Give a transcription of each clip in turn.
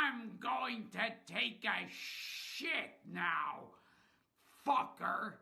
I'm going to take a shit now, fucker.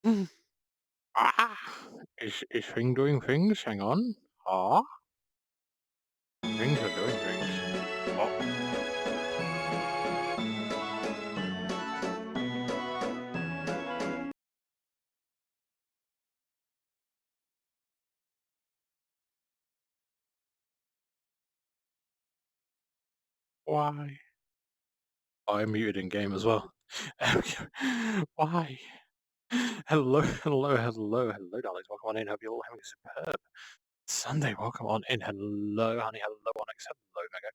Ah, is Thing doing things? Hang on. Ah, things are doing things. Oh, why? Oh, I muted in game as well. Why? Hello, hello, hello, hello, darlings. Welcome on in. Hope you're all having a superb Sunday. Welcome on in. Hello, honey. Hello, Onyx. Hello, Mega.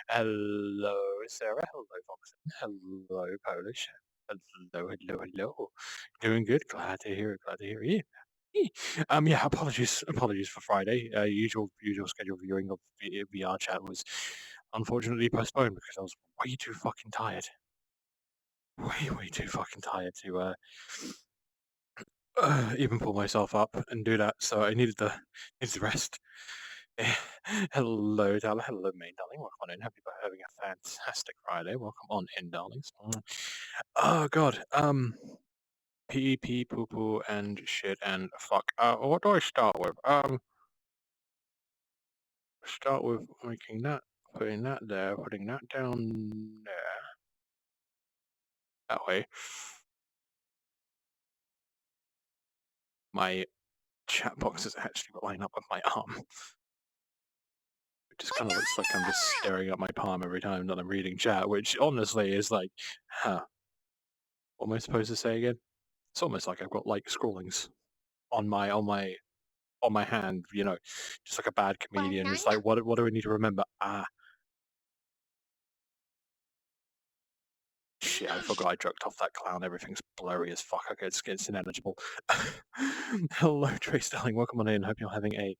Hello, Sarah. Hello, Foxen. Hello, Polish. Hello, hello, hello. Doing good. Glad to hear it. Glad to hear you. Yeah. Apologies for Friday. Usual scheduled viewing of VR chat was unfortunately postponed because I was way too fucking tired. Way too fucking tired to even pull myself up and do that. So I needed the rest. Hello, darling. Hello, main darling. Welcome on in. Hope you're having a fantastic Friday. Welcome on in, darlings. Oh God. Pee pee poo poo and shit and fuck. What do I start with? Start with making that, putting that there, putting that down there. That way. My chat box is actually lining up with my arm. It just kind of looks like I'm just staring at my palm every time that I'm reading chat, which honestly is like, huh. What am I supposed to say again? It's almost like I've got like scrawlings on my hand, just like a bad comedian. It's like, what do I need to remember? Shit, I forgot I jerked off that clown. Everything's blurry as fuck. Okay, it's ineligible. Hello, Trace Darling. Welcome on in. Hope you're having a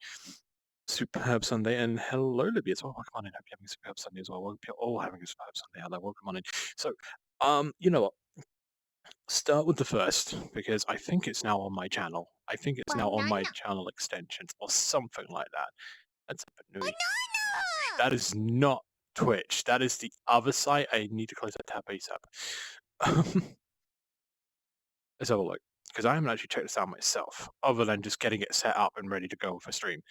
superb Sunday. And hello, Libby as well. Welcome on in. Hope you're having a superb Sunday as well. Hope you're all having a superb Sunday out there. Welcome on in. So, you know what? Start with the first, because I think it's now on my channel. I think it's now on my channel extensions or something like that. That's a bit new. That is not Twitch. That is the other site. I need to close that tab ASAP. Let's have a look, because I haven't actually checked this out myself, other than just getting it set up and ready to go for stream.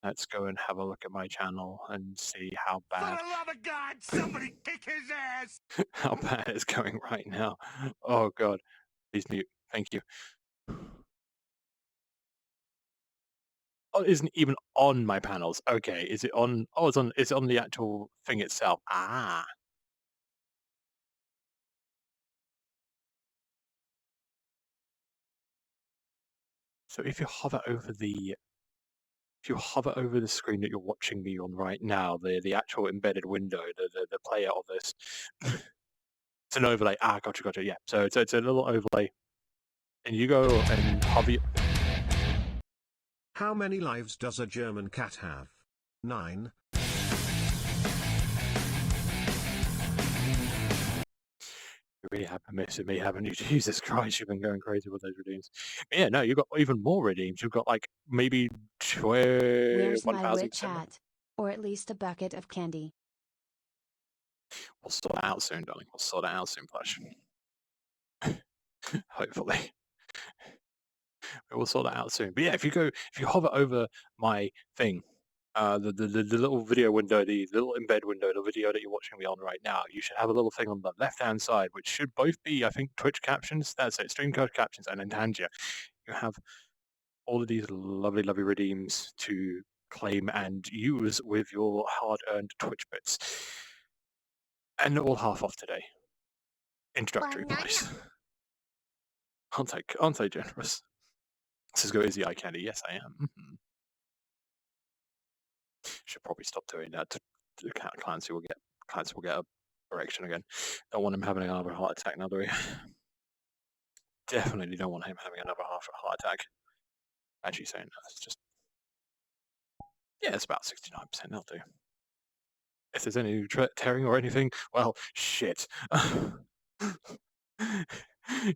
Let's go and have a look at my channel and see how For bad the love of God, somebody kick his ass! how bad it's going right now. Oh God, please mute. Thank you. Oh, it isn't even on my panels. Okay, is it on? Oh, it's on. It's on the actual thing itself. Ah. So if you hover over the screen that you're watching me on right now, the actual embedded window, the player of this, it's an overlay. Ah, gotcha. Yeah. So it's a little overlay, and you go and hover. How many lives does a German cat have? 9. You really have been missing me, haven't you? Jesus Christ, you've been going crazy with those redeems. But yeah, no, you've got even more redeems. You've got like maybe Where's my 1,000. rich hat? Or at least a bucket of candy. We'll sort it out soon, darling. We'll sort it out soon, Plush. Hopefully. We'll sort it out soon. But yeah, if you hover over my thing, the little video window, the little embed window, the video that you're watching me on right now, you should have a little thing on the left-hand side, which should both be, I think, Twitch captions. That's it, Streamcode captions, and then Tangia. You have all of these lovely, lovely redeems to claim and use with your hard-earned Twitch bits. And all half off today. Introductory price. Aren't I generous? Cisco is the eye candy. Yes, I am. Should probably stop doing that. Clancy will get a erection again. Don't want him having another heart attack now, do we? Definitely don't want him having another heart attack. Actually saying that, it's just, yeah, it's about 69%. That'll do. If there's any tearing or anything, well, shit.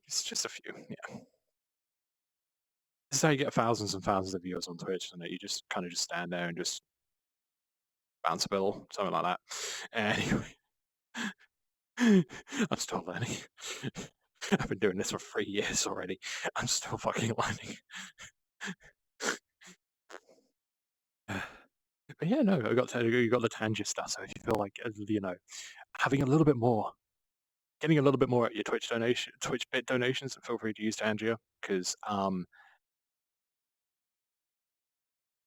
It's just a few, yeah. This is how you get thousands and thousands of viewers on Twitch, and you just kind of just stand there and just bounce a bill, something like that. Anyway, I'm still learning. I've been doing this for 3 years already. I'm still fucking learning. But yeah, no, you got the Tangier stuff. So if you feel like having a little bit more, getting a little bit more at your Twitch bit donations, feel free to use Tangier because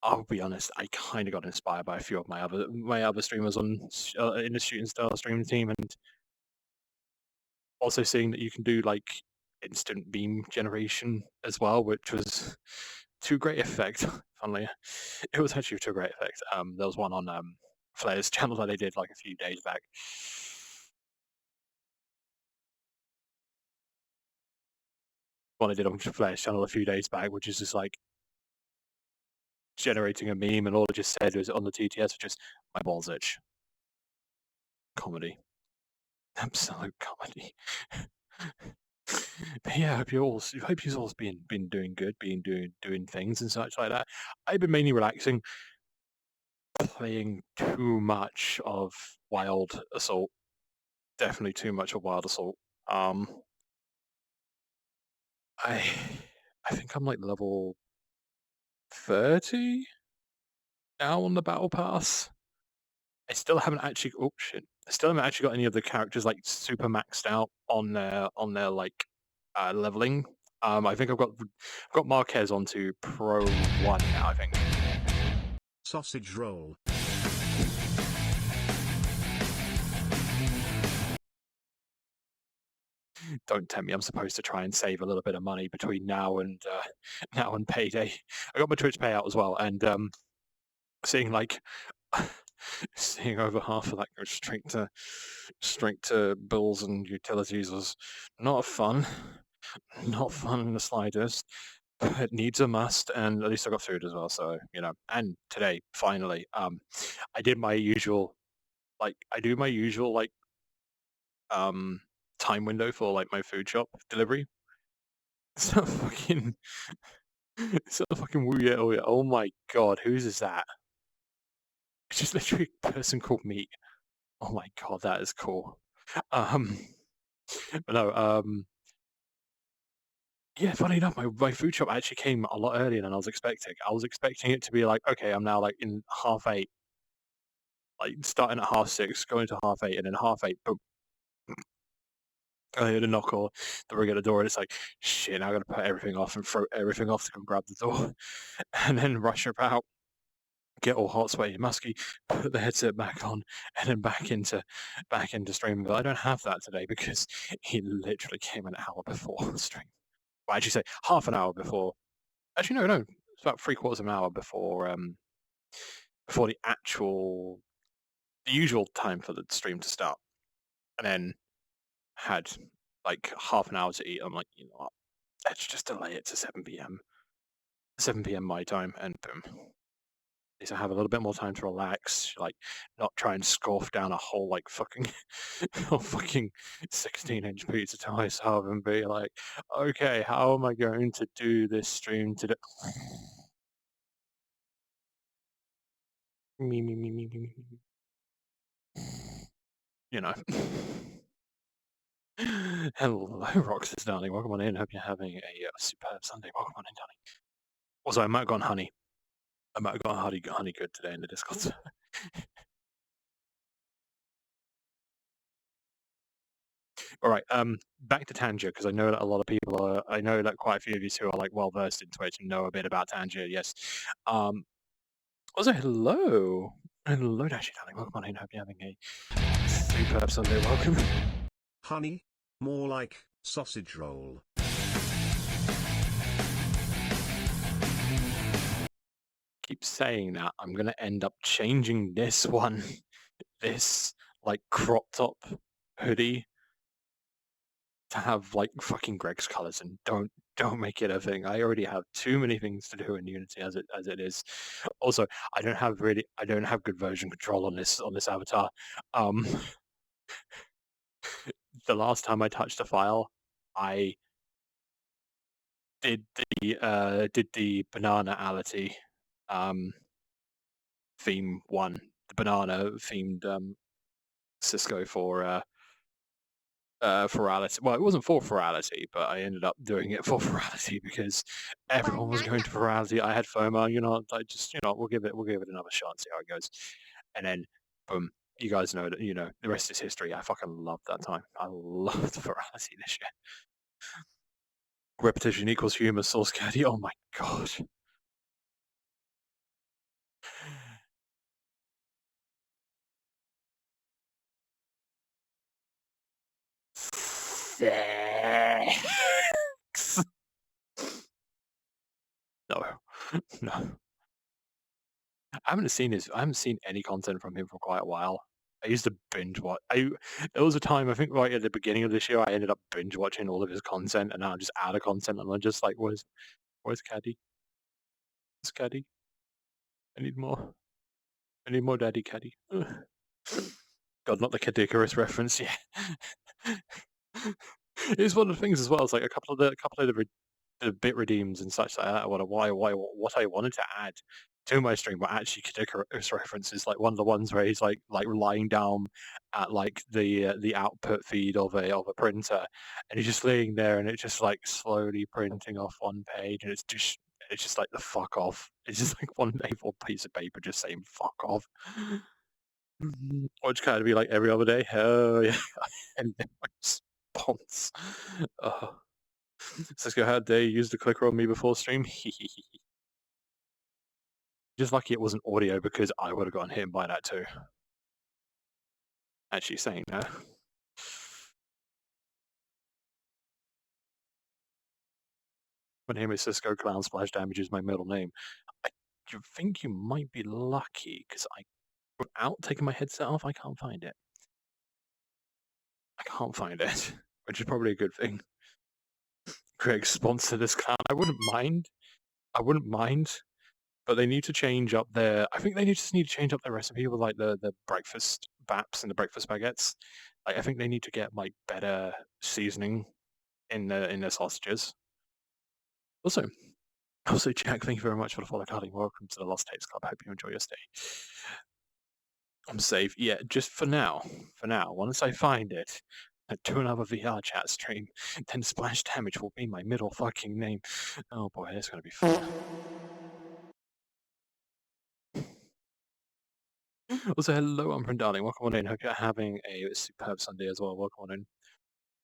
I'll be honest, I kind of got inspired by a few of my other streamers in the Shooting Star stream team, and also seeing that you can do like instant beam generation as well, which was to great effect. Funnily, it was actually to great effect. There was one on Flair's channel that they did like a few days back. One I did on Flair's channel a few days back, which is just like generating a meme, and all it just said was on the TTS was just my balls itch. Comedy, absolute comedy. But yeah, I hope you've all been doing good, doing things and such like that. I've been mainly relaxing, playing too much of Wild Assault. Definitely too much of Wild Assault. I think I'm like level 30 now on the battle pass. I still haven't actually. Oh shit! I still haven't actually got any of the characters like super maxed out on their like leveling. I think I've got Marquez onto Pro 1 now. I think. Sausage roll. Don't tempt me. I'm supposed to try and save a little bit of money between now and now and payday. I got my Twitch payout as well, and seeing like seeing over half of that go straight to bills and utilities was not fun. Not fun in the slightest. But it needs a must, and at least I got food as well. So and today finally, I did my usual, time window for like my food shop delivery. It's not fucking, it's not fucking Woo Yet Oh Yeah. Oh my god, whose is that? It's just literally a person called Meat. Oh my god, that is cool. But no, yeah, funny enough, my food shop actually came a lot earlier than I was expecting. I was expecting it to be like, okay, I'm now like in 8:30, like starting at 6:30, going to 8:30, and then 8:30, boom. I heard a knock or the ring at the door, and it's like, shit, now I gotta put everything off and throw everything off to come grab the door, and then rush about, get all hot, sweaty, musky, put the headset back on, and then back into streaming. But I don't have that today because he literally came an hour before stream. Well, actually, say half an hour before. Actually, no, it's about 3/4 of an hour before before the usual time for the stream to start, and then had like half an hour to eat. I'm like, you know what? Let's just delay it to 7 p.m. 7 p.m. my time, and boom. At least I have a little bit more time to relax, like not try and scoff down a whole like fucking whole fucking 16-inch pizza to myself and be like, okay, how am I going to do this stream today? Me. You know. Hello, Roxas, darling. Welcome on in. Hope you're having a superb Sunday. Welcome on in, darling. Also, I might have gone honey. I might have gone honey good today in the Discord. All right, back to Tangier, because I know that a lot of people are. I know that quite a few of you who are like well versed in Twitch and know a bit about Tangier. Yes. Also, hello, Dashy, darling. Welcome on in. Hope you're having a superb Sunday. Welcome. Honey? More like sausage roll. Keep saying that. I'm gonna end up changing this one, this like crop top hoodie, to have like fucking Greg's colors, and don't make it a thing. I already have too many things to do in Unity as it is. Also, I don't have good version control on this avatar. The last time I touched a file, I did the banana-ality theme one, the banana themed Cisco for Ferality. Well, it wasn't for Ferality, but I ended up doing it for Ferality because everyone was going to Ferality. I had FOMO, I just, we'll give it another shot and see how it goes. And then, boom, you guys know that, the rest is history. I fucking loved that time. I loved Ferality this year. Repetition equals humor, Source Caddy. Oh my god. Sex. No. No. I haven't seen any content from him for quite a while. I used to binge watch. There was a time, I think right at the beginning of this year, I ended up binge watching all of his content, and now I'm just out of content, and I'm just like, where's Caddy? Where's Caddy? I need more. I need more Daddy Caddy. Ugh. God, not the Cadicarus reference, yeah. It's one of the things as well. It's like a couple of the bit redeems and such like that. What I wanted to add to my stream were actually Cadicarus references. Like one of the ones where he's like lying down at like the output feed of a printer, and he's just laying there, and it's just like slowly printing off one page, and it's just like the fuck off. It's just like one A4 piece of paper just saying fuck off. Which kind of be like every other day. Hell yeah. And then my response. Cisco, how dare you use the clicker on me before stream? Just lucky it wasn't audio because I would have gotten hit by that too. Actually saying that. My name is Cisco, Clown Splash Damage is my middle name. I think you might be lucky because without taking my headset off, I can't find it. I can't find it, which is probably a good thing. Greg sponsor this clown. I wouldn't mind, but they need to change up their. I think they just need to change up their recipe with like the breakfast baps and the breakfast baguettes. Like I think they need to get like better seasoning in their sausages. Also, Jack, thank you very much for the follow, darling. Welcome to the Lost Tapes Club. I hope you enjoy your stay. I'm safe. Yeah, just for now. Once I find it, do another VR chat stream, then Splash Damage will be my middle fucking name. Oh boy, it's gonna be fun. Also, hello, I'm Darling. Welcome on in. Hope you're having a superb Sunday as well. Welcome on in.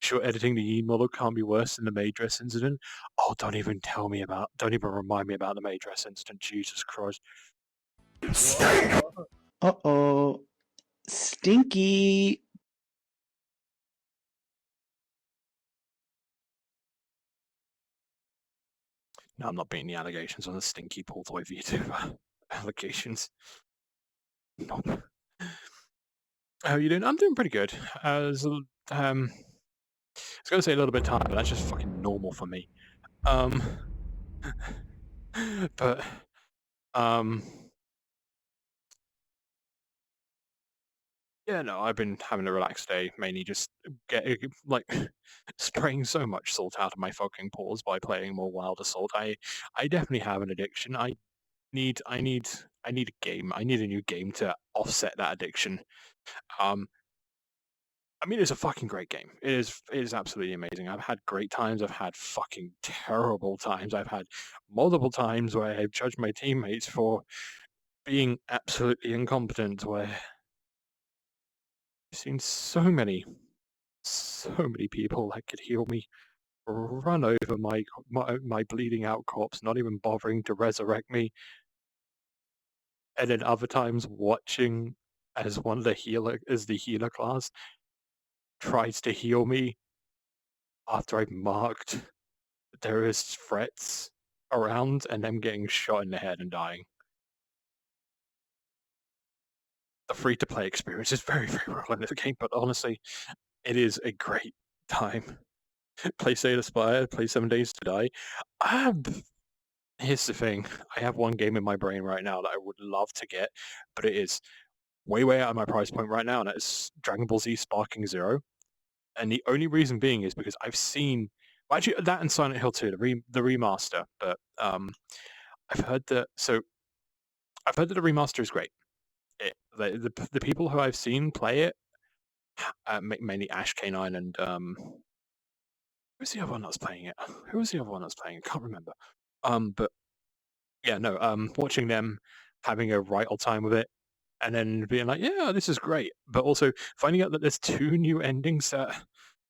Sure, editing the Yin model can't be worse than the maid dress incident. Oh, don't even remind me about the maid dress incident. Jesus Christ. Uh-oh. Stinky. No, I'm not beating the allegations on the stinky pool toy VTuber allegations. Nope. How are you doing? I'm doing pretty good. I was going to say a little bit tired, but that's just fucking normal for me. But yeah, no, I've been having a relaxed day, mainly just spraying so much salt out of my fucking pores by playing more Wild Assault. I definitely have an addiction. I need a game. I need a new game to offset that addiction. I mean, it's a fucking great game. It is absolutely amazing. I've had great times. I've had fucking terrible times. I've had multiple times where I've judged my teammates for being absolutely incompetent, where I've seen so many people that could heal me run over my bleeding out corpse, not even bothering to resurrect me. And then other times watching as the healer class tries to heal me after I've marked there is threats around and them getting shot in the head and dying. The free-to-play experience is very, very real in this game, but honestly, it is a great time. Play Slay the Spire, play 7 Days to Die. Here's the thing. I have one game in my brain right now that I would love to get, but it is way out of my price point right now, and that is Dragon Ball Z Sparking Zero. And the only reason being is because I've seen... Well, actually, that and Silent Hill 2, the remaster, but I've heard that the remaster is great. The people who I've seen play it mainly Ash K9 and who's the other one that's playing it? Who was the other one that's playing it? I can't remember. But yeah, no, watching them having a right old time with it and then being like, yeah, this is great. But also finding out that there's 2 new endings that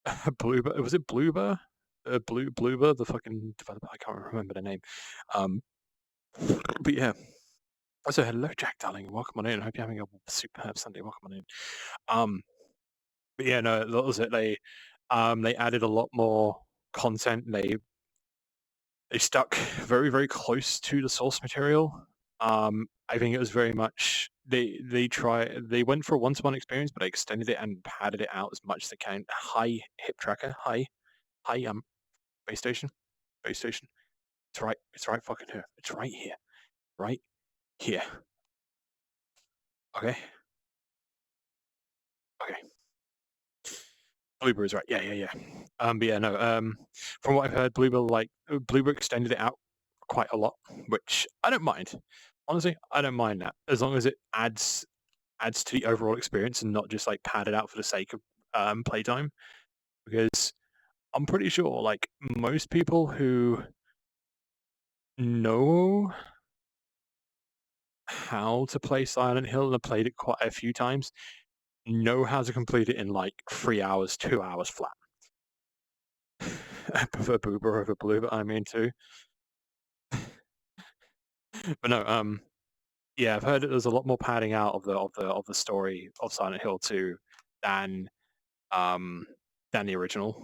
Bloober, was it Bloober? Bloober, the fucking developer, I can't remember the name. But yeah. Also, hello, Jack Darling. Welcome on in. Hope you're having a superb Sunday. Welcome on in. But yeah, no, that was it. They added a lot more content. They stuck very, very close to the source material. I think it was very much they went for a one-to-one experience, but they extended it and padded it out as much as they can. Hi, hip tracker. Hi, base station. It's right fucking here. It's right here. Right here. Okay. Bloober is right. Yeah. But yeah, no. From what I've heard, Bloober extended it out quite a lot, which I don't mind. Honestly, I don't mind that as long as it adds to the overall experience and not just like pad it out for the sake of playtime. Because I'm pretty sure like most people who know how to play Silent Hill and have played it quite a few times know how to complete it in like 3 hours, 2 hours flat. I prefer Boober over Blue, I mean too. But no, yeah, I've heard that there's a lot more padding out of the story of Silent Hill 2 than the original.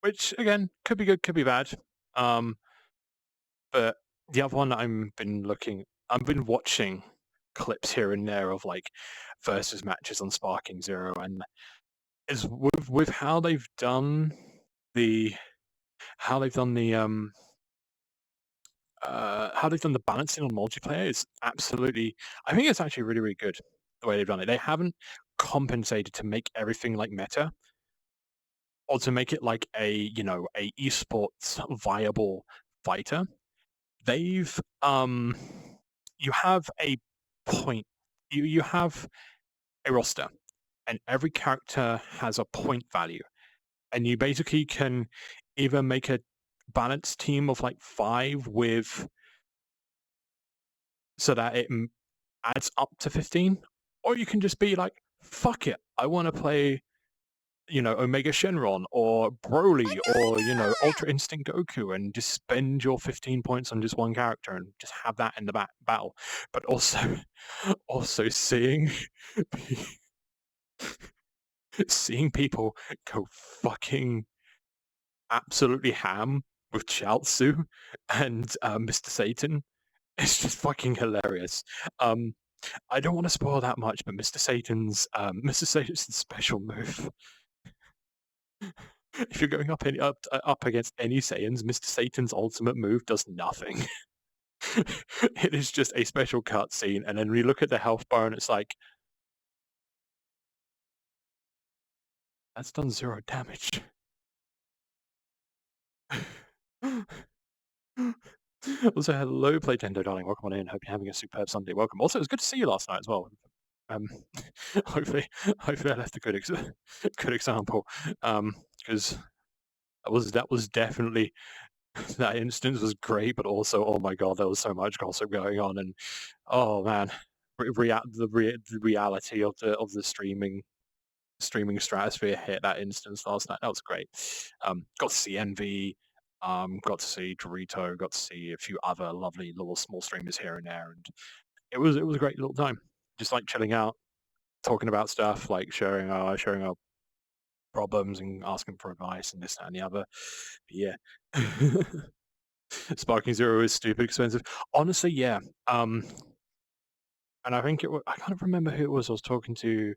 Which again could be good, could be bad. But the other one that I've been watching clips here and there of like versus matches on Sparking Zero, and is with how they've done the balancing on multiplayer is absolutely, I think it's actually really, really good the way they've done it. They haven't compensated to make everything like meta or to make it like a esports viable fighter. They've you have a point, you have a roster, and every character has a point value, and you basically can either make a balanced team of like 5 with so that it adds up to 15, or you can just be like, fuck it, I want to play Omega Shenron or Broly or Ultra Instinct Goku and just spend your 15 points on just one character and just have that in the battle. But also seeing people go fucking absolutely ham with Chiaotzu and Mr. Satan, it's just fucking hilarious. I don't want to spoil that much, but Mr. Satan's special move. If you're going up against any Saiyans, Mr. Satan's ultimate move does nothing. It is just a special cutscene, and then we look at the health bar, and it's like, that's done 0 damage. Also, hello, Playtendo, darling. Welcome on in. Hope you're having a superb Sunday. Welcome. Also, it was good to see you last night as well. Hopefully I left a good example. Because that was definitely that instance was great, but also, oh my god, there was so much gossip going on, and oh man, the reality of the streaming stratosphere hit that instance last night. That was great. Got to see Envy, got to see Dorito, got to see a few other lovely little small streamers here and there, and it was a great little time. Just like chilling out, talking about stuff, like sharing our problems and asking for advice and this, that, and the other. But yeah. Sparking Zero is stupid expensive. Honestly, yeah. And I think I can't remember who it was I was talking to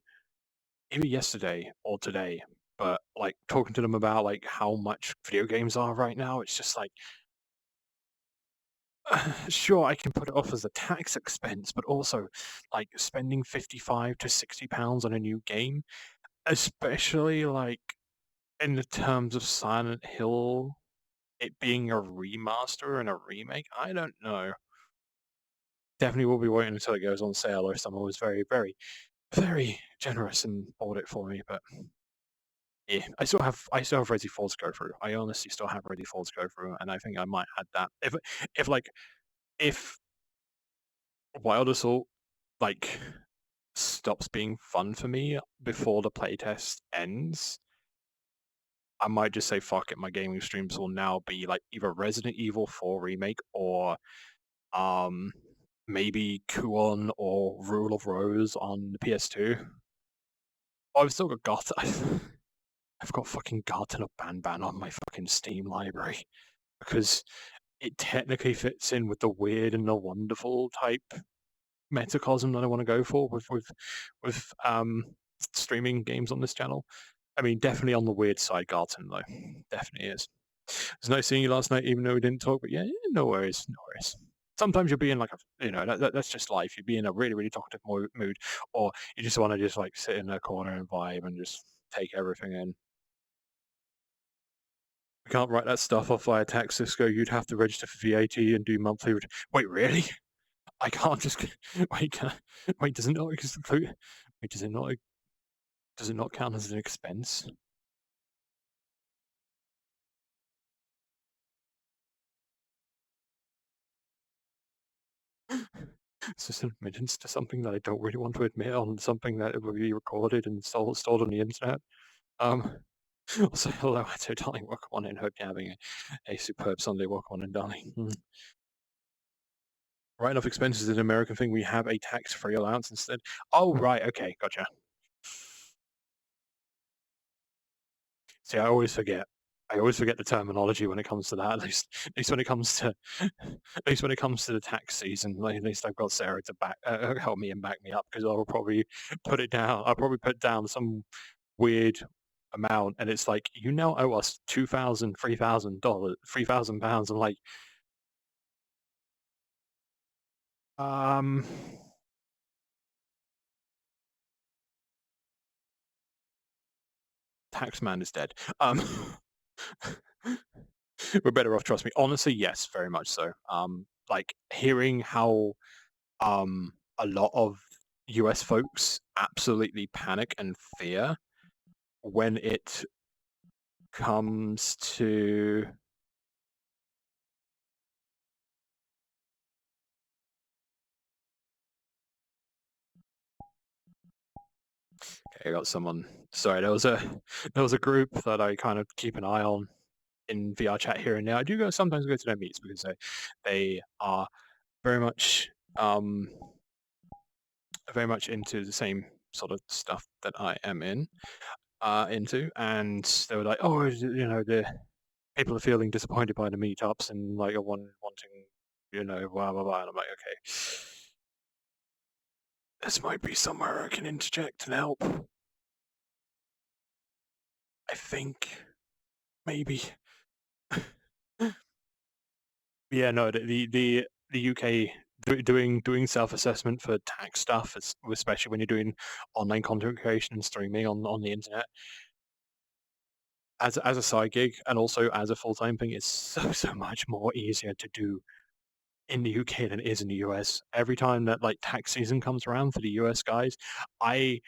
either yesterday or today, but like talking to them about like how much video games are right now. It's just like, sure, I can put it off as a tax expense, but also like spending £55 to £60 on a new game, especially like in the terms of Silent Hill, it being a remaster and a remake, I don't know. Definitely will be waiting until it goes on sale or someone was very, very, very generous and bought it for me, but yeah, I still have Resi 4 to go through. I honestly still have Resi 4 to go through, and I think I might add that if Wild Assault like stops being fun for me before the playtest ends, I might just say fuck it. My gaming streams will now be like either Resident Evil 4 remake or maybe Kuon or Rule of Rose on the PS2. Oh, I've still got Goth. I've got fucking Garten of Banban on my fucking Steam library because it technically fits in with the weird and the wonderful type metacosm that I want to go for with streaming games on this channel. I mean, definitely on the weird side, Garten though, definitely is. It was nice seeing you last night, even though we didn't talk. But yeah, no worries, no worries. Sometimes you'll be in like that's just life. You'd be in a really, really talkative mood, or you just want to just like sit in a corner and vibe and just take everything in. We can't write that stuff off via tax, Cisco. You'd have to register for VAT and do monthly. Wait, really? I can't just wait. Wait, does it not include? Wait, does it not? Does it not count as an expense? It's just an admittance to something that I don't really want to admit on something that will be recorded and stored on the internet. Also, hello, Atto, darling. Welcome on in. Hope you're having a superb Sunday. Welcome on in, darling. Write off expenses is an American thing. We have a tax-free allowance instead. Oh, right. Okay, gotcha. See, I always forget the terminology when it comes to that. At least when it comes to the tax season. At least I've got Sarah to help me and back me up, because I'll probably put it down. I'll probably put down some weird amount, and it's like, you now owe us $2,000, $3,000, £3,000. I'm like, Taxman is dead. We're better off, trust me. Honestly, yes, very much so. Like hearing how a lot of US folks absolutely panic and fear when it comes to okay, I got someone. Sorry, there was a group that I kind of keep an eye on in VR chat here and there. I do sometimes go to their meets because they are very much into the same sort of stuff that I am into, and they were like, oh, the people are feeling disappointed by the meetups and like are wanting, blah blah blah. And I'm like, okay, this might be somewhere I can interject and help. I think maybe. Yeah, no, the UK doing self-assessment for tax stuff, especially when you're doing online content creation and streaming on the internet, as a side gig and also as a full-time thing, is so much more easier to do in the UK than it is in the US. Every time that like tax season comes around for the US guys, I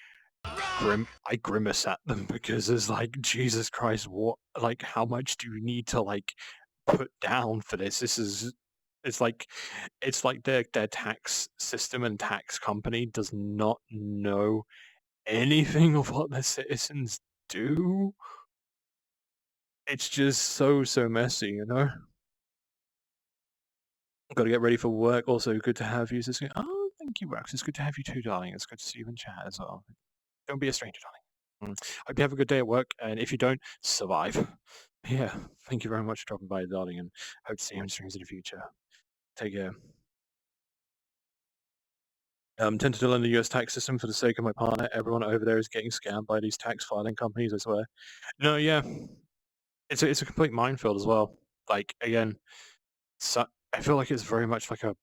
grimace at them, because it's like, Jesus Christ, what, like, how much do you need to like put down for this? It's like their tax system and tax company does not know anything of what their citizens do. It's just so messy, you know? Got to get ready for work. Also, good to have you. Oh, thank you, Rex. It's good to have you too, darling. It's good to see you in chat as well. Don't be a stranger, darling. Hope you have a good day at work, and if you don't, survive. Yeah, thank you very much for dropping by, darling, and hope to see you in streams in the future. Take care. Tempted to learn the US tax system for the sake of my partner. Everyone over there is getting scammed by these tax filing companies, I swear. No, yeah. It's a complete minefield as well. Like, again, so I feel like it's very much like I'm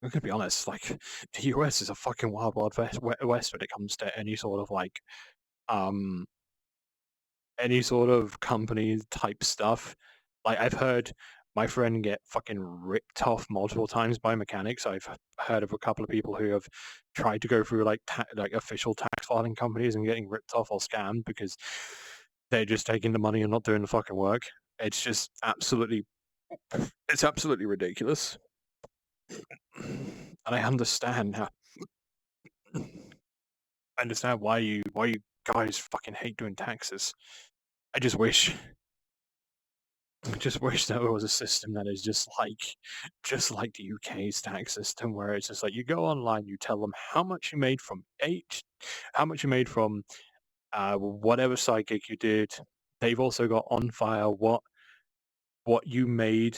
gonna be honest, like, the US is a fucking wild west when it comes to any sort of like any sort of company type stuff. Like, I've heard my friend get fucking ripped off multiple times by mechanics. I've heard of a couple of people who have tried to go through like official tax filing companies and getting ripped off or scammed because they're just taking the money and not doing the fucking work. It's just absolutely ridiculous. And I understand how. I understand why you guys fucking hate doing taxes. I just wish that there was a system that is just like the UK's tax system, where it's just like you go online, you tell them how much you made from whatever side gig you did. They've also got on file what you made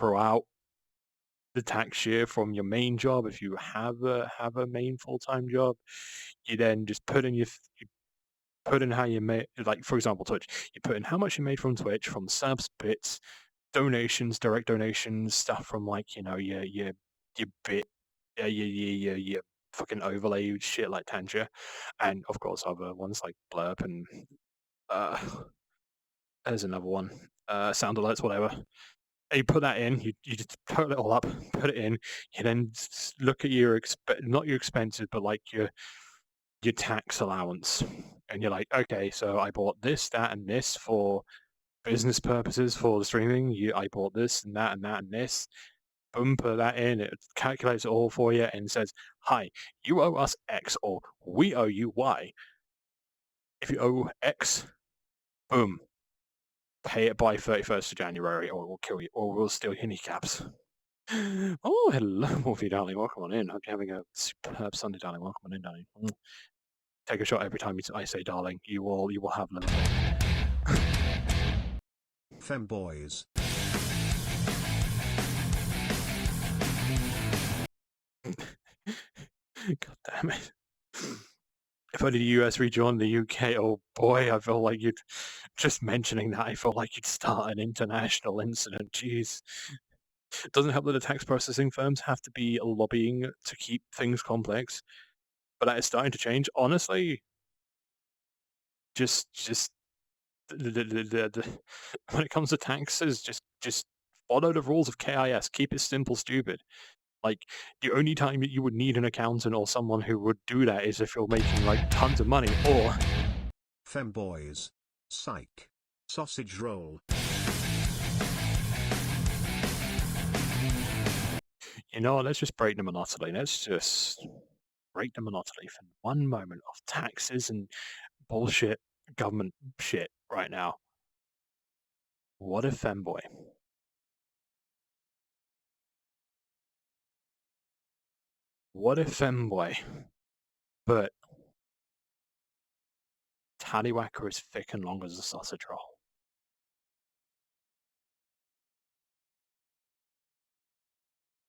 throughout the tax year from your main job. If you have a main full-time job, you then just put in how you made, like for example Twitch, you put in how much you made from Twitch, from subs, bits, donations, direct donations, stuff from like, you know, your bit, your fucking overlay shit like Tangia, and of course other ones like Blurb and there's another one, sound alerts, whatever. And you put that in, you just total it all up, put it in, you then look at your not your expenses, but like your tax allowance, and you're like, okay, so I bought this, that, and this for business purposes for the streaming. I bought this and that and that and this. Boom, put that in. It calculates it all for you and says, "Hi, you owe us X, or we owe you Y. If you owe X, boom, pay it by 31st of January, or we'll kill you, or we'll steal your kneecaps." Oh, hello, Wolfie, darling. Welcome on in. Hope you're having a superb Sunday, darling. Welcome on in, darling. Take a shot every time I say darling. You will have love. Femboys. God damn it. If only the US rejoined the UK, oh boy, I feel like you'd, just mentioning that, I feel like you'd start an international incident. Jeez. It doesn't help that the tax processing firms have to be lobbying to keep things complex, but that is starting to change. Honestly, just when it comes to taxes, just follow the rules of KIS. Keep it simple, stupid. Like, the only time that you would need an accountant or someone who would do that is if you're making like tons of money, or Femboys. Psych. Sausage roll. you know, let's just break the monotony. Let's just break the monotony for one moment of taxes and bullshit government shit right now. What if Femboy? What if Femboy? But Tallywhacker is thick and long as a sausage roll.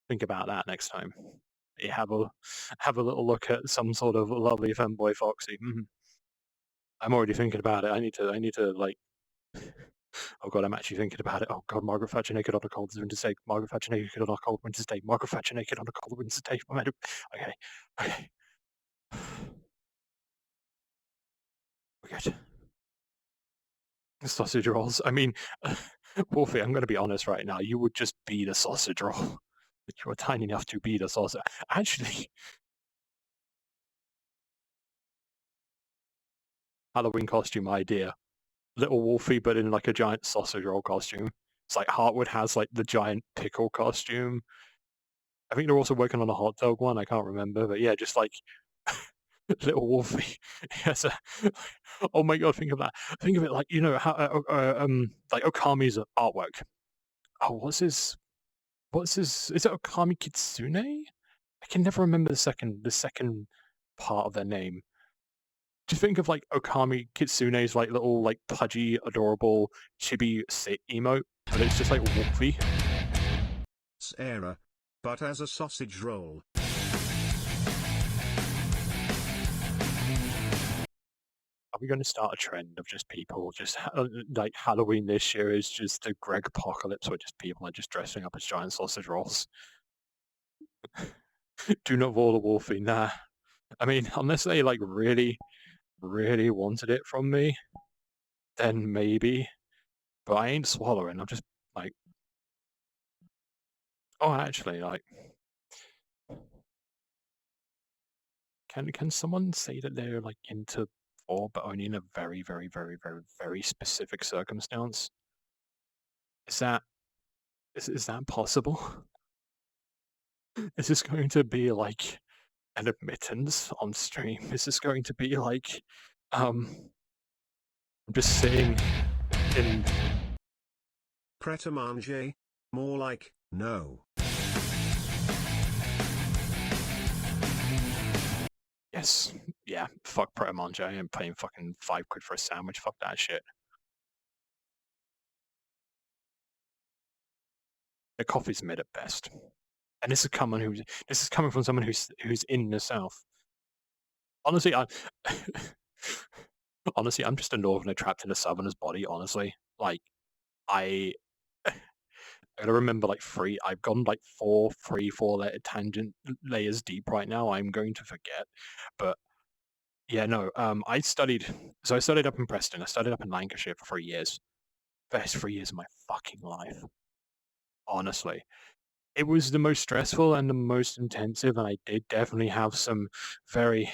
Think about that next time. You have a little look at some sort of lovely Femboy Foxy. I'm already thinking about it. I need to like. Oh god, I'm actually thinking about it. Oh god, Margaret Thatcher naked on a cold winter's day. Margaret Thatcher naked on a cold winter's day. Margaret Thatcher naked on a cold winter's day. Okay. We're good. Sausage rolls. I mean, Wolfie, I'm going to be honest right now. You would just be the sausage roll. You were tiny enough to be the sausage. Actually, Halloween costume idea. Little Wolfie, but in like a giant sausage roll costume. It's like Heartwood has like the giant pickle costume. I think they're also working on a hot dog one. I can't remember, but yeah, just like Little Wolfie. Yes. Oh my god, think of that. Think of it like, you know, how like Okami's artwork. Oh, what's his? Is it Okami Kitsune? I can never remember the second part of their name. Just think of like Okami Kitsune's like little like pudgy, adorable chibi sit emote, but it's just like Wolfie. It's error, but as a sausage roll. Are we going to start a trend of just people just like Halloween this year is just the Greg apocalypse, where just people are just dressing up as giant sausage rolls? Do not roll a Wolfie, nah. I mean, unless they like really wanted it from me, then maybe. But I ain't swallowing. I'm just like, Oh, actually, like, can someone say that they're like into four, but only in a very, very, very, very, very specific circumstance? Is that is that possible? Is this going to be like an admittance on stream? Is this going to be like, I'm just sitting in? Pret a manger? More like, no. Yes, yeah, fuck Pret a Manger. I ain't paying fucking £5 for a sandwich. Fuck that shit. The coffee's mid at best. And this is coming from someone who's in the south. Honestly, honestly, I'm just a northerner trapped in a southerner's body. Honestly, like I gotta remember like I've gone like 4 letter tangent layers deep right now. I'm going to forget, but yeah, no. I studied up in Preston. I studied up in Lancashire for 3 years. Best 3 years of my fucking life. Honestly, it was the most stressful and the most intensive, and I did definitely have some very,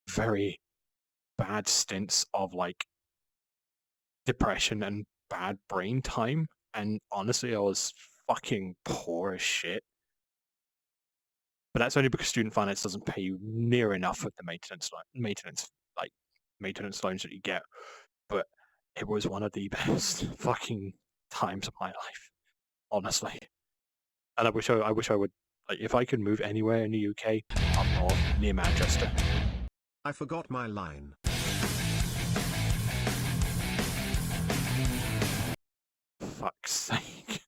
very bad stints of like depression and bad brain time. And honestly, I was fucking poor as shit. But that's only because student finance doesn't pay you near enough with the maintenance loans that you get. But it was one of the best fucking times of my life, honestly. And I wish I would, like, if I could move anywhere in the UK, up north near Manchester. I forgot my line. Fuck's sake.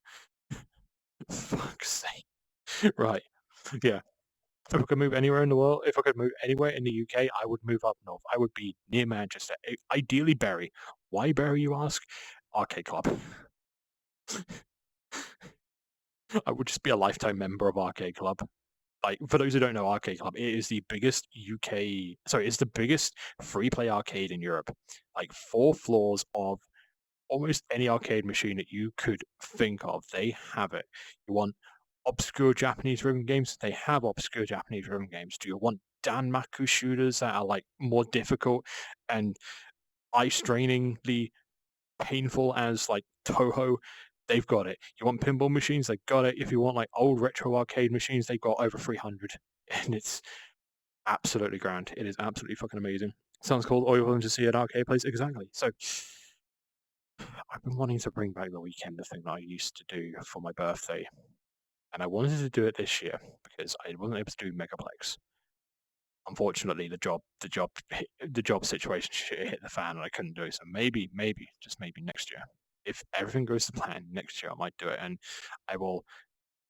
Fuck's sake. Right. Yeah. If I could move anywhere in the world, if I could move anywhere in the UK, I would move up north. I would be near Manchester. Ideally Bury. Why Bury, you ask? Arcade Club. I would just be a lifetime member of Arcade Club. Like, for those who don't know, Arcade Club, it is the biggest it's the biggest free play arcade in Europe. Like 4 floors of almost any arcade machine that you could think of, they have it. You want obscure Japanese rhythm games? They have obscure Japanese rhythm games. Do you want Danmaku shooters that are like more difficult and eye-strainingly painful as like Toho? They've got it. You want pinball machines? They got it. If you want like old retro arcade machines, they've got over 300, and it's absolutely grand. It is absolutely fucking amazing. Sounds cool. Or you're willing to see an arcade place? Exactly. So I've been wanting to bring back the weekend, the thing that I used to do for my birthday, and I wanted to do it this year because I wasn't able to do Megaplex. Unfortunately, the job situation hit the fan, and I couldn't do it. So maybe, just maybe next year, if everything goes to plan, next year I might do it, and I will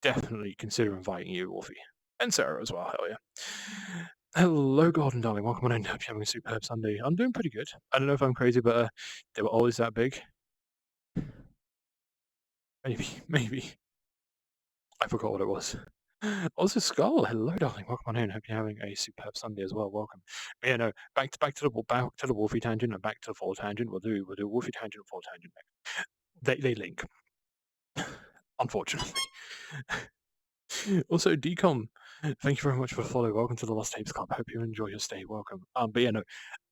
definitely consider inviting you, Wolfie, and Sarah as well. Hell yeah! Hello, Gordon, darling. Welcome on in. Hope you're having a superb Sunday. I'm doing pretty good. I don't know if I'm crazy, but they were always that big. Maybe. I forgot what it was. Also, Skull, hello, darling. Welcome on in. Hope you're having a superb Sunday as well. Welcome. But yeah, no, back to the Wolfie tangent and back to the Fall tangent. We'll do Wolfie tangent and Fall tangent next. They link, unfortunately. Also, Decom, thank you very much for the follow. Welcome to the Lost Tapes Club. Hope you enjoy your stay. Welcome. But yeah, no,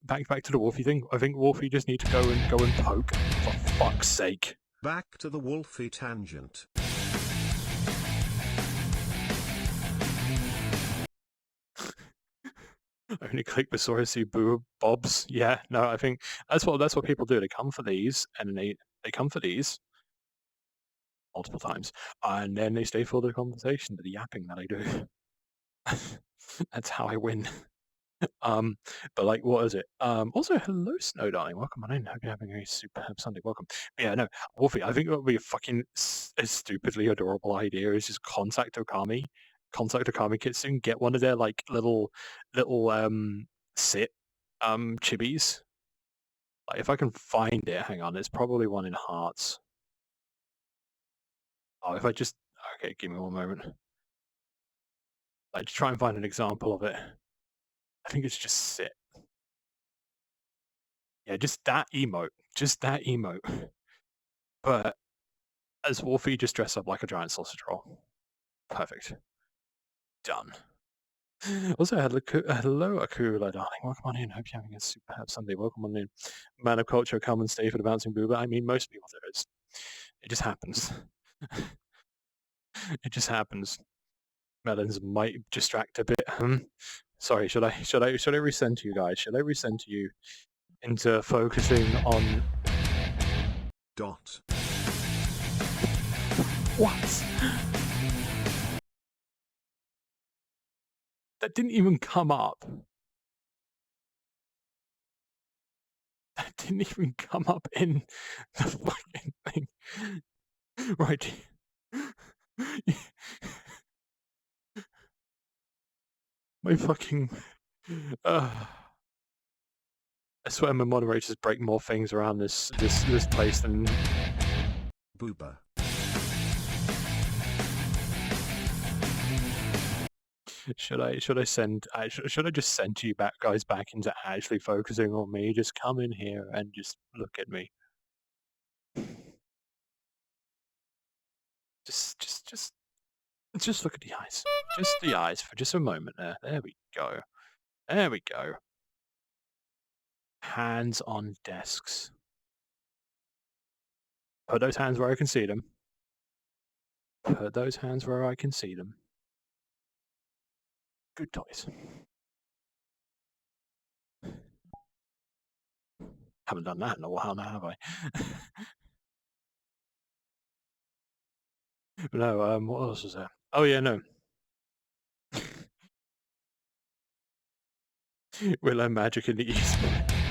back to the Wolfie thing. I think Wolfie just need to go and poke, for fuck's sake. Back to the Wolfie tangent. Only click the Sorosy Boo Bobs. Yeah, no, I think that's what people do. They come for these, and then they come for these multiple times, and then they stay for the conversation, the yapping that I do. That's how I win. But like, what is it? Also, hello, Snow Darling. Welcome on in. Hope you're having a superb Sunday. Welcome. But yeah, no, Wolfie, I think it would be a fucking a stupidly adorable idea is just contact Okami Kitsune, get one of their like little sit chibis. Like, if I can find it, hang on, there's probably one in Hearts. Oh, if I just okay, give me one moment. Like, to try and find an example of it. I think it's just sit. Yeah, just that emote. But as Wolfie, just dress up like a giant sausage roll. Perfect. Done. Also, hello, Akula, darling. Welcome on in. Hope you're having a superb Sunday. Welcome on in. Man of culture, come and stay for the bouncing booba. I mean, most people there is. It just happens. It just happens. Melons might distract a bit. Sorry, should I resend to you guys? Should I resend to you into focusing on Dot. what? That didn't even come up. That didn't even come up in the fucking thing. Right. My fucking... I swear my moderators break more things around this place than... Booba. Should I send? Should I just send you guys back into actually focusing on me? Just come in here and just look at me. Just look at the eyes. Just the eyes for just a moment there. There we go. There we go. Hands on desks. Put those hands where I can see them. Put those hands where I can see them. Good toys. Haven't done that in a while now, have I? No, what else was there? Oh yeah, no. Will I magic in the east?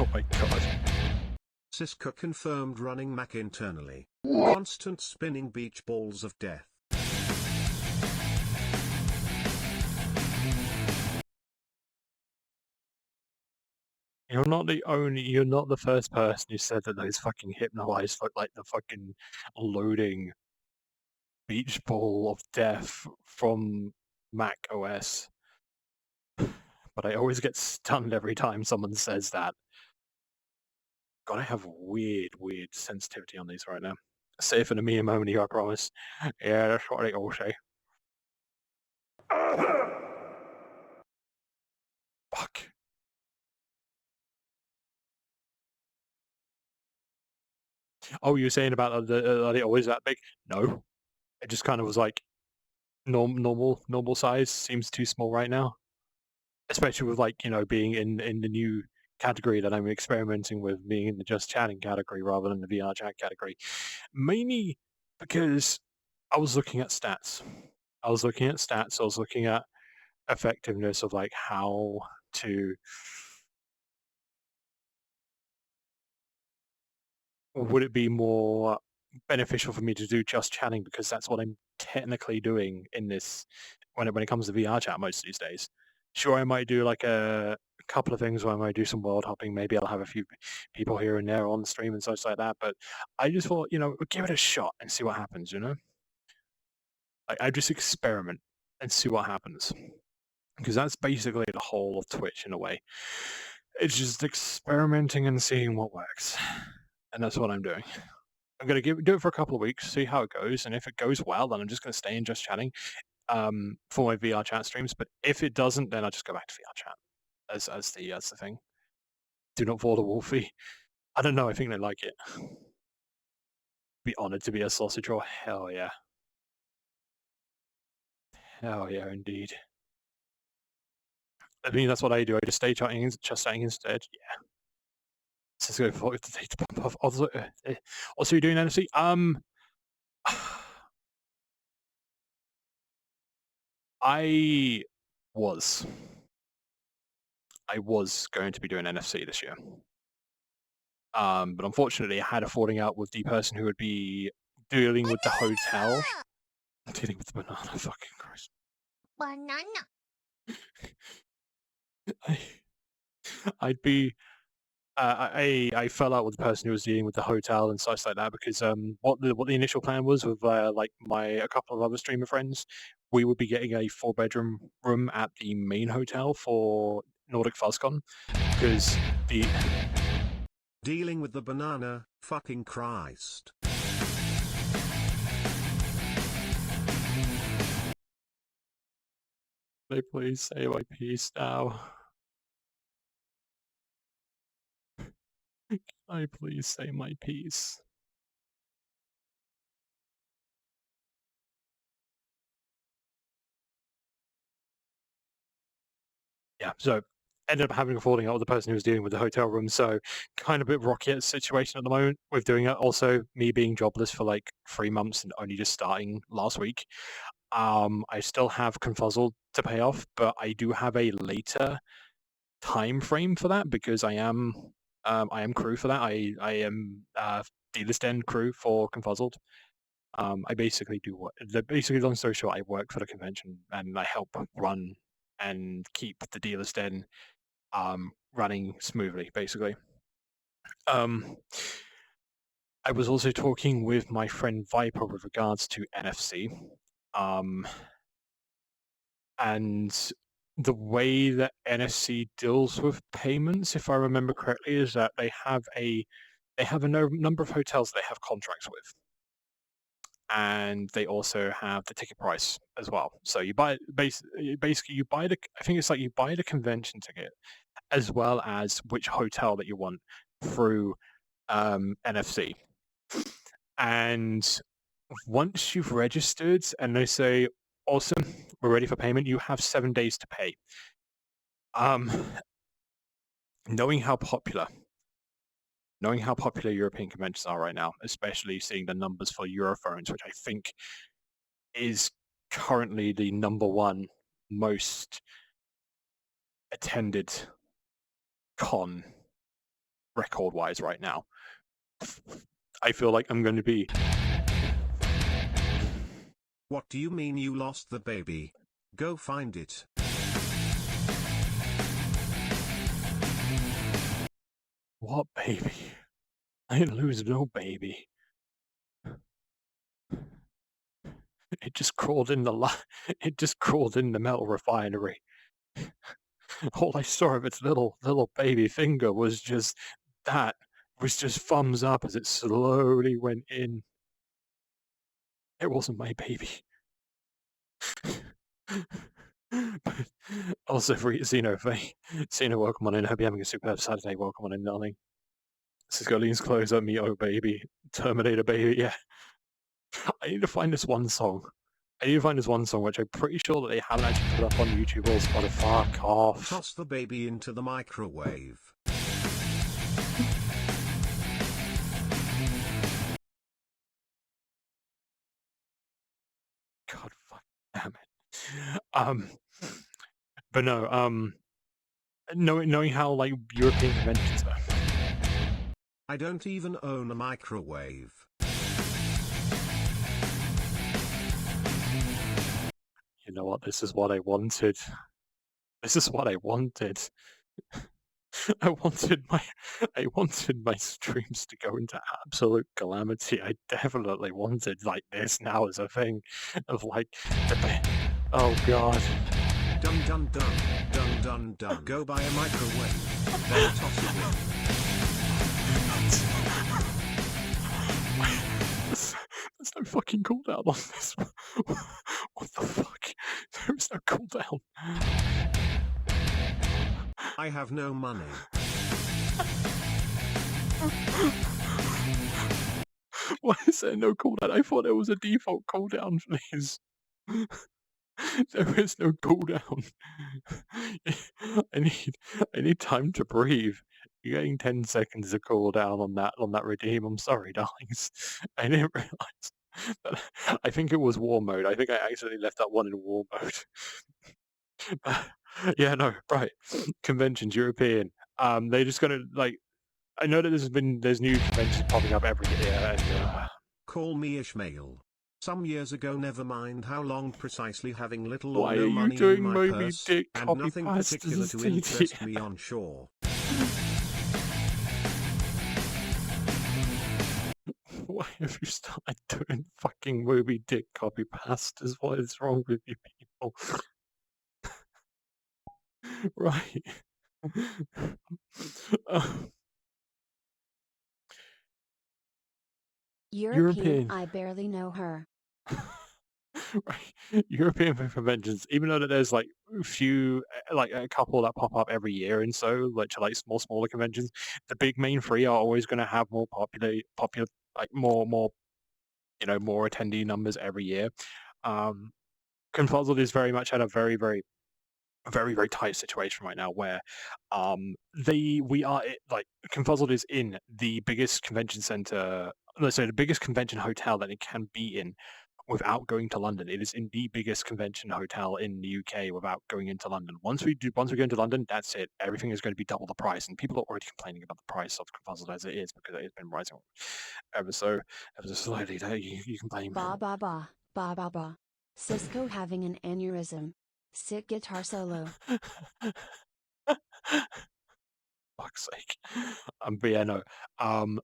Oh my god. Siska confirmed running Mac internally. Constant spinning beach balls of death. You're not the first person who said that those fucking hypno-eyes look like the fucking loading beach ball of death from Mac OS. But I always get stunned every time someone says that. God, I have weird sensitivity on these right now. Safe in a mere moment here, I promise. Yeah, that's what they all say. Fuck. Oh, you were saying about are they always that big? No. It just kind of was like normal size. Seems too small right now. Especially with like, being in the new category that I'm experimenting with, being in the just chatting category rather than the VR chat category. Mainly because I was looking at stats. I was looking at effectiveness of like how to... Would it be more beneficial for me to do just chatting because that's what I'm technically doing in this when it comes to VR chat most of these days. Sure, I might do like a couple of things where I might do some world hopping. Maybe I'll have a few people here and there on the stream and such like that. But I just thought, give it a shot and see what happens, I just experiment and see what happens. Because that's basically the whole of Twitch in a way. It's just experimenting and seeing what works. And that's what I'm doing. I'm going to do it for a couple of weeks, see how it goes. And if it goes well, then I'm just going to stay in just chatting for my VR chat streams. But if it doesn't, then I'll just go back to VR chat as the thing. Do not fall to Wolfie. I don't know. I think they like it. Be honored to be a sausage roll. Hell yeah. Hell yeah, indeed. I mean, that's what I do. I just stay chatting instead. Yeah. Let's go for the data pump off. Also, you're doing NFC? I was going to be doing NFC this year. But unfortunately I had a falling out with the person who would be dealing with the hotel. Dealing with the banana, fucking Christ. Banana. I'd be I fell out with the person who was dealing with the hotel and such like that because what the initial plan was with like a couple of other streamer friends, we would be getting a 4-bedroom room at the main hotel for Nordic FuzzCon because the... Dealing with the banana, fucking Christ. They please say my piece now. Can I please say my piece? Yeah, so ended up having a falling out with the person who was dealing with the hotel room. So kind of a bit rocky situation at the moment with doing it. Also, me being jobless for like 3 months and only just starting last week. I still have Confuzzled to pay off, but I do have a later time frame for that because I am crew for that. I am D-list end crew for Confuzzled. I basically do what basically long story short, I work for the convention and I help run and keep the D-list end running smoothly, basically. I was also talking with my friend Viper with regards to NFC. And the way that NFC deals with payments, if I remember correctly, is that they have a number of hotels they have contracts with, and they also have the ticket price as well. So you buy basically you buy the I think it's like you buy the convention ticket as well as which hotel that you want through NFC. And once you've registered and they say, awesome, we're ready for payment, you have 7 days to pay. Knowing how popular European conventions are right now, especially seeing the numbers for Europhones, which I think is currently the #1 most attended con record-wise right now. I feel like I'm going to be... What do you mean you lost the baby? Go find it. What baby? I didn't lose no baby. It just crawled in the it just crawled in the metal refinery. All I saw of its little baby finger was just thumbs up as it slowly went in. It wasn't my baby. Also for Xeno, welcome on in. Hope you're having a superb Saturday. Welcome on in, darling. This is Golean's close up me, oh baby. Terminator baby, yeah. I need to find this one song. Which I'm pretty sure that they haven't actually put up on YouTube or Spotify. Fuck off. Toss the baby into the microwave. God fuck damn it. But no, knowing how like European conventions are. I don't even own a microwave. You know what? This is what I wanted. I wanted my streams to go into absolute calamity. I definitely wanted like this now as a thing of like oh god. Dun dun dun, dun dun dun. Go buy a microwave, then toss it in. There's no fucking cooldown on this. What the fuck? There is no cooldown. I have no money. Why is there no cooldown? I thought there was a default cooldown for these. There is no cooldown. I need time to breathe. You're getting 10 seconds of cooldown on that redeem. I'm sorry, darlings. I didn't realize. But I think it was war mode. I think I accidentally left that one in war mode. Yeah, no, right. Conventions, European. They're just gonna like. I know that there's new conventions popping up every year, and Call me Ishmael. Some years ago, never mind how long precisely, having little why or no are you money doing in my Moby purse, Dick and copy nothing paste particular as to a interest CD? me on shore. Why have you started doing fucking Moby Dick copy pastas? What is wrong with you people? Right. European, I barely know her. Right. European film conventions, even though that there's like like a couple that pop up every year, and so like smaller conventions, the big main three are always going to have more popular, like more more attendee numbers every year. Um, Confuzzled is very much at a very tight situation right now where we are like Confuzzled is in the biggest convention center, let's say the biggest convention hotel that it can be in without going to London. It is in the biggest convention hotel in the UK without going into London. Once we go into London, that's it. Everything is going to be double the price, and people are already complaining about the price of Confuzzled as it is because it has been rising ever so slowly. You complain. Ba ba ba, ba ba ba. Cisco having an aneurysm. Sick guitar solo. Fuck's sake. But yeah, no.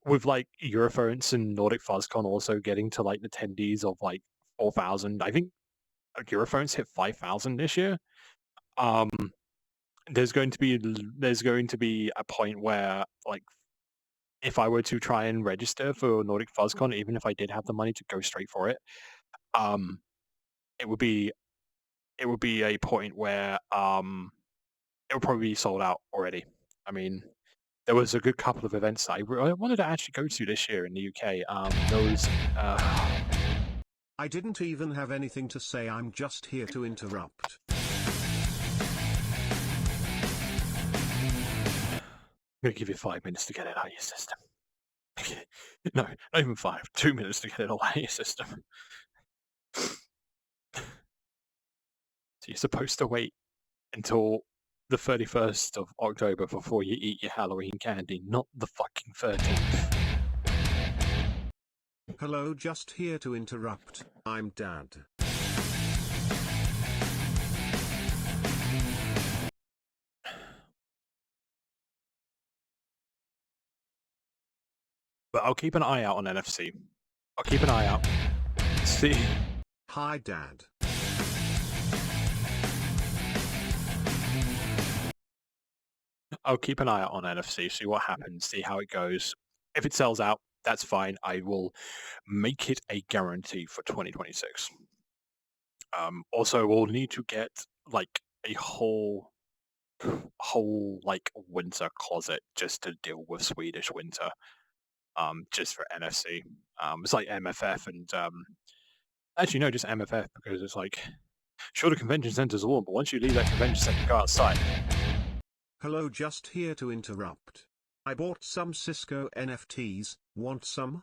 With like Eurofurence and Nordic FuzzCon also getting to like the attendees of like 4,000, I think Eurofurence hit 5,000 this year. There's going to be a point where like if I were to try and register for Nordic FuzzCon, even if I did have the money to go straight for it, it would be a point where it would probably be sold out already. I mean, there was a good couple of events that I wanted to actually go to this year in the UK. Those. I didn't even have anything to say. I'm just here to interrupt. I'm gonna give you 5 minutes to get it out of your system. No, not even 5. 2 minutes to get it all out of your system. So you're supposed to wait until the 31st of October before you eat your Halloween candy, not the fucking 13th. Hello, just here to interrupt. I'm Dad. But I'll keep an eye out on NFC. I'll keep an eye out. See. Hi, Dad. I'll keep an eye out on NFC, see what happens, see how it goes. If it sells out, that's fine. I will make it a guarantee for 2026. Also, we'll need to get like a whole like winter closet just to deal with Swedish winter. Just for NFC. It's like MFF and actually no, just MFF because it's like sure the convention center's warm, but once you leave that convention center, go outside. Hello, just here to interrupt. I bought some Cisco NFTs. Want some?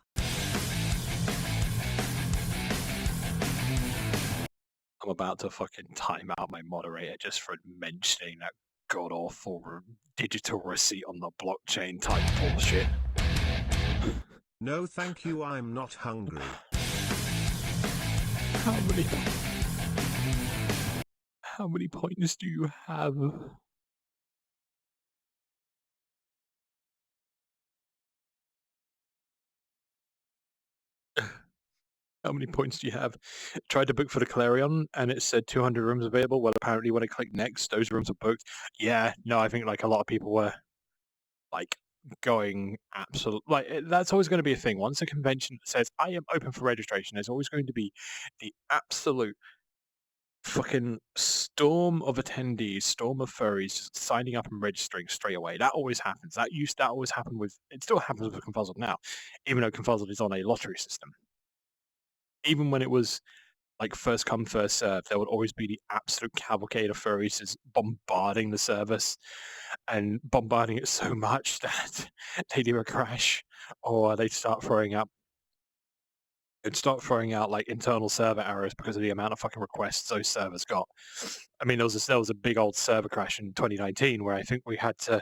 I'm about to fucking time out my moderator just for mentioning that god-awful digital receipt on the blockchain type bullshit. No thank you, I'm not hungry. How many points do you have? How many points do you have? Tried to book for the Clarion and it said 200 rooms available. Well, apparently when I click next, those rooms are booked. Yeah, no, I think like a lot of people were like going absolute like that's always going to be a thing. Once a convention says I am open for registration, there's always going to be the absolute fucking storm of attendees, storm of furries just signing up and registering straight away. That always happens. That always happen with it still happens with Confuzzled now, even though Confuzzled is on a lottery system. Even when it was like first come first serve, there would always be the absolute cavalcade of furries just bombarding the service and bombarding it so much that they'd either crash or they'd start throwing out like internal server errors because of the amount of fucking requests those servers got. I mean, there was a big old server crash in 2019 where I think we had to.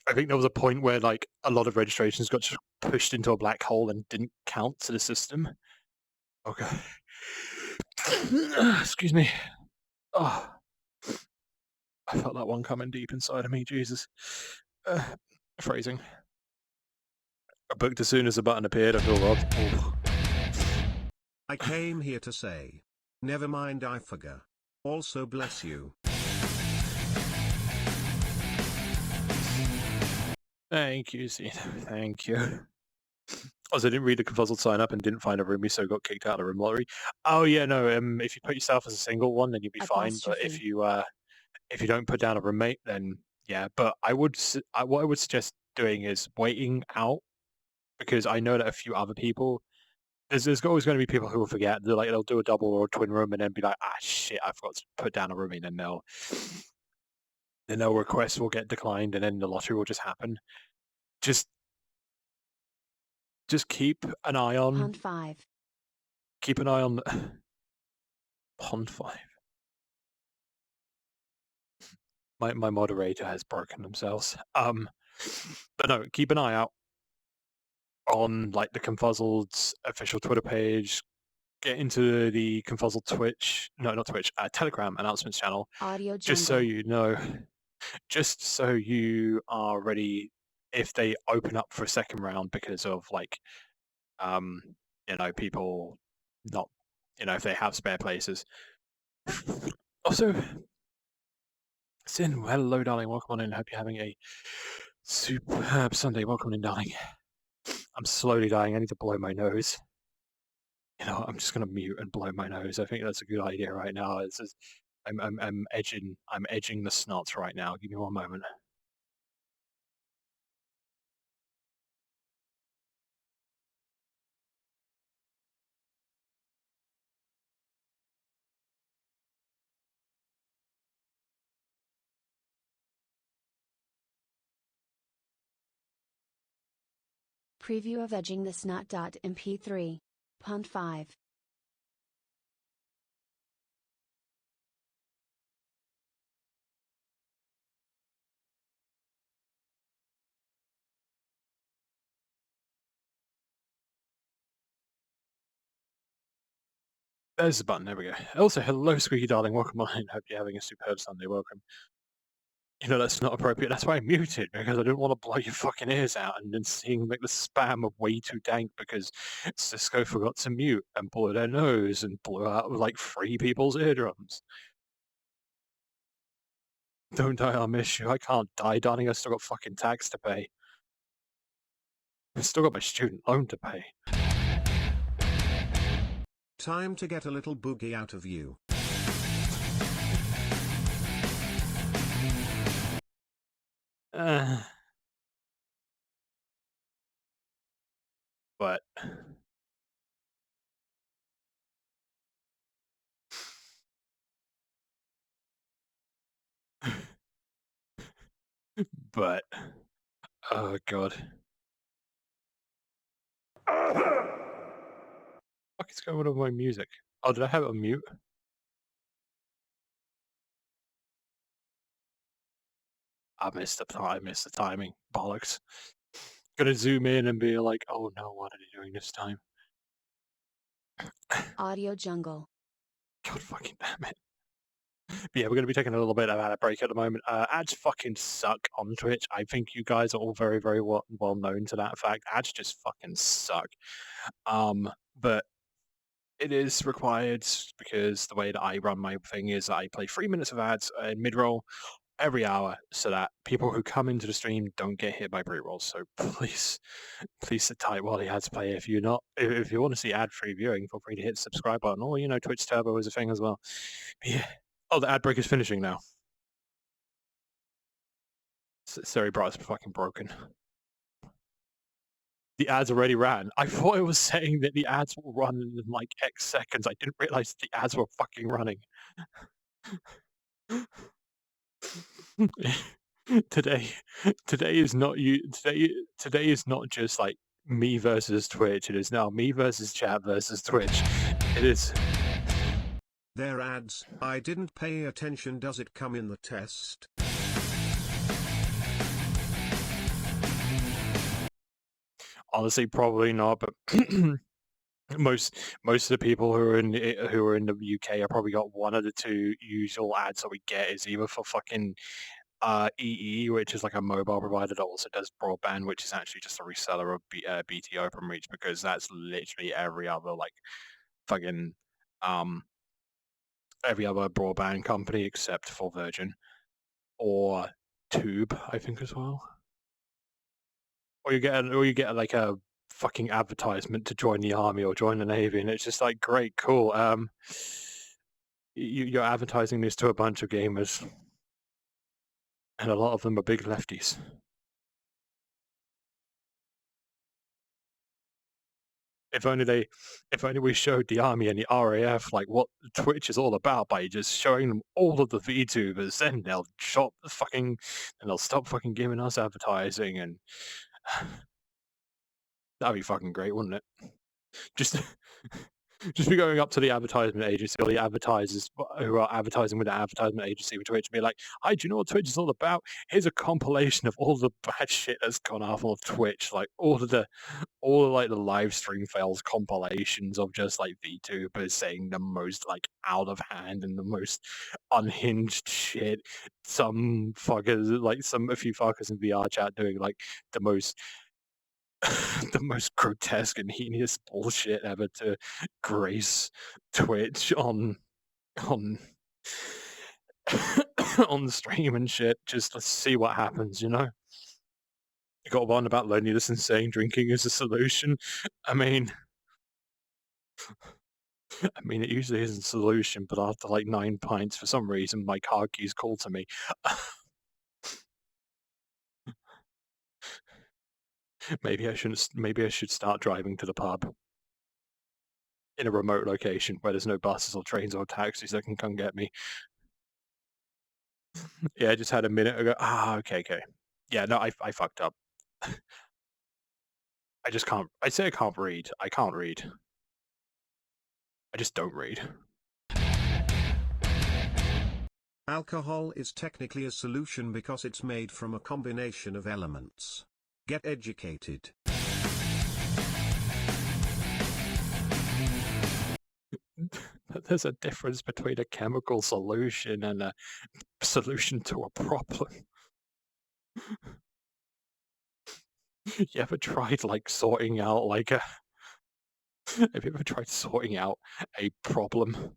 I think there was a point where like a lot of registrations got just pushed into a black hole and didn't count to the system. Okay. Excuse me. Oh, I felt that one coming deep inside of me. Jesus. Phrasing. I booked as soon as the button appeared. I feel robbed. Oh. I came here to say, never mind, I forgot. Also bless you. Thank you, Zeno. Thank you. Also, I didn't read the confuzzled sign up and didn't find a roomie, so got kicked out of the room lottery. Oh yeah, no. If you put yourself as a single one, then you'll be fine. But if you don't put down a roommate, then yeah. But what I would suggest doing is waiting out, because I know that a few other people. There's always going to be people who will forget. They'll do a double or a twin room and then be like, ah shit, I forgot to put down a roomie, and then their request will get declined, and then the lottery will just happen. Just keep an eye on. Pond 5. Keep an eye on Pond 5. My moderator has broken themselves. But no, keep an eye out on like the Confuzzled's official Twitter page. Get into the Confuzzled Twitch, no, not Twitch, Telegram announcements channel. Audio Just so Jungle. you know, just so you are ready if they open up for a second round, because of like, people not, if they have spare places. Also, Sin, hello, darling. Welcome on in. Hope you're having a superb Sunday. Welcome in, darling. I'm slowly dying. I need to blow my nose. I'm just gonna mute and blow my nose. I think that's a good idea right now. I'm edging the snots right now. Give me one moment. Preview of Edging the Snot.mp3. Pond 5. There's the button. There we go. Also, hello, Squeaky darling. Welcome on in. Hope you're having a superb Sunday. Welcome. That's not appropriate. That's why I muted, because I didn't want to blow your fucking ears out and then seeing like the spam of way too dank because Cisco forgot to mute and blew their nose and blew out like 3 people's eardrums. Don't die, I'll miss you. I can't die, darling. I still got fucking tax to pay. I still got my student loan to pay. Time to get a little boogie out of you. But oh god. What is going on with my music? Oh, did I have it on mute? I missed the timing. Bollocks. Gonna zoom in and be like, oh no, what are they doing this time? Audio Jungle. God fucking damn it. But yeah, we're going to be taking a little bit of a break at the moment. Ads fucking suck on Twitch. I think you guys are all very, very well known to that fact. Ads just fucking suck. But it is required because the way that I run my thing is that I play 3 minutes of ads in mid-roll every hour so that people who come into the stream don't get hit by pre-rolls. So please sit tight while the ads play. If you want to see ad-free viewing, feel free to hit the subscribe button, or Twitch Turbo is a thing as well. But yeah. Oh, the ad break is finishing now. Sorry, bro, it's fucking broken. The ads already ran. I thought it was saying that the ads will run in like X seconds. I didn't realize the ads were fucking running. Today is not you. Today is not just like me versus Twitch. It is now me versus chat versus Twitch. It is. Their ads. I didn't pay attention. Does it come in the test? Honestly, probably not. But most of the people who are in the UK have probably got one of the 2 usual ads that we get is either for fucking EE, which is like a mobile provider that also does broadband, which is actually just a reseller of BT Openreach, because that's literally every other like fucking every other broadband company except for Virgin or Tube, I think, as well. Or you get like a fucking advertisement to join the army or join the navy, and it's just like, great, cool. You're advertising this to a bunch of gamers, and a lot of them are big lefties. If only we showed the army and the RAF like what Twitch is all about by just showing them all of the VTubers, then they'll stop fucking giving us advertising, and that'd be fucking great, wouldn't it? Just be going up to the advertisement agency or the advertisers who are advertising with the advertisement agency with Twitch and be like, "Hi, do you know what Twitch is all about? Here's a compilation of all the bad shit that's gone off on Twitch, like all of the live stream fails compilations of just like VTubers saying the most like out of hand and the most unhinged shit. Some fuckers, like a few fuckers in VR chat doing like the most the most grotesque and heinous bullshit ever to grace Twitch on on stream and shit. Just let's see what happens, you know? You got one about loneliness and saying drinking is a solution. I mean, it usually isn't a solution, but after like 9 pints, for some reason, my car keys call to me. Maybe I should start driving to the pub in a remote location where there's no buses or trains or taxis that can come get me. Yeah, I just had a minute ago. Okay. Yeah, no, I fucked up. I just can't. I say I can't read. I can't read. I just don't read. Alcohol is technically a solution because it's made from a combination of elements. Get educated. There's a difference between a chemical solution and a solution to a problem. You ever tried like sorting out like a... Have you ever tried sorting out a problem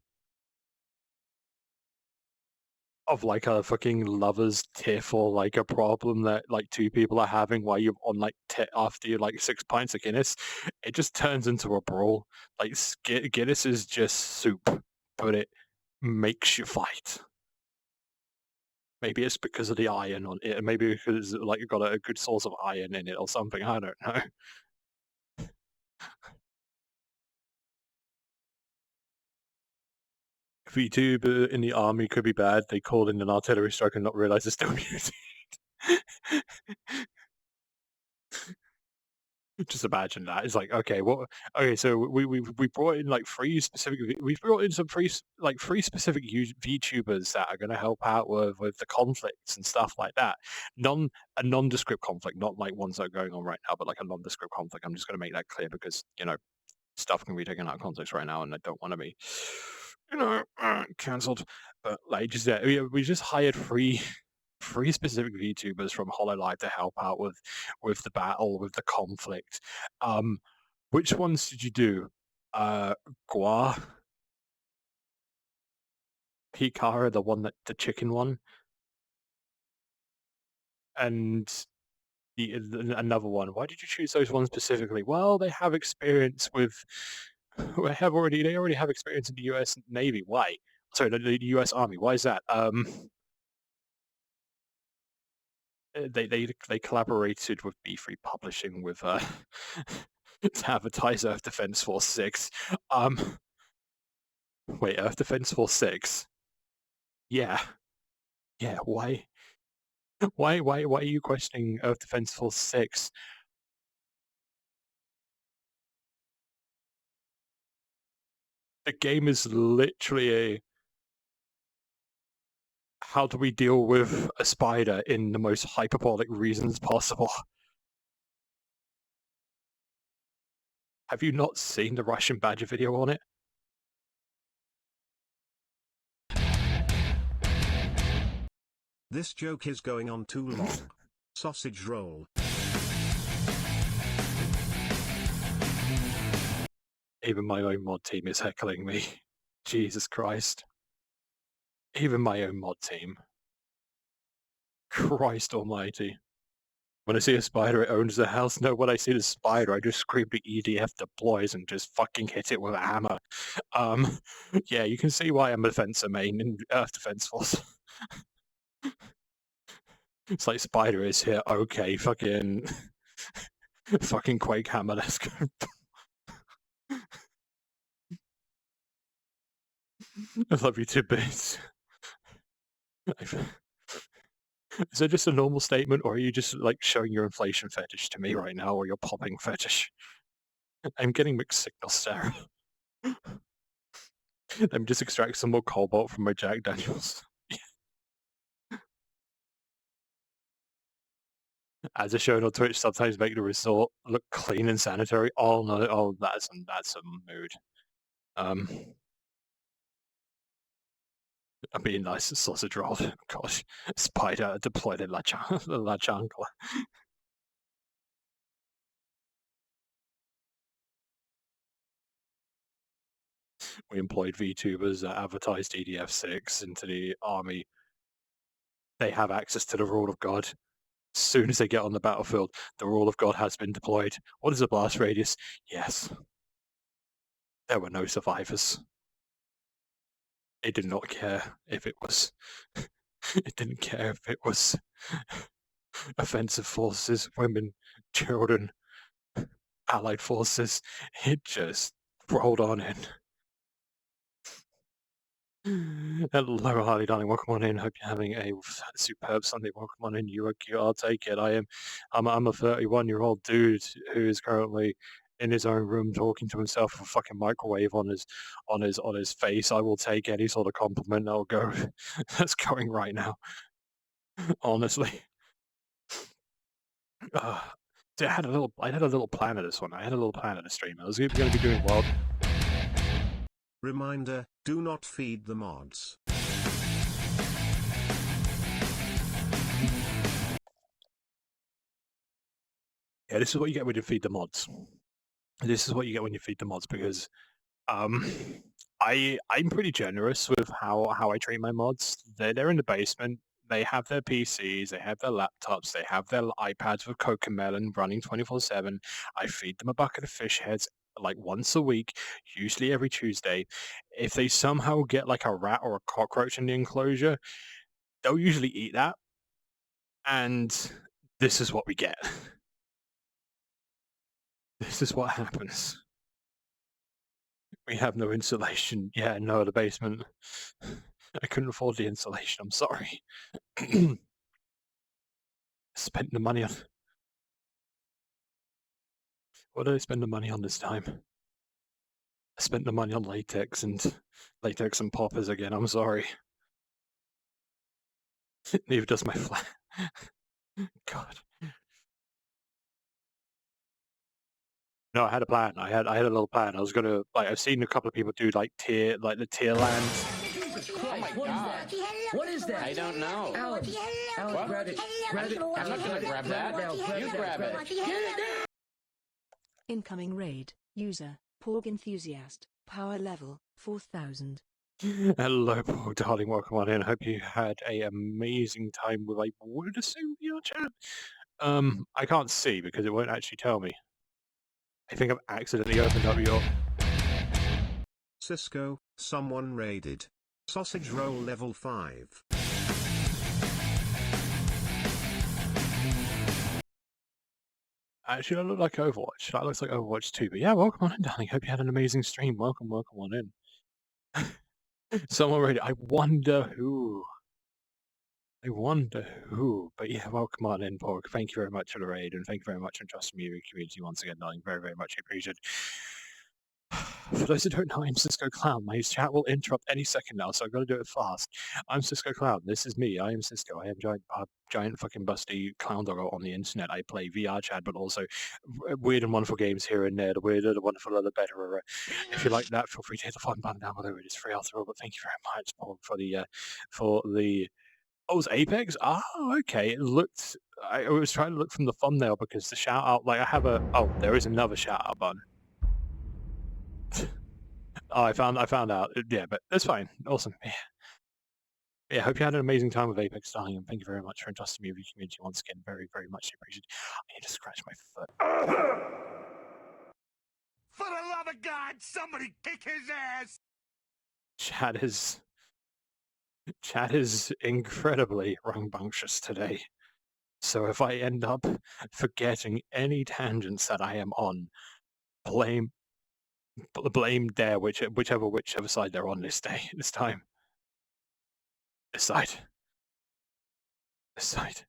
of like a fucking lover's tiff, or like a problem that like two people are having while you're on like after you like 6 pints of Guinness? It just turns into a brawl. Like Guinness is just soup, but it makes you fight. Maybe it's because of the iron on it, maybe because like you've got a good source of iron in it or something. I don't know. VTuber in the army could be bad. They call in an artillery strike and not realize it's still muted. Just imagine that. It's like, okay, what? Okay, so we brought in like three specific VTubers that are going to help out with the conflicts and stuff like that. A nondescript conflict, not like ones that are going on right now, but like a nondescript conflict. I'm just going to make that clear because stuff can be taken out of context right now, and I don't want to be cancelled. But like, just we just hired three specific VTubers from HoloLive to help out with the battle, with the conflict. Which ones did you do? Gua, Hikara, the chicken one, and another one. Why did you choose those ones specifically? Well, they have experience with. They already have experience in the U.S. Navy. Why? Sorry, the U.S. Army. Why is that? They collaborated with B3 Publishing with to advertise Earth Defense Force 6. Wait, Earth Defense Force 6? Yeah. Why are you questioning Earth Defense Force 6? The game is literally a how do we deal with a spider in the most hyperbolic reasons possible. Have you not seen the Russian Badger video on it? This joke is going on too long. Sausage roll. Even my own mod team is heckling me. Jesus Christ. Even my own mod team. Christ almighty. When I see a spider, it owns the house. No, when I see the spider, I just scream to EDF deploys and just fucking hit it with a hammer. Yeah, you can see why I'm a defensive main in Earth Defense Force. It's like spider is here. Okay, fucking Quake hammer. Let's go. I love you 2 bits. Is that just a normal statement, or are you just like showing your inflation fetish to me right now, or your popping fetish? I'm getting mixed signals, Sarah. Let me just extract some more cobalt from my Jack Daniels. As a shown on Twitch, sometimes make the resort look clean and sanitary. Oh no! Oh, that's a mood. I mean, nice sausage roll. Gosh, spider deployed in La Chancla. We employed VTubers that advertised EDF6 into the army. They have access to the rule of God. As soon as they get on the battlefield, the rule of God has been deployed. What is a blast radius? Yes. There were no survivors. It did not care if it was... It didn't care if it was offensive forces, women, children, allied forces. It just rolled on in. Hello, Harley, darling. Welcome on in. Hope you're having a superb Sunday. Welcome on in. You are cute. I'll take it. I'm a 31-year-old dude who is currently in his own room talking to himself with a fucking microwave on his face. I will take any sort of compliment that'll go that's going right now. Honestly. I had a little plan of this one. I had a little plan of the stream. I was going to be doing well. Reminder, do not feed the mods. Yeah, this is what you get when you feed the mods. This is what you get when you feed the mods, because I'm pretty generous with how I treat my mods. They're in the basement. They have their PCs, they have their laptops, they have their iPads with CocoMelon running 24/7. I feed them a bucket of fish heads like once a week, usually every Tuesday. If they somehow get like a rat or a cockroach in the enclosure, they'll usually eat that. And this is what we get. This is what happens. We have no insulation. Yeah, no, the basement. I couldn't afford the insulation, I'm sorry. Spent the money on... What did I spend the money on this time? I spent the money on latex and poppers again, I'm sorry. Neither does my flat. God. No, I had a plan. I had a little plan. I was gonna I've seen a couple of people do the tier lands. Jesus Christ, what is that? I don't know. Alex, grab it. Grab it. I'm not gonna grab that. You grab it. Get it now. Incoming raid. User. Porg Enthusiast. Power level 4000. Hello, Porg darling. Welcome on in. Hope you had a amazing time with, I would assume, your chat. I can't see because it won't actually tell me. I think I've accidentally opened up your... Cisco, someone raided. Sausage roll level 5. Actually, that looked like Overwatch. That looks like Overwatch 2. But yeah, welcome on in, darling. Hope you had an amazing stream. Welcome on in. Someone raided. I wonder who. But yeah, welcome on in, Porg. Thank you very much for the raid, and thank you very much for trusting me with your community once again, darling. Very, very much appreciated. For those who don't know, I'm Cisco Clown. My chat will interrupt any second now, so I've got to do it fast. I'm Cisco Clown. This is me. I am Cisco. I am giant fucking busty clown doggo on the internet. I play VR chat, but also weird and wonderful games here and there. The weirder, the wonderful, the better. If you like that, feel free to hit the fun button down below. It is free after all. But thank you very much, Paul, for the Oh, it was Apex? Oh, okay. It looked... I was trying to look from the thumbnail because the shout-out... I have a... Oh, there is another shout-out button. Oh, I found out. Yeah, but that's fine. Awesome. Yeah, I hope you had an amazing time with Apex, darling, and thank you very much for entrusting me with your community once again. Very, very much appreciated. I need to scratch my foot. For the love of God, somebody kick his ass! Chat is incredibly rambunctious today. So if I end up forgetting any tangents that I am on, blame dare whichever side they're on this time. This side.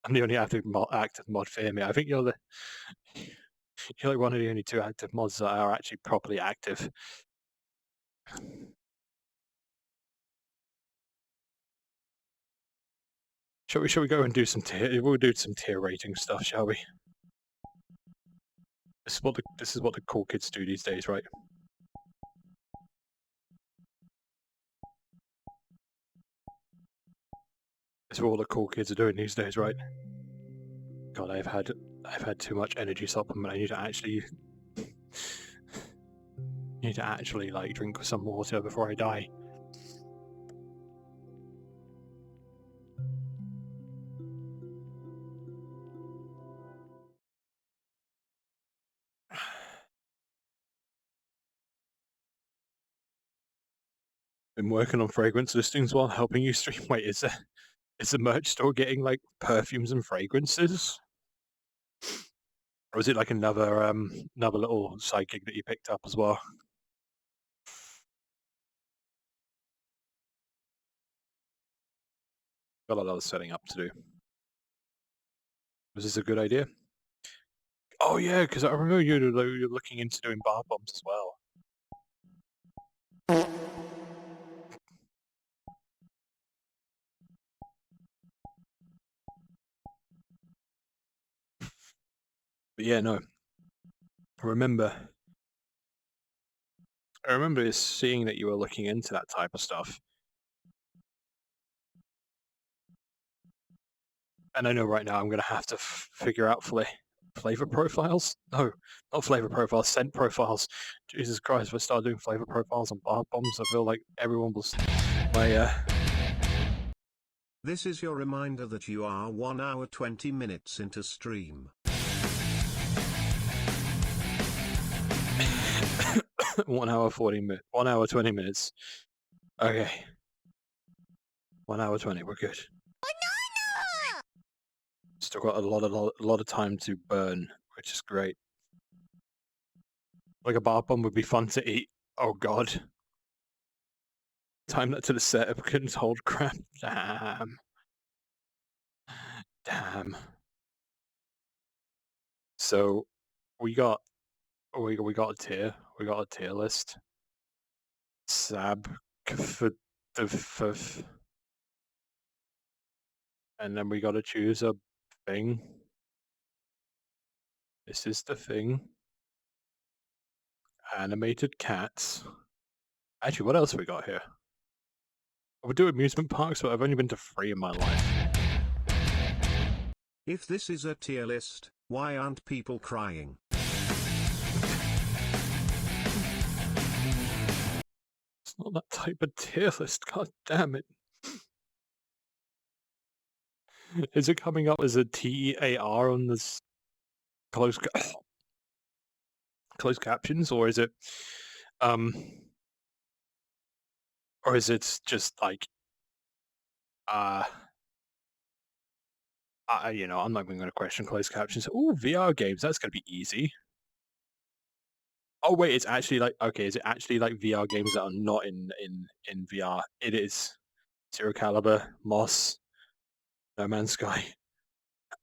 I'm the only active mod fear me. I think you're like one of the only 2 active mods that are actually properly active. Shall we go and do some tier? We'll do some tier rating stuff, shall we? This is what the cool kids do these days, right? This is what all the cool kids are doing these days, right? God, I've had too much energy supplement. I need to actually like drink some water before I die. Been working on fragrance listings while helping you stream. Wait, is the merch store getting like perfumes and fragrances? Or is it like another little side gig that you picked up as well? Got a lot of setting up to do. Was this a good idea? Oh yeah, because I remember you're looking into doing bar bombs as well. But yeah, no. I remember seeing that you were looking into that type of stuff. And I know right now I'm going to have to figure out flavor profiles? No, not flavor profiles, scent profiles. Jesus Christ, if I start doing flavor profiles on bar bombs, I feel like everyone will... This is your reminder that you are 1 hour 20 minutes into stream. 1 hour 40 minutes. 1 hour 20 minutes. Okay. 1 hour 20. We're good. Still got a lot of time to burn, which is great. Like a bar bomb would be fun to eat. Oh god. Time that to the setup. Couldn't hold crap. Damn. Damn. So we got a tier. We got a tier list. Sab for the fifth. And then we gotta choose a thing. This is the thing. Animated cats. Actually, what else have we got here? I would do amusement parks, but I've only been to 3 in my life. If this is a tier list, why aren't people crying? It's not that type of tier list, god damn it. Is it coming up as a TEAR on this closed captions, or is it just like you know, I'm not even going to question closed captions. Ooh, VR games, that's going to be easy. Oh wait, it's actually like, okay, is it actually like VR games that are not in VR? It is. Zero Caliber, Moss, No Man's Sky.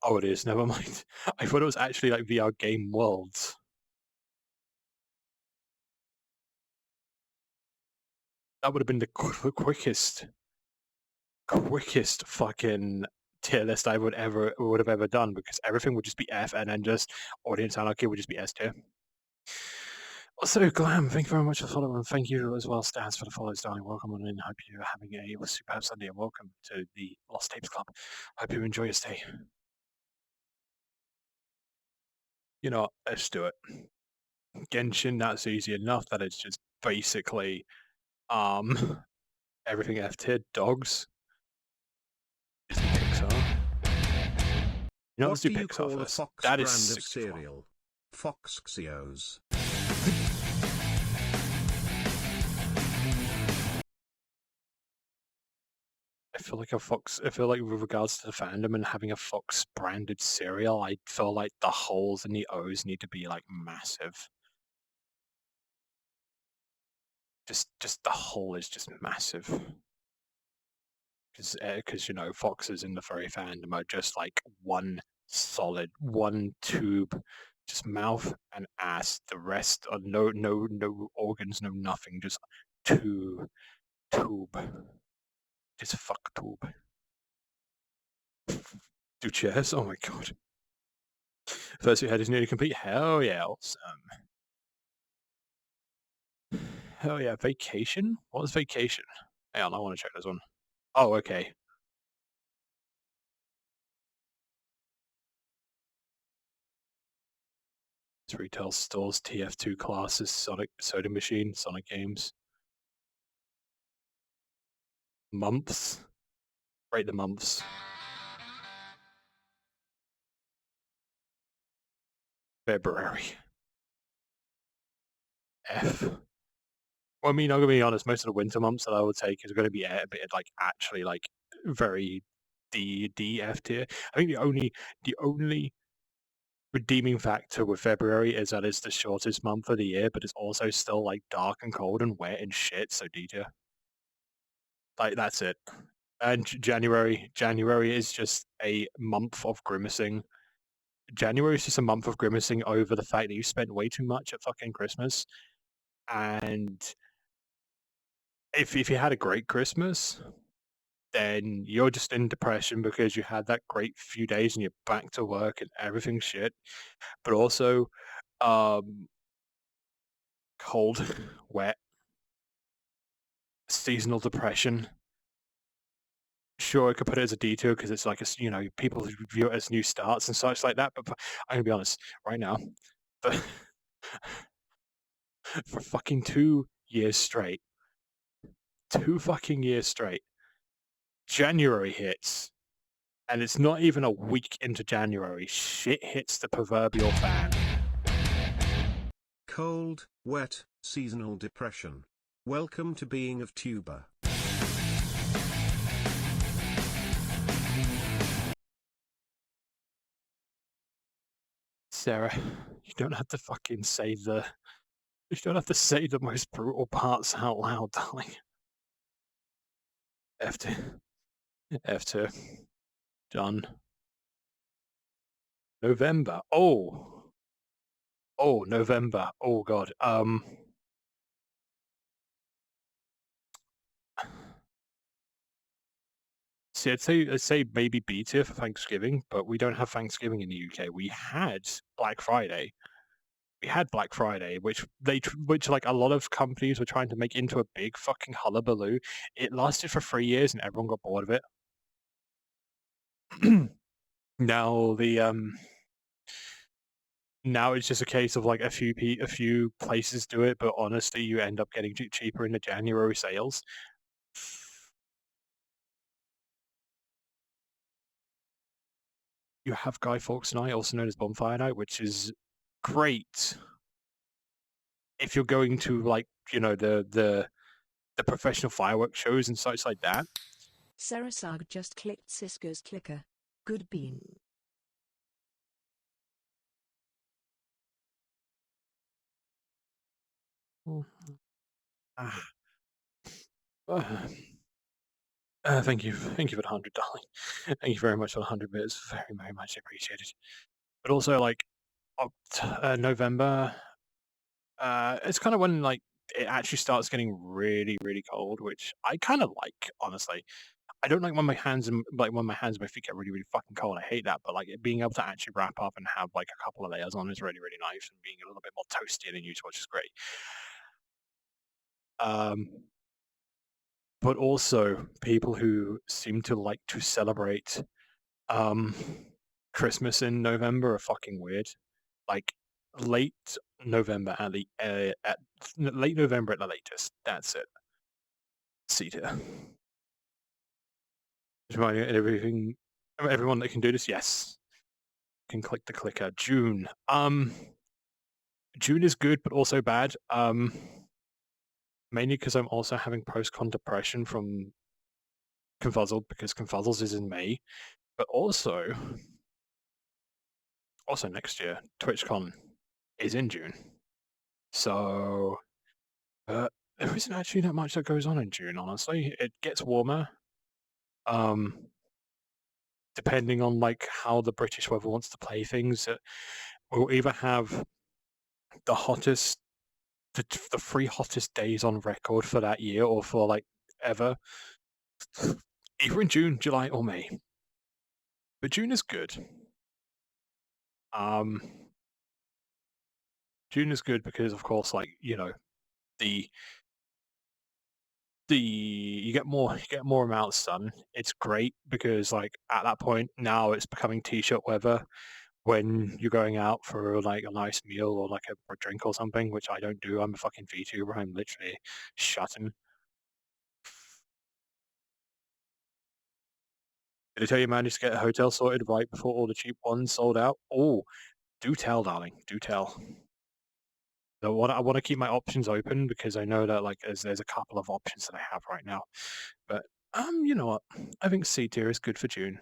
Oh, it is, never mind. I thought it was actually like VR game worlds. That would have been the quickest fucking tier list I would have ever done, because everything would just be F, and then just Audience Anarchy would just be S tier. Also, Glam, thank you very much for following, and thank you as well, Stas, for the follows, darling. Welcome on in. Hope you're having a superb Sunday, and welcome to the Lost Tapes Club. Hope you enjoy your stay. You know, let's do it. Genshin, that's easy enough. That is just basically Everything F tier. Dogs. Disney Pixar. You know, What let's do do you Pixar call a first. Fox That brand is of 64. cereal? Foxios. I feel like with regards to the fandom and having a Fox branded cereal, I feel like the holes in the O's need to be like massive. Just the hole is just massive. Because you know, Foxes in the furry fandom are just like one solid, one tube, just mouth and ass. The rest are no organs, no nothing, just tube. Just fuck tube. Do chairs? Oh my god. First we had is nearly complete. Hell yeah, awesome. Hell yeah, vacation? What is vacation? Hang on, I want to check this one. Oh, okay. It's retail stores, TF2 classes, Sonic Soda Machine, Sonic Games. Months? Rate the months. February. F. Well, I mean, I'm gonna be honest. Most of the winter months that I would take is going to be a bit like actually like very D F tier. I think the only redeeming factor with February is that it's the shortest month of the year, but it's also still like dark and cold and wet and shit. So D tier. Like that's it. And January is just a month of grimacing. January is just a month of grimacing over the fact that you spent way too much at fucking Christmas. And if you had a great Christmas, then you're just in depression because you had that great few days and you're back to work and everything's shit. But also, cold, wet, seasonal depression. Sure, I could put it as a detour because it's like people view it as new starts and such like that. But I'm gonna be honest, right now, for fucking 2 years straight, 2 fucking years straight, January hits, and it's not even a week into January. Shit hits the proverbial fan. Cold, wet, seasonal depression. Welcome to being of tuber. Sarah, you don't have to fucking say the most brutal parts out loud, darling. F2. Done. November. Oh, November. Oh god. See, I'd say maybe B tier for Thanksgiving, but we don't have Thanksgiving in the UK. We had Black Friday. Which like a lot of companies were trying to make into a big fucking hullabaloo. It lasted for 3 years and everyone got bored of it. Now now it's just a case of like a few places do it, but honestly, you end up getting cheaper in the January sales. You have Guy Fawkes Night, also known as Bonfire Night, which is great if you're going to like the professional fireworks shows and such like that. Sarah Sag just clicked Cisco's clicker. Good bean. Thank you for the 100, darling. Thank you very much for the 100 bits. Very, very much appreciated. But also, like, November, it's kind of when like it actually starts getting really, really cold, which I kind of like, honestly. I don't like when my hands and my feet get really, really fucking cold. I hate that. But like being able to actually wrap up and have like a couple of layers on is really, really nice, and being a little bit more toasty than usual, which is great. But also people who seem to like to celebrate Christmas in November are fucking weird. Like late November at late November at the latest. That's it. C tier. Just reminding everyone that can do this, yes. Can click the clicker. June. June is good, but also bad. Mainly because I'm also having post-con depression from Confuzzled, because Confuzzles is in May. But also next year, TwitchCon is in June. So there isn't actually that much that goes on in June, honestly. It gets warmer. Depending on like how the British weather wants to play things, we'll either have the hottest, the 3 hottest days on record for that year, or for like ever, either in June, July, or May. But June is good. June is good because, of course, like, you know, you get more amount of sun. It's great because, like, at that point now it's becoming t-shirt weather when you're going out for like a nice meal or like a drink or something, which I don't do. I'm a fucking VTuber. I'm literally shutting. Did I tell you I managed to get a hotel sorted right before all the cheap ones sold out? Oh, do tell, darling. Do tell. I want to keep my options open because I know that like there's a couple of options that I have right now. But you know what? I think C tier is good for June.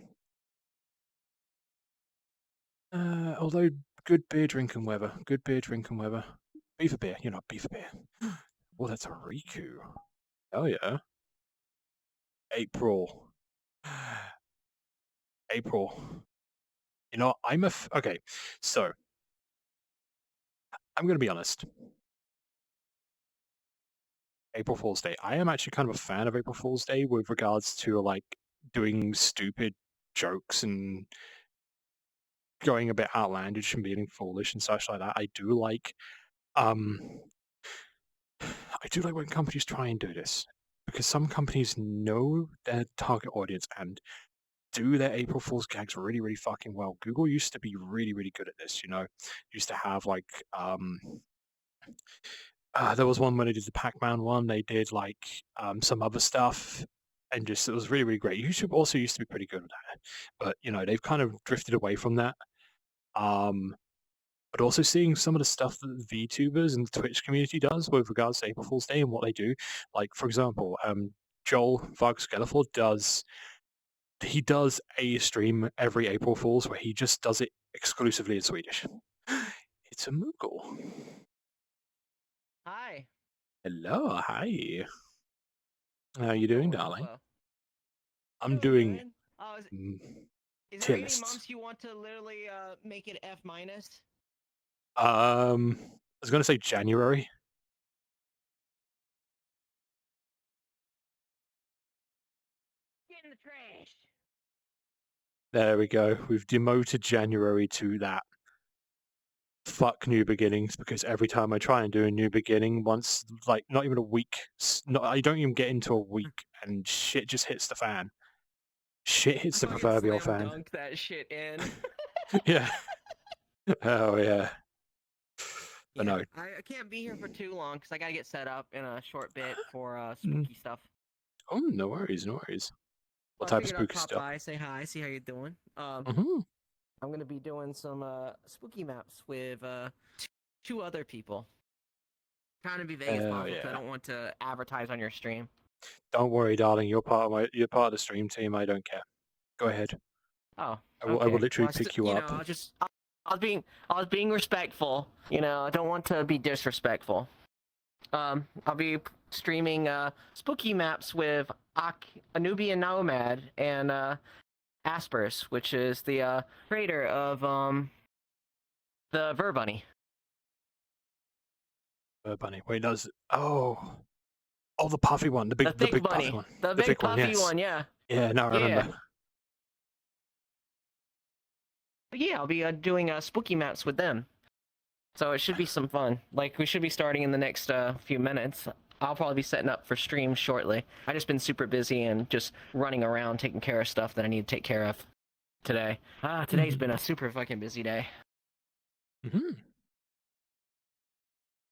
Although good beer drinking weather. Good beer drinking weather. Beaver beer, you know, beaver beer. Oh, that's a Riku. Oh yeah. April. April. You know, okay. So I'm gonna be honest. April Fool's Day. I am actually kind of a fan of April Fool's Day with regards to like doing stupid jokes and going a bit outlandish and being foolish and such like that. I do like when companies try and do this, because some companies know their target audience and do their April Fool's gags really, really fucking well. Google used to be really, really good at this, you know. Used to have like there was one when they did the Pac-Man one, they did like some other stuff, and just it was really, really great. YouTube also used to be pretty good at that, but you know, they've kind of drifted away from that. But also seeing some of the stuff that the VTubers and the Twitch community does with regards to April Fool's Day and what they do. Like, for example, Joel Vargas-Gellerford does a stream every April Fool's where he just does it exclusively in Swedish. It's a Moogle. Hi. Hello, hi. How are you doing, darling? Hello. I'm doing Is tier there any lists. months you want to literally make it F minus? I was gonna say January. Get in the trash. There we go. We've demoted January to that. Fuck new beginnings, because every time I try and do a new beginning, once like not even a week, I don't even get into a week, and shit just hits the fan. Shit hits the proverbial fan. Dunk that shit in. Yeah. Oh yeah. But no. I can't be here for too long because I gotta get set up in a short bit for spooky stuff. Oh, no worries, no worries. What type of spooky stuff? By, say hi, see how you're doing. I'm gonna be doing some spooky maps with 2 other people. Trying to be vague as possible because I don't want to advertise on your stream. Don't worry, darling. You're part of the stream team. I don't care. Go ahead. Oh, okay. I will literally pick you up. Know, I was being respectful. You know, I don't want to be disrespectful. I'll be streaming spooky maps with Anubian Nomad and Asperus, which is the creator of the Verbunny. Verbunny. Wait, does the puffy one, the big bunny. Puffy one, the big puffy one, yeah. Yeah, now I remember. Yeah, I'll be doing spooky maps with them. So it should be some fun. Like, we should be starting in the next few minutes. I'll probably be setting up for stream shortly. I've just been super busy and just running around taking care of stuff that I need to take care of today. Today's been a super fucking busy day.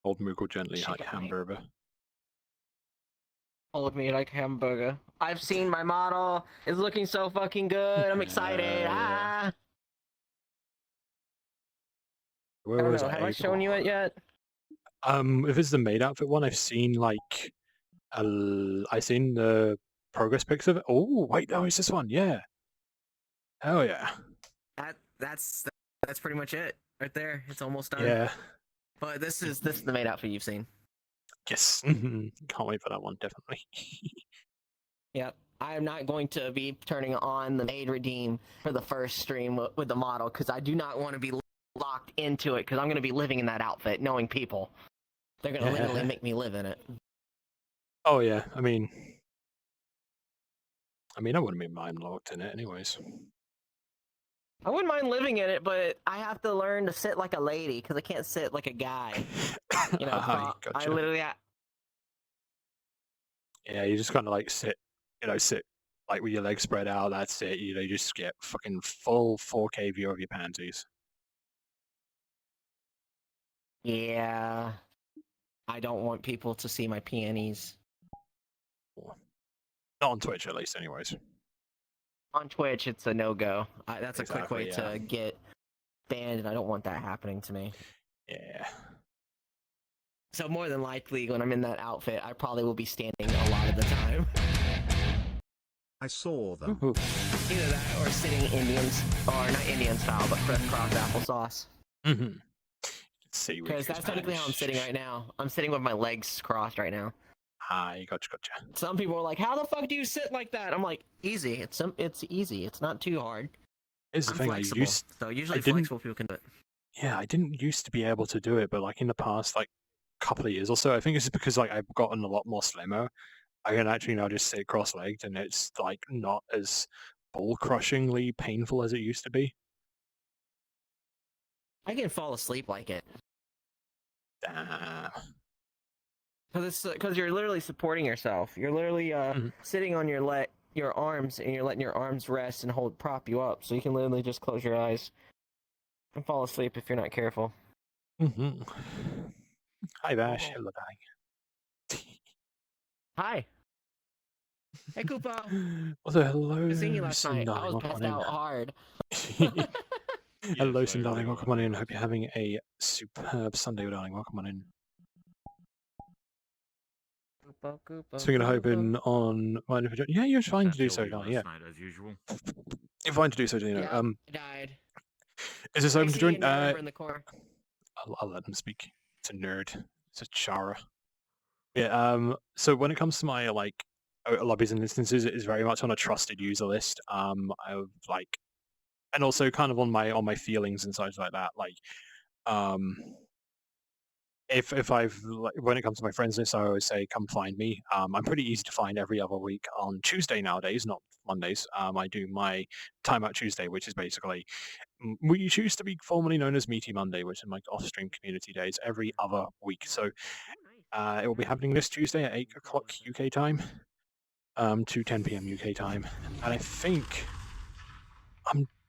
Old Moogle gently, hamburger. Hold me like hamburger. I've seen my model. It's looking so fucking good. I'm excited. Yeah. I Where don't was know. Have I shown you it yet? If it's the maid outfit one, I've seen like I've seen the progress pics of it. Oh wait, no, it's this one. Yeah. Hell yeah. That's pretty much it right there. It's almost done. Yeah. But this is the maid outfit you've seen. Yes. Can't wait for that one. Definitely. Yep. I am not going to be turning on the maid redeem for the first stream with the model because I do not want to be locked into it because I'm going to be living in that outfit, knowing people. They're going to literally make me live in it. Oh yeah. I mean, I wouldn't be mind locked in it, anyways. I wouldn't mind living in it, but I have to learn to sit like a lady because I can't sit like a guy. You know, I Gotcha. literally. Yeah, you just kind of like sit like with your legs spread out. That's it. You just get fucking full 4K view of your panties. Yeah. I don't want people to see my peonies. Not on Twitch, at least, anyways. On Twitch, it's a no-go. That's a quick way Exactly, to get banned, and I don't want that happening to me. Yeah. So more than likely, when I'm in that outfit, I probably will be standing a lot of the time. I saw them. Ooh. Either that or sitting Indians, or not Indian style, but crisscross applesauce. Mm-hmm. See, Because that's technically how I'm sitting right now. I'm sitting with my legs crossed right now. Gotcha. Some people are like, "How the fuck do you sit like that?" I'm like, "Easy. It's easy. It's not too hard." Here's the I'm thing. flexible, so usually flexible people can do it. Yeah, I didn't used to be able to do it, but like in the past, like couple of years or so, I think it's because like I've gotten a lot more slimmer. I can actually now just sit cross-legged, and it's like not as ball-crushingly painful as it used to be. I can fall asleep like it. Damn. Because you're literally supporting yourself. You're literally sitting on your arms, and you're letting your arms rest and prop you up, so you can literally just close your eyes and fall asleep if you're not careful. Mm-hmm. Hi, Bash. Hello, darling. Hi. Hey, Koopa. Also, hello. I seen you last night. I Darling, was passed out hard. Hello, Sin darling. Welcome on in. Hope you're having a superb Sunday, darling. Welcome on in. So we're going to open on mine. Yeah, you're fine to do so, darling. Yeah. As usual. You're fine to do so, Dino. Yeah, I died. Is this open to join? Over in the corner. I'll let them speak. It's a nerd. It's a Chara. Yeah. So when it comes to my like lobbies and instances, it is very much on a trusted user list. I've like, and also kind of on my feelings and such like that. Like, if I've like, when it comes to my friends list, I always say, come find me. I'm pretty easy to find every other week on Tuesday nowadays, not Mondays. I do my Timeout Tuesday, which is basically we used to be formerly known as Meaty Monday, which is my off-stream community days every other week. So it will be happening this Tuesday at 8 o'clock UK time, to 10 p.m. UK time, and I think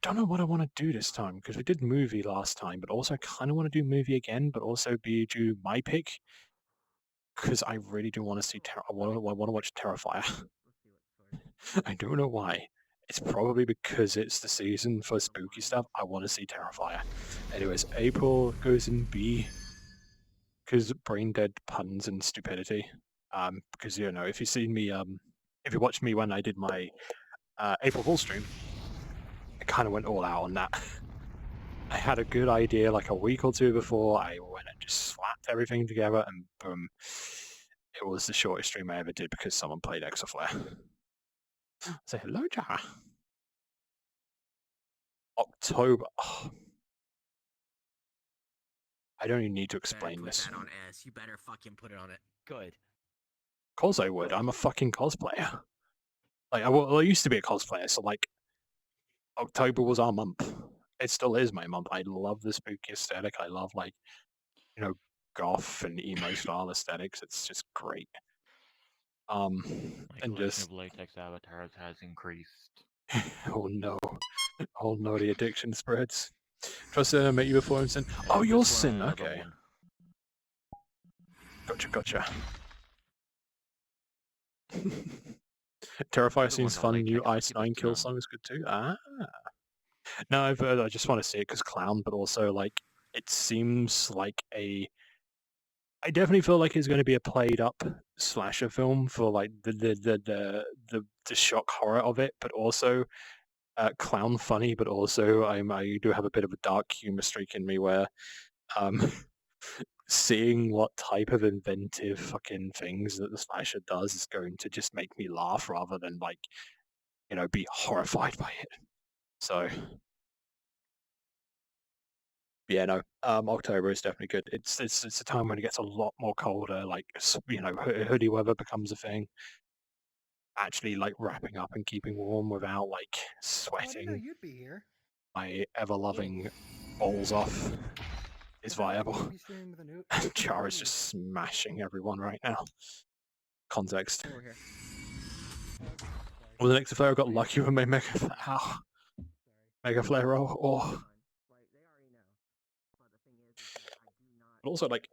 don't know what I want to do this time because we did movie last time, but also I kind of want to do movie again, but also do my pick because I really do want to see. I want to watch Terrifier. I don't know why. It's probably because it's the season for spooky stuff. I want to see Terrifier. Anyways, April goes in B because brain dead puns and stupidity. Because you know, if you've seen me, if you watched me when I did my April Fool's stream, I kind of went all out on that. I had a good idea like a week or two before. I went and just slapped everything together, and boom, it was the shortest stream I ever did because someone played Exaflare. Say hello, Jara. October. Oh. I don't even need to explain this. Put that on S. You better fucking put it on it. Good. Of course I would. I'm a fucking cosplayer. Like, I used to be a cosplayer, so like, October was our month. It still is my month. I love the spooky aesthetic. I love like, you know, goth and emo style aesthetics. It's just great. And just of latex avatars has increased. oh no, the addiction spreads. Trust I met you before and Sin. Oh, you're Sin. Okay. Terrifier You're the seems one that fun. like New actually Ice keep 9 it kill down. song is good too. Ah. No, I just want to see it because clown, but also like it seems like I definitely feel like it's going to be a played up slasher film for like the shock horror of it, but also clown funny, but also I do have a bit of a dark humor streak in me where um seeing what type of inventive fucking things that the slasher does is going to just make me laugh rather than like, be horrified by it. So yeah, no, October is definitely good. It's a time when it gets a lot more colder, like hoodie weather becomes a thing. Actually, like wrapping up and keeping warm without like sweating you'd be here. my ever loving balls off is viable. Char is just smashing everyone right now. Context. Over here. Well, the next flare got lucky with my mega flare roll, or but also like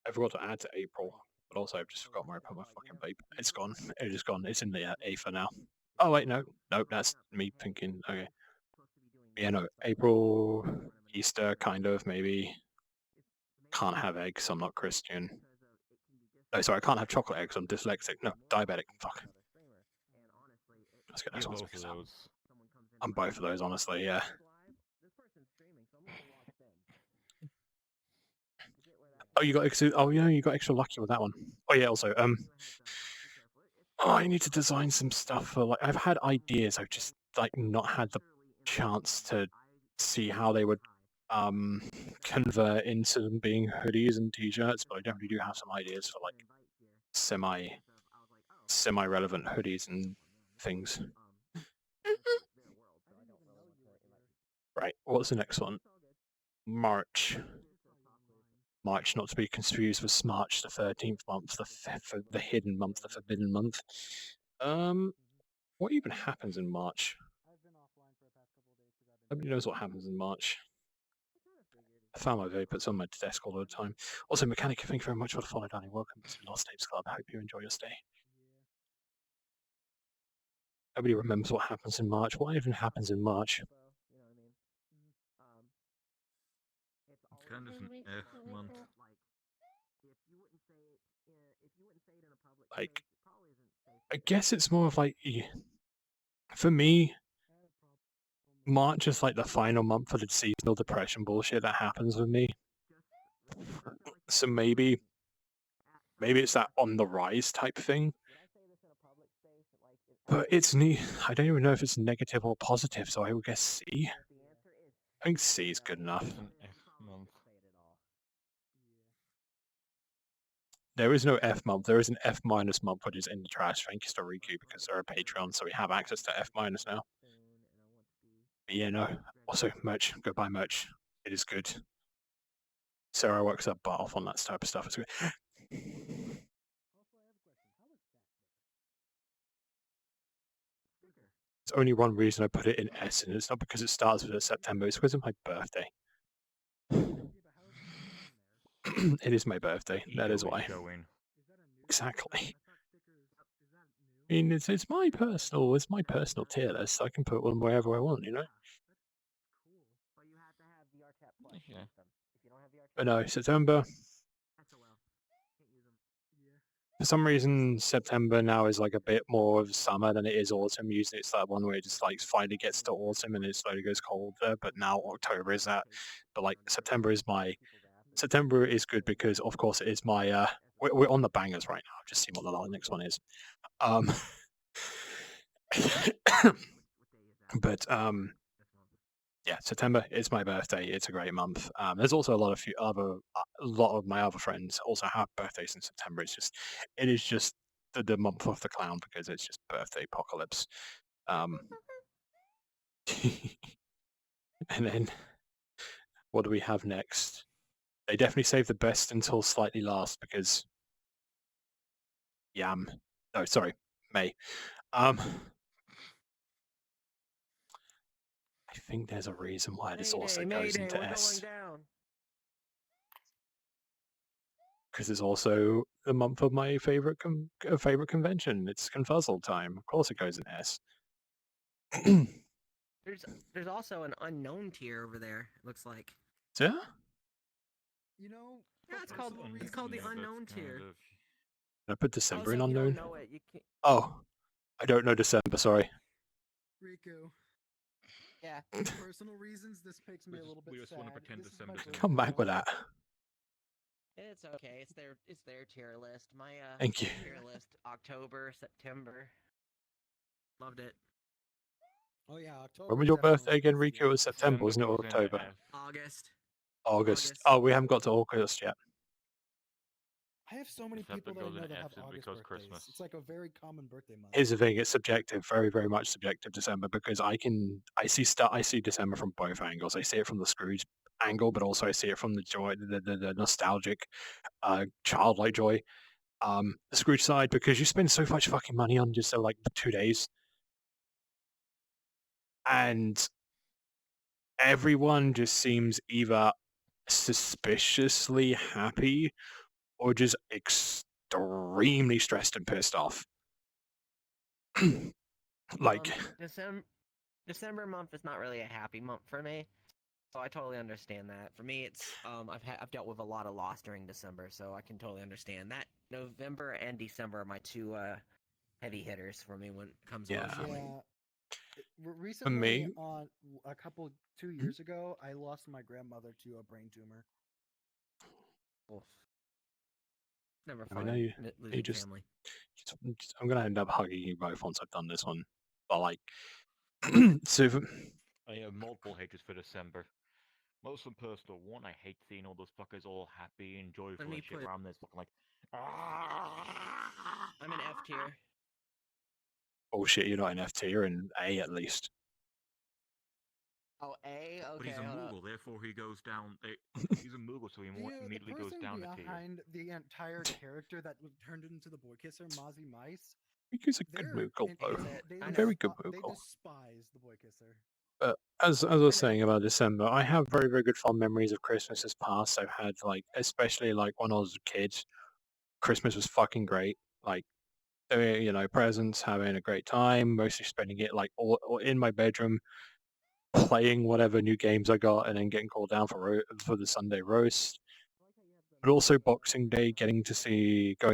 I forgot to add to April, but also I've just forgotten where I put my fucking vape. It's gone. It is gone. It's in the Aether now. Oh wait, no, that's me thinking. Okay, yeah, no, April, Easter, kind of maybe. Can't have eggs. I'm not Christian. Oh, sorry, I can't have chocolate eggs. I'm dyslexic. No, diabetic. Fuck. Let's get You're those ones both of mixed up. those. I'm both of those, honestly. Yeah. Oh, you got extra. Oh, yeah, you got extra lucky with that one. Oh, yeah. Also, I need to design some stuff for like. I've had ideas. I've just like not had the chance to see how they would convert into them being hoodies and t-shirts. But I definitely do have some ideas for like semi relevant hoodies and things. Right. What's the next one? March. March, not to be confused with Smarch, the 13th month, the hidden month, the forbidden month. What even happens in March? Nobody knows what happens in March. I found my vape, it's on my desk all the time. Also, Mechanic, thank you very much for the follow, Danny. Welcome to Lost Tapes Club. I hope you enjoy your stay. Nobody remembers what happens in March. What even happens in March? It's kind of an F month. Like, I guess it's more of like, for me, March is like the final month for the seasonal depression bullshit that happens with me. So maybe it's that on the rise type thing. But it's neat. I don't even know if it's negative or positive, so I would guess C. I think C is good enough. It's an F month. There is no F month. There is an F minus month, which is in the trash. Thank you to Riku, because they're a Patreon, so we have access to F minus now. But yeah, no. Also, merch. Go buy merch. It is good. Sarah works her butt off on that type of stuff. It's good. There's only one reason I put it in S, and it's not because it starts with September. It's because of my birthday. It is my birthday. That is why. Exactly. I mean, it's my personal tier list. I can put one wherever I want, you know. Yeah. But no, September. For some reason, September now is like a bit more of summer than it is autumn. Usually it's that one where it just like finally gets to autumn and it slowly goes colder. But now October is that. But like September is good because of course it is my we're on the bangers right now. I've just seen what the next one is. But yeah, September is my birthday. It's a great month. There's also a lot of my other friends also have birthdays in September. It is just the month of the clown because it's just birthday apocalypse. And then what do we have next? They definitely save the best until slightly last because May. I think there's a reason why this also goes into S. because it's also the month of my favorite favorite convention. It's Confuzzle time. Of course, it goes in S. There's also an unknown tier over there. It looks like. Yeah. You know, Yeah, it's called the unknown tier. I put December in Also, if you unknown. don't know it, you can't. Oh, I don't know December. Sorry. Riku. Yeah. For personal reasons, this makes me a little bit we just sad. wanna pretend This is December's my in Come birthday back with month. that. It's okay. It's their tier list. My Thank you. tier list: October, September. Loved it. Oh yeah, October. When was your birthday again, definitely Riku? It was September, wasn't it? Or goes into October? F. August. August. August. Oh, we haven't got to August yet. I have so many December people that I goes know into that F have simply August because birthdays. Christmas. It's like a very common birthday month. Here's the thing: it's subjective, very, very much subjective. December, because I see December from both angles. I see it from the Scrooge angle, but also I see it from the joy, the nostalgic, childlike joy. The Scrooge side, because you spend so much fucking money on just like 2 days, and everyone just seems either suspiciously happy or just extremely stressed and pissed off. Like, December month is not really a happy month for me, so I totally understand that. For me, it's I've dealt with a lot of loss during December, so I can totally understand that. November and December are my two heavy hitters for me when it comes Yeah. emotionally. Recently, me- on 2 years ago, I lost my grandmother to a brain tumor. Oof. Never I fun. know you Losing just- family. I'm gonna end up hugging you both once I've done this one. But like, so I have multiple haters for December. Most of them personal. One, I hate seeing all those fuckers all happy and joyful me and shit. put- Where I'm this fucking like, I'm an F tier. bullshit, you're not an FT, you're an A at least. Oh, A. Okay. but he's a hold up. Moogle, therefore he goes down. He's a Moogle, so he immediately goes person down a tier. behind the entire character that turned into the boy kisser, Mozzie Mice. Riku's a good They're Moogle, though. I A know. very good They Moogle. despise the boy kisser. As I was saying about December, I have very, very good fond memories of Christmases past. I've had like, especially like when I was a kid, Christmas was fucking great. Like, presents, having a great time, mostly spending it like all in my bedroom, playing whatever new games I got, and then getting called down for the Sunday roast. But also Boxing Day, going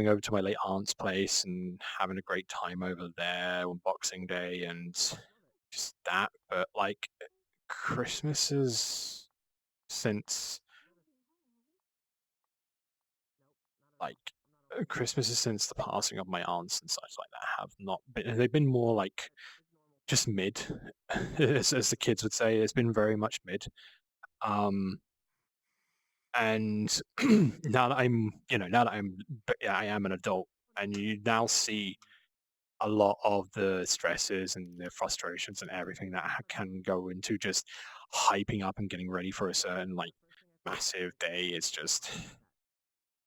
over to my late aunt's place and having a great time over there on Boxing Day, and just that. But like, Christmases since the passing of my aunts and such like that have not been. They've been more like just mid, as the kids would say. It's been very much mid. And now that I am an adult, and you now see a lot of the stresses and the frustrations and everything that can go into just hyping up and getting ready for a certain like massive day. It's just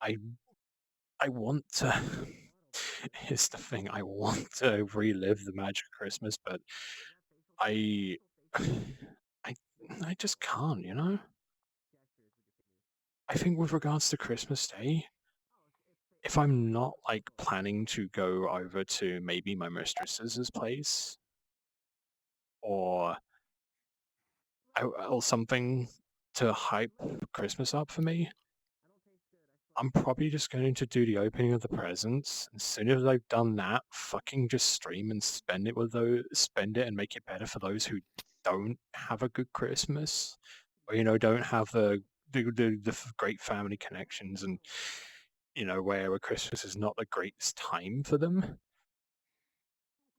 I want to. Here's the thing: I want to relive the magic of Christmas, but I just can't. I think with regards to Christmas Day, if I'm not like planning to go over to maybe my mistress's place or something to hype Christmas up for me, I'm probably just going to do the opening of the presents. As soon as I've done that, fucking just stream and spend it and make it better for those who don't have a good Christmas, or don't have the great family connections, and where Christmas is not the greatest time for them,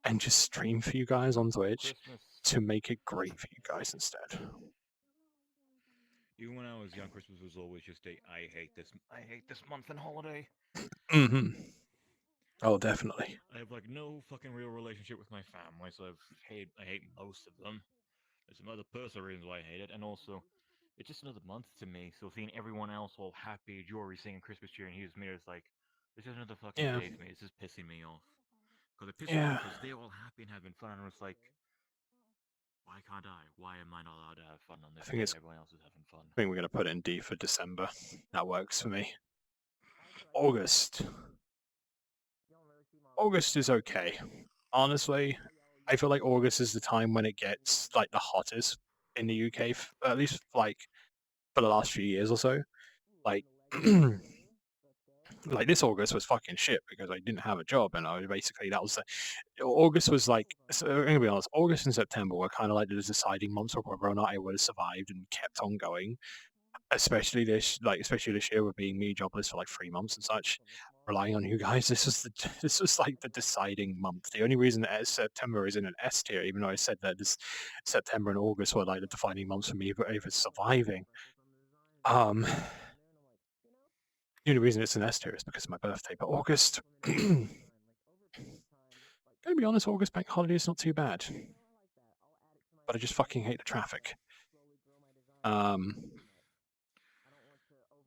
and just stream for you guys on Twitch Christmas. to make it great for you guys instead. Even when I was young, Christmas was always just I hate this month and holiday. Mm-hmm. Oh, definitely. I have like no fucking real relationship with my family, so I hate most of them. There's some other personal reasons why I hate it, and also it's just another month to me. So seeing everyone else all happy, jewelry, singing Christmas cheer, and here's me, it's like this is another fucking Yeah. day for me. This is pissing me off. Because it pisses me off because they're all happy and having fun, and it's like, why can't I? Why am I not allowed to have fun on this day? Everyone else is having fun. I think we're going to put in D for December. That works for me. August. August is okay. Honestly, I feel like August is the time when it gets like the hottest in the UK, at least like for the last few years or so. Like, like this August was fucking shit because I didn't have a job, and I was basically that was August was like. So, I'm gonna be honest. August and September were kind of like the deciding months of whether or not I would have survived and kept on going. Especially this year with being me jobless for like 3 months and such, relying on you guys. This was like the deciding month. The only reason that September is in an S tier, even though I said that this September and August were like the defining months for me for surviving. The only reason it's an S tier is because of my birthday. But August, gonna be honest, August bank holiday is not too bad. But I just fucking hate the traffic. I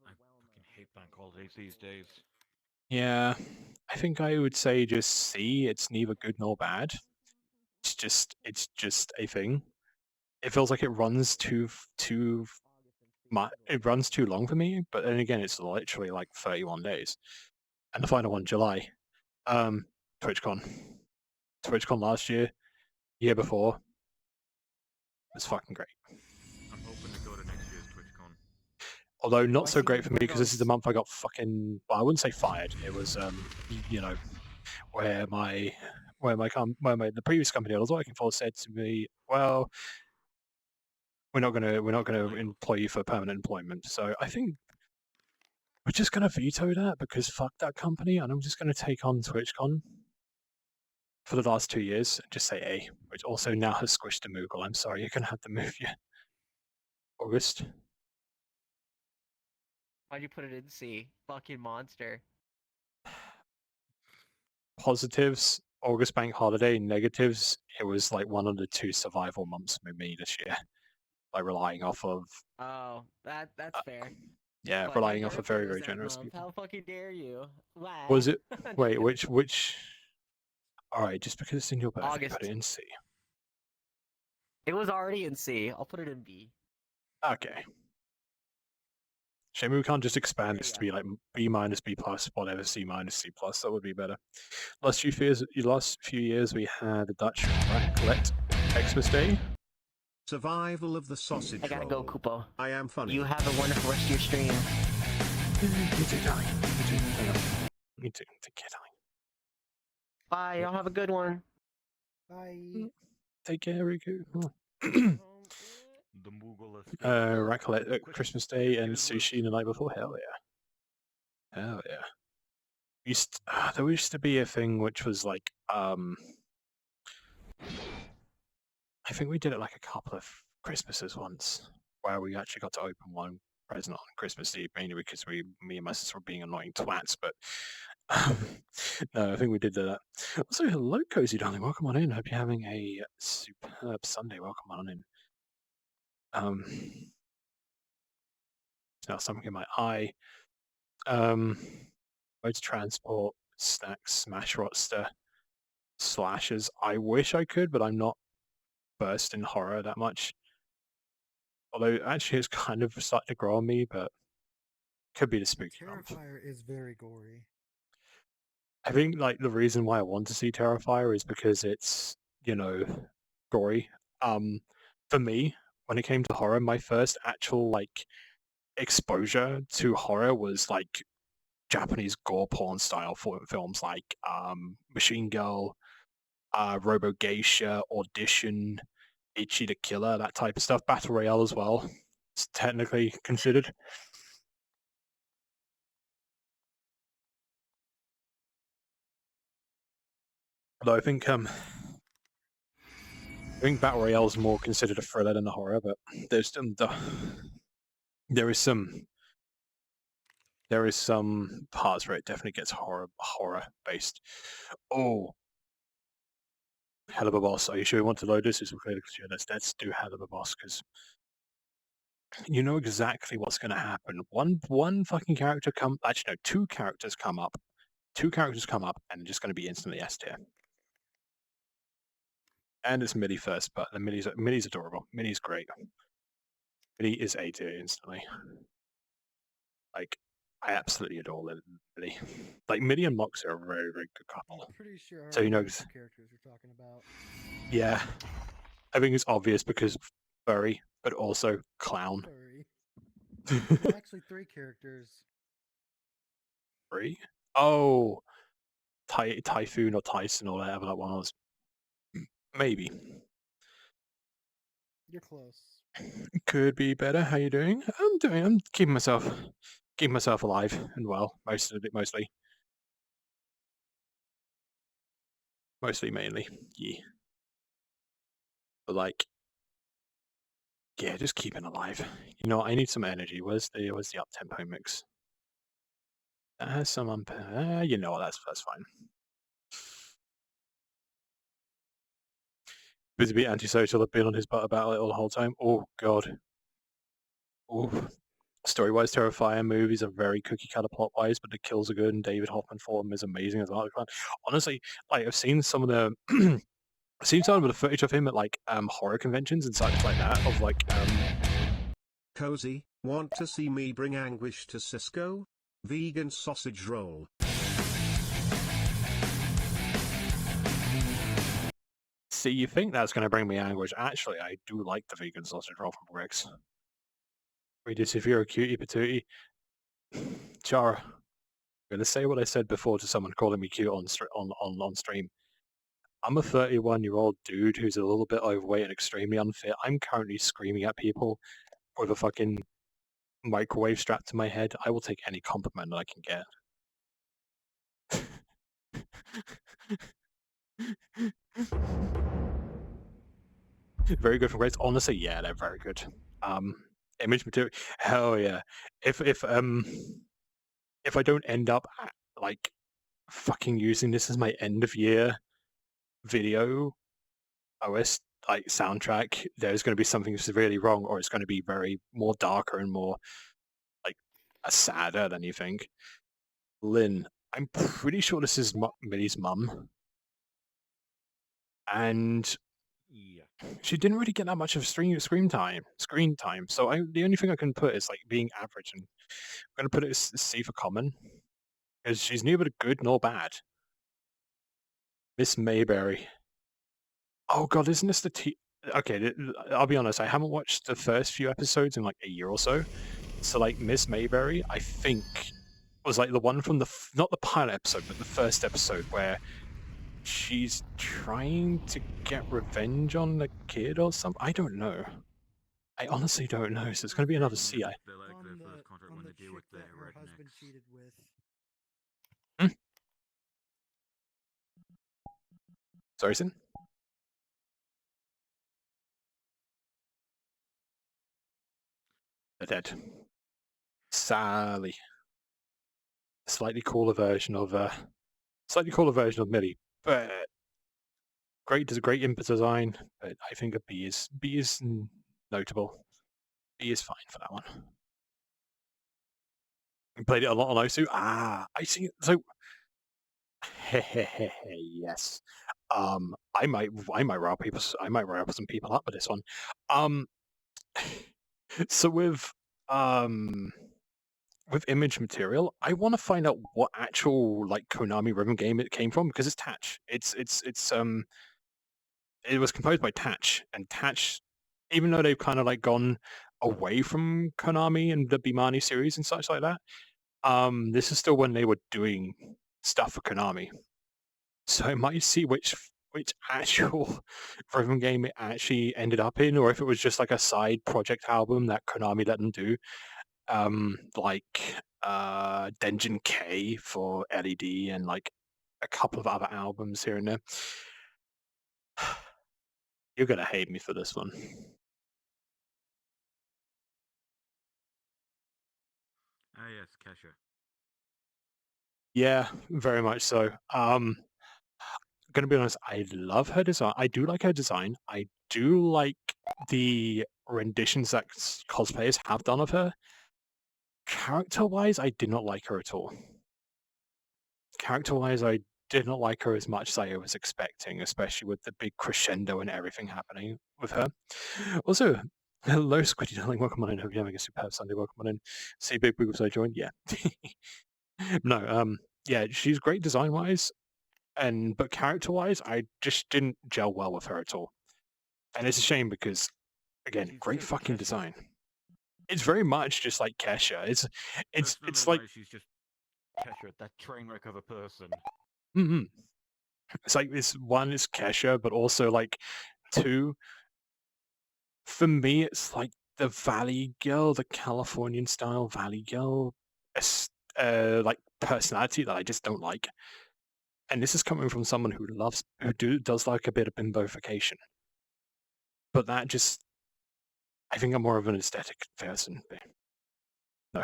fucking hate bank holidays these days. Yeah, I think I would say just C. It's neither good nor bad. It's just a thing. It feels like it runs too much. It runs too long for me. But then again, it's literally like 31 days, and the final one, July. TwitchCon last year before, was fucking great. I'm hoping to go to next year's TwitchCon. Although not so great for me because this is the month I got fucking. Well, I wouldn't say fired. It was you know, where the previous company I was working for said to me, well, we're not gonna employ you for permanent employment. So I think we're just gonna veto that because fuck that company, and I'm just gonna take on TwitchCon for the last 2 years and just say A, which also now has squished the Moogle. I'm sorry, you're gonna have to move your August. Why'd you put it in C? Fucking monster. Positives, August bank holiday. Negatives, it was like one of the 2 survival months for me this year. Like relying off of. Oh, that's fair. Yeah, But relying you off never of very, chose very that generous month. people. How fucking dare you? Wow. Was it? Wait, which? All right, just because it's in your birthday, August. put it in C. It was already in C. I'll put it in B. Okay. Shame we can't just expand this to be like B minus, B plus, whatever, C minus, C plus. That would be better. Last few years, we had the Dutch raclette Xmas Day. Survival of the sausage I gotta roll. go, Kupo. I am funny. You have a wonderful rest of your stream. Me too, darling. Me too. Hang on. Me too. Take care, darling. Bye. Y'all have a good one. Bye. Take care, Riku. The Moogle Raclette at Christmas Day and sushi the night before. Hell yeah. Hell yeah. There used to be a thing which was like, I think we did it like a couple of Christmases once, where we actually got to open one present on Christmas Eve, mainly because me and my sister were being annoying twats, but no, I think we did do that. Also, hello, Cozy darling. Welcome on in. Hope you're having a superb Sunday. Welcome on in. Now something in my eye. Modes transport, snacks, smash roster, slashes. I wish I could, but I'm not versed in horror that much. Although actually it's kind of starting to grow on me, but could be the spooky month. Terrifier is very gory. I think like the reason why I want to see Terrifier is because it's, gory. For me, when it came to horror, my first actual like exposure to horror was like Japanese gore porn style films like Machine Girl, Robo Geisha, Audition, Ichi the Killer, that type of stuff. Battle Royale as well. It's technically considered. Although I think Battle Royale is more considered a thriller than a horror, but there is some parts where it definitely gets horror based. Oh, hell of a boss. Are you sure you want to load this? Let's do hell of a boss, because you know exactly what's going to happen. One fucking character actually no, 2 characters come up. 2 characters come up, and they're just going to be instantly S tier. And it's Millie first, but the Millie's adorable. Millie's great. Millie is A tier instantly. Like, I absolutely adore Millie. Like Millie and Mox are a very, very good couple. I'm pretty sure I So you already know know, which characters you're talking about. yeah, I think it's obvious because furry, but also clown. Sorry. There's actually 3 characters. Three? Oh, Typhoon or Tyson or whatever that one was. Maybe. You're close. Could be better. How you doing? I'm keeping myself alive and well. Mostly, mainly. Yeah. But like, yeah, just keeping alive. You know, I need some energy. Where's the up tempo mix? That has some you know, that's fine. Busy antisocial. I've been on his butt about it all the whole time. Oh god. Oh. Story-wise, terrifying. Movies are very cookie-cutter plot-wise, but the kills are good, and David Hoffman for him is amazing as well. Honestly, like I've seen some of the, I've seen some of the footage of him at like horror conventions and such like that. Of like, Cozy, want to see me bring anguish to Cisco? Vegan sausage roll. See, you think that's going to bring me anguish? Actually, I do like the vegan sausage roll from Bricks. Read this if you're a cutie patootie. Chara, I'm gonna say what I said before to someone calling me cute on stream. I'm a 31-year-old dude who's a little bit overweight and extremely unfit. I'm currently screaming at people with a fucking microwave strapped to my head. I will take any compliment that I can get. Very good from Grace. Honestly, yeah, they're very good. Image material, hell yeah. If I don't end up like fucking using this as my end of year video OS like soundtrack, there's going to be something severely wrong, or it's going to be very more darker and more like sadder than you think. Lynn, I'm pretty sure this is Millie's mum, and Yeah. she didn't really get that much of screen time. So the only thing I can put is like being average, and I'm going to put it as C for common, because she's neither good nor bad. Miss Mayberry. Oh god, isn't this the Okay, I'll be honest, I haven't watched the first few episodes in like a year or so. So like Miss Mayberry, I think, was like the one from not the pilot episode, but the first episode where she's trying to get revenge on the kid or something. I don't know. I honestly don't know. So it's going to be another C. They're like their first contract when they deal with their her husband cheated with. Sorry, Sin? They're dead. Sally. Slightly cooler version of Millie, but great input design. But I think a B is notable. B is fine for that one. We played it a lot on Osu. I see. So, yes. I might rile people. I might rile some people up with this one. So with image material, I want to find out what actual like Konami rhythm game it came from, because it's Tatch. It was composed by Tatch, and Tatch, even though they've kind of like gone away from Konami and the Bimani series and such like that, this is still when they were doing stuff for Konami. So I might see which actual rhythm game it actually ended up in, or if it was just like a side project album that Konami let them do. Like Denjin K for LED and like a couple of other albums here and there. You're gonna hate me for this one. Ah yes, Kesha. Yeah, very much so. Gonna be honest, I love her design. I do like her design. I do like the renditions that cosplayers have done of her. Character-wise, I did not like her at all. Character-wise, I did not like her as much as I was expecting, especially with the big crescendo and everything happening with her. Also, Hello, Squiddy darling. Welcome on in. Hope you're having a superb Sunday. Welcome on in. See Big Boogles I joined. Yeah. No. Yeah, she's great design wise, but character wise, I just didn't gel well with her at all. And it's a shame because, again, She's great just fucking Kesha. design. It's very much just like Kesha. It's Personally, like she's just Kesha, that train wreck of a person. mhm. It's like this one is Kesha, but also like two. For me, it's like the Valley Girl, the Californian style Valley Girl, like personality that I just don't like. And this is coming from someone who does like a bit of bimbofication. But that just, I think I'm more of an aesthetic person. No.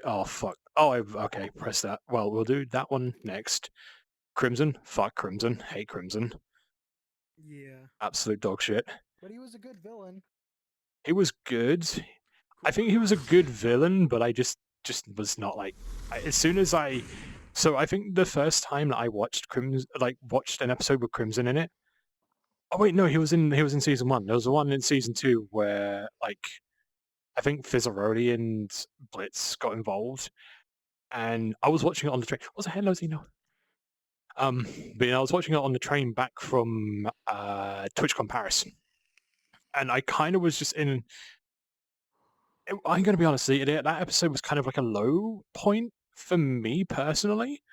Oh fuck. Oh, okay. Press that. Well, we'll do that one next. Crimson. Fuck Crimson. Hate Crimson. Yeah. Absolute dog shit. But he was a good villain. He was good. I think he was a good villain, but I just was not like. As soon as I think the first time that I watched watched an episode with Crimson in it. Oh wait, no, he was in season 1. There was one in season 2 where like I think Fizzaroli and Blitz got involved, and I was watching it on the train. What's the hell, Zeno? But I was watching it on the train back from TwitchCon Paris, and I kind of was just in. I'm going to be honest, that episode was kind of like a low point for me personally.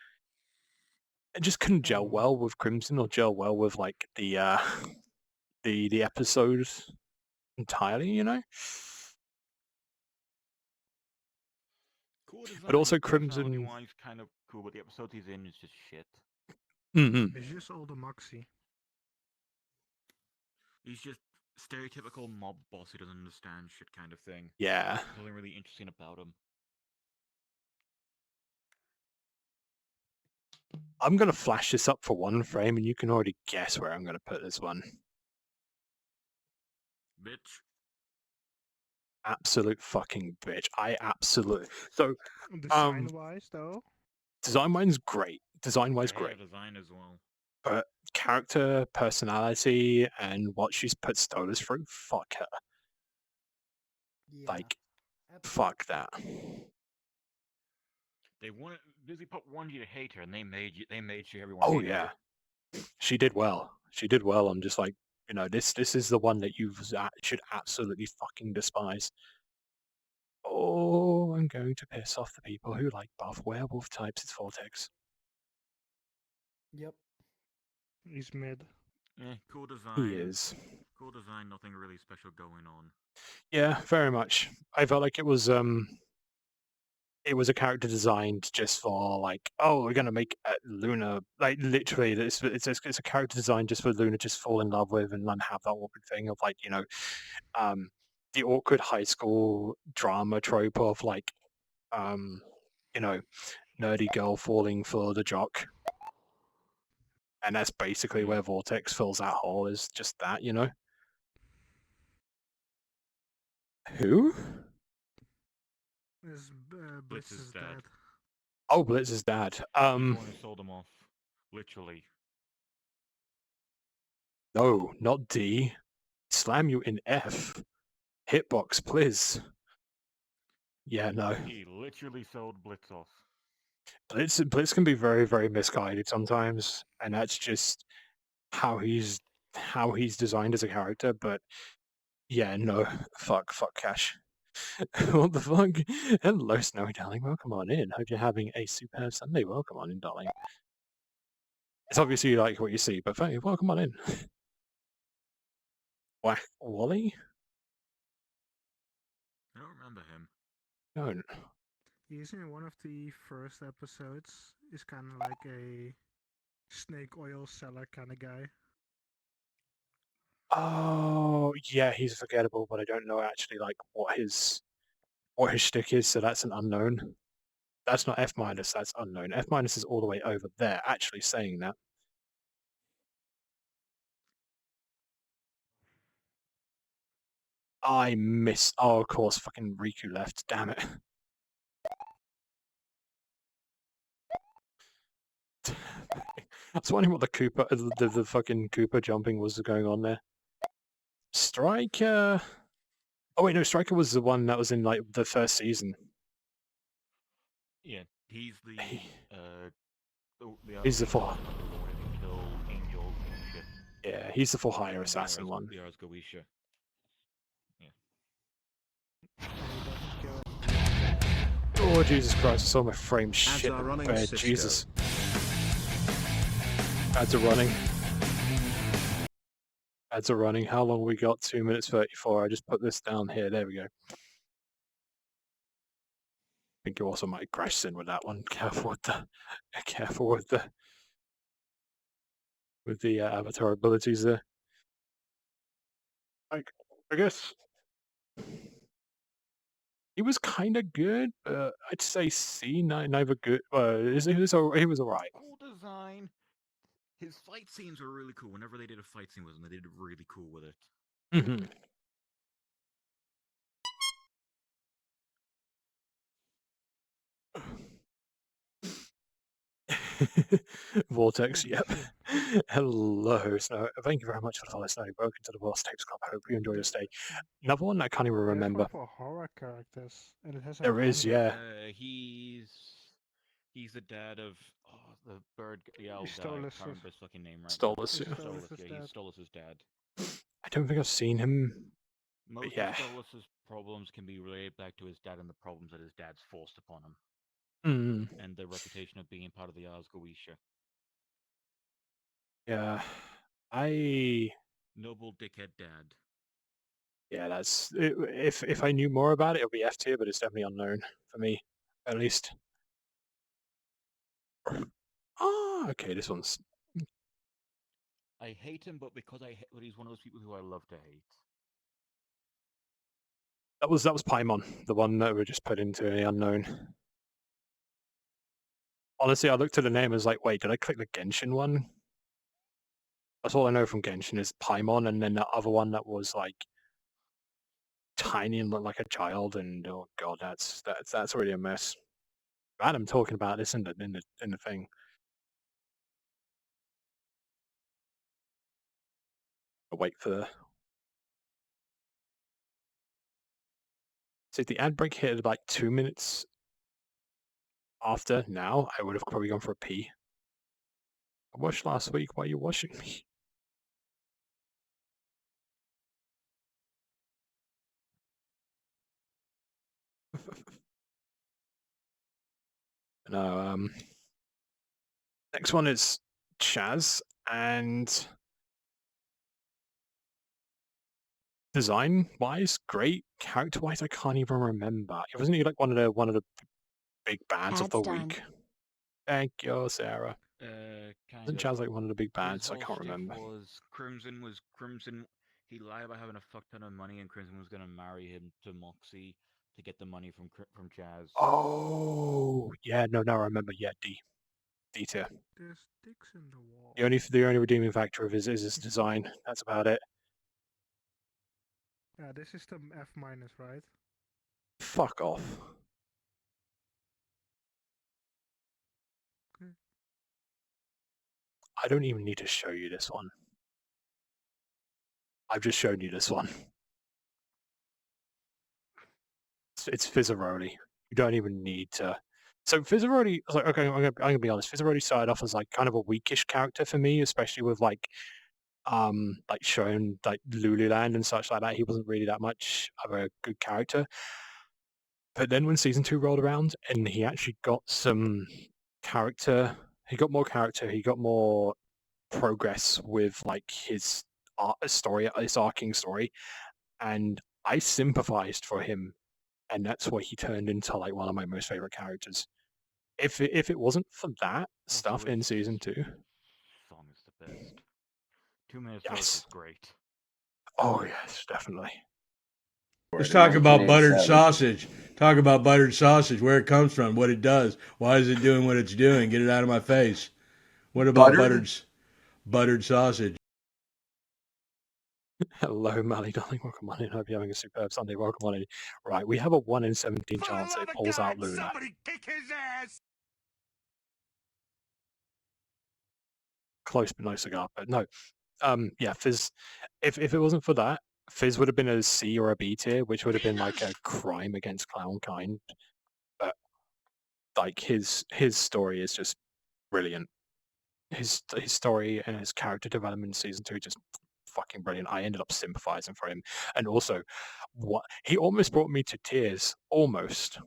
It just couldn't gel well with Crimson or gel well with like the episode entirely, you know. Cool design, But also Crimson. personality-wise, kind of cool, but the episode he's in is just shit. Mm-hmm. It's just all the moxie. He's just stereotypical mob boss who doesn't understand shit kind of thing. Yeah. Nothing really interesting about him. I'm going to flash this up for one frame, and you can already guess where I'm going to put this one. Bitch. Absolute fucking bitch. I absolutely... So, Design-wise, though? Design-wise, great. Design-wise, Yeah, great. design as well. But character, personality, and what she's put Stolas through, fuck her. Yeah. Like, fuck that. Disney Pop wanted you to hate her, and they made sure everyone. Oh hated yeah, her. she did well. She did well. I'm just like, you know, this is the one that you should absolutely fucking despise. Oh, I'm going to piss off the people who like buff werewolf types. It's Vortex. Yep. He's mid. Cool design. He is. Cool design. Nothing really special going on. Yeah, very much. I felt like it was a character designed just for like, oh, we're gonna make Luna, like literally it's a character designed just for Luna just fall in love with and then have that awkward thing of like, you know, the awkward high school drama trope of like, you know, nerdy girl falling for the jock. And that's basically where Vortex fills that hole, is just that, you know. Who? Blitz's dad. Oh, Blitz's dad. He's the one who sold him off. Literally. No, not D. Slam you in F. Hitbox, please. Yeah, no. He literally sold Blitz off. Blitz can be very, very misguided sometimes, and that's just how he's designed as a character. But yeah, no, fuck Cash. What the fuck? Hello, Snowy darling. Welcome on in. Hope you're having a superb Sunday. Welcome on in, darling. It's obviously you like what you see, but welcome on in. Whack Wally? I don't remember him. No. He's in one of the first episodes. He's kind of like a snake oil seller kind of guy. Oh, yeah, he's forgettable, but I don't know actually like what his shtick is, so that's an unknown. That's not F-, that's unknown. F- is all the way over there, actually saying that. I missed. Oh, of course, fucking Riku left. Damn it. I was wondering what the Koopa, the fucking Koopa jumping was going on there. Striker. Oh wait, no, Striker was the one that was in like the first season. Yeah, he's the He's the for. kill Angel and shit. Yeah, he's the for hire And assassin one. The Ars Goetia. Oh Jesus Christ! I saw my frame Ads shit. are running, Bad. Cisco. Jesus. Ads are running. Ads are running. How long we got? 2 minutes 34. I just put this down here. There we go. I think you also might crash in with that one. Careful with the avatar abilities there. I guess he was kind of good, but I'd say C. Neither good. He was alright. Cool design. His fight scenes were really cool. Whenever they did a fight scene with him, they did really cool with it. Mm-hmm. Vortex, yep. Hello, Snow. Thank you very much for the follow, Snow. Welcome to the Boss Tapes Club. Hope you enjoy your stay. Another one I can't even remember. There's one for horror characters, and it has. There is, yeah. He's the dad of the bird, the owl guy. I can't remember his fucking name right Stolas, now. yeah. Stolas, yeah, he's Stolas' dad. I don't think I've seen him. Most yeah. of Stolas' problems can be related back to his dad and the problems that his dad's forced upon him. And the reputation of being part of the Ars Goetia. Yeah. Noble dickhead dad. Yeah, that's... If I knew more about it, it would be F tier, but it's definitely unknown for me, at least. Ah, okay, this one's... I hate him, but he's one of those people who I love to hate. That was Paimon, the one that we just put into the unknown. Honestly, I looked at the name and was like, wait, did I click the Genshin one? That's all I know from Genshin is Paimon, and then the other one that was like tiny and looked like a child, and oh god, that's already a mess. Adam talking about this in the thing. I'll wait for the... So if the ad break hit like 2 minutes after now, I would have probably gone for a pee. I watched last week. Why are you watching me? No, next one is Chaz, and design-wise, great. Character-wise, I can't even remember. It wasn't he like one of the big bads of the week. Thank you, Sarah. Isn't Chaz like one of the big bads? I can't remember. Crimson was Crimson. He lied about having a fuck ton of money, and Crimson was gonna marry him to Moxie to get the money from Chaz. Oh, yeah, no, I remember. Yeah, D tier. There's sticks in the wall. The only redeeming factor of his is his design. That's about it. Yeah, this is the F-, right? Fuck off. Okay. I don't even need to show you this one. I've just shown you this one. It's Fizzaroli. You don't even need to. So Fizzaroli, like, okay, I'm gonna be honest. Fizzaroli started off as like kind of a weakish character for me, especially with like showing like Lululand and such like that. He wasn't really that much of a good character. But then when season 2 rolled around and he actually got some character, he got more character, he got more progress with like his story, his arcing story, and I sympathized for him, and that's why he turned into like one of my most favorite characters. If it wasn't for that stuff in season 2, song is the best. 2 minutes yes, is great. Oh yes, definitely. Let's talk about buttered sausage. Talk about buttered sausage, where it comes from, what it does, why is it doing what it's doing. Get it out of my face. What about buttered sausage? Hello, Mally, darling. Welcome on in. Hope you're having a superb Sunday. Welcome on in. Right, we have a 1 in 17 chance that it pulls out Luna. Somebody kick his ass! Close but no cigar. But no, yeah, Fizz. If it wasn't for that, Fizz would have been a C or a B tier, which would have been like a crime against clownkind. But like his story is just brilliant. His story and his character development in season 2 just fucking brilliant. I ended up sympathizing for him, and also what he almost brought me to tears, almost.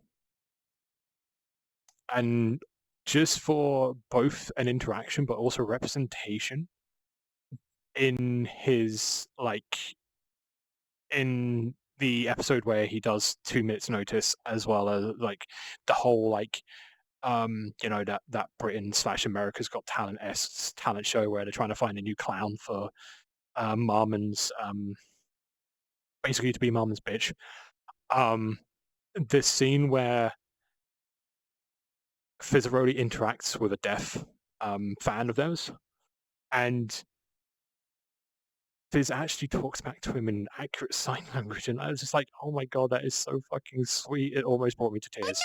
And just for both an interaction but also representation in his in the episode where he does 2 minutes notice, as well as like the whole that Britain / America's Got Talent talent show where they're trying to find a new clown for Marmon's basically to be Marmon's bitch. This scene where Fizzaroli interacts with a deaf fan of theirs, and Fizz actually talks back to him in accurate sign language, and I was just like, oh my god, that is so fucking sweet. It almost brought me to tears.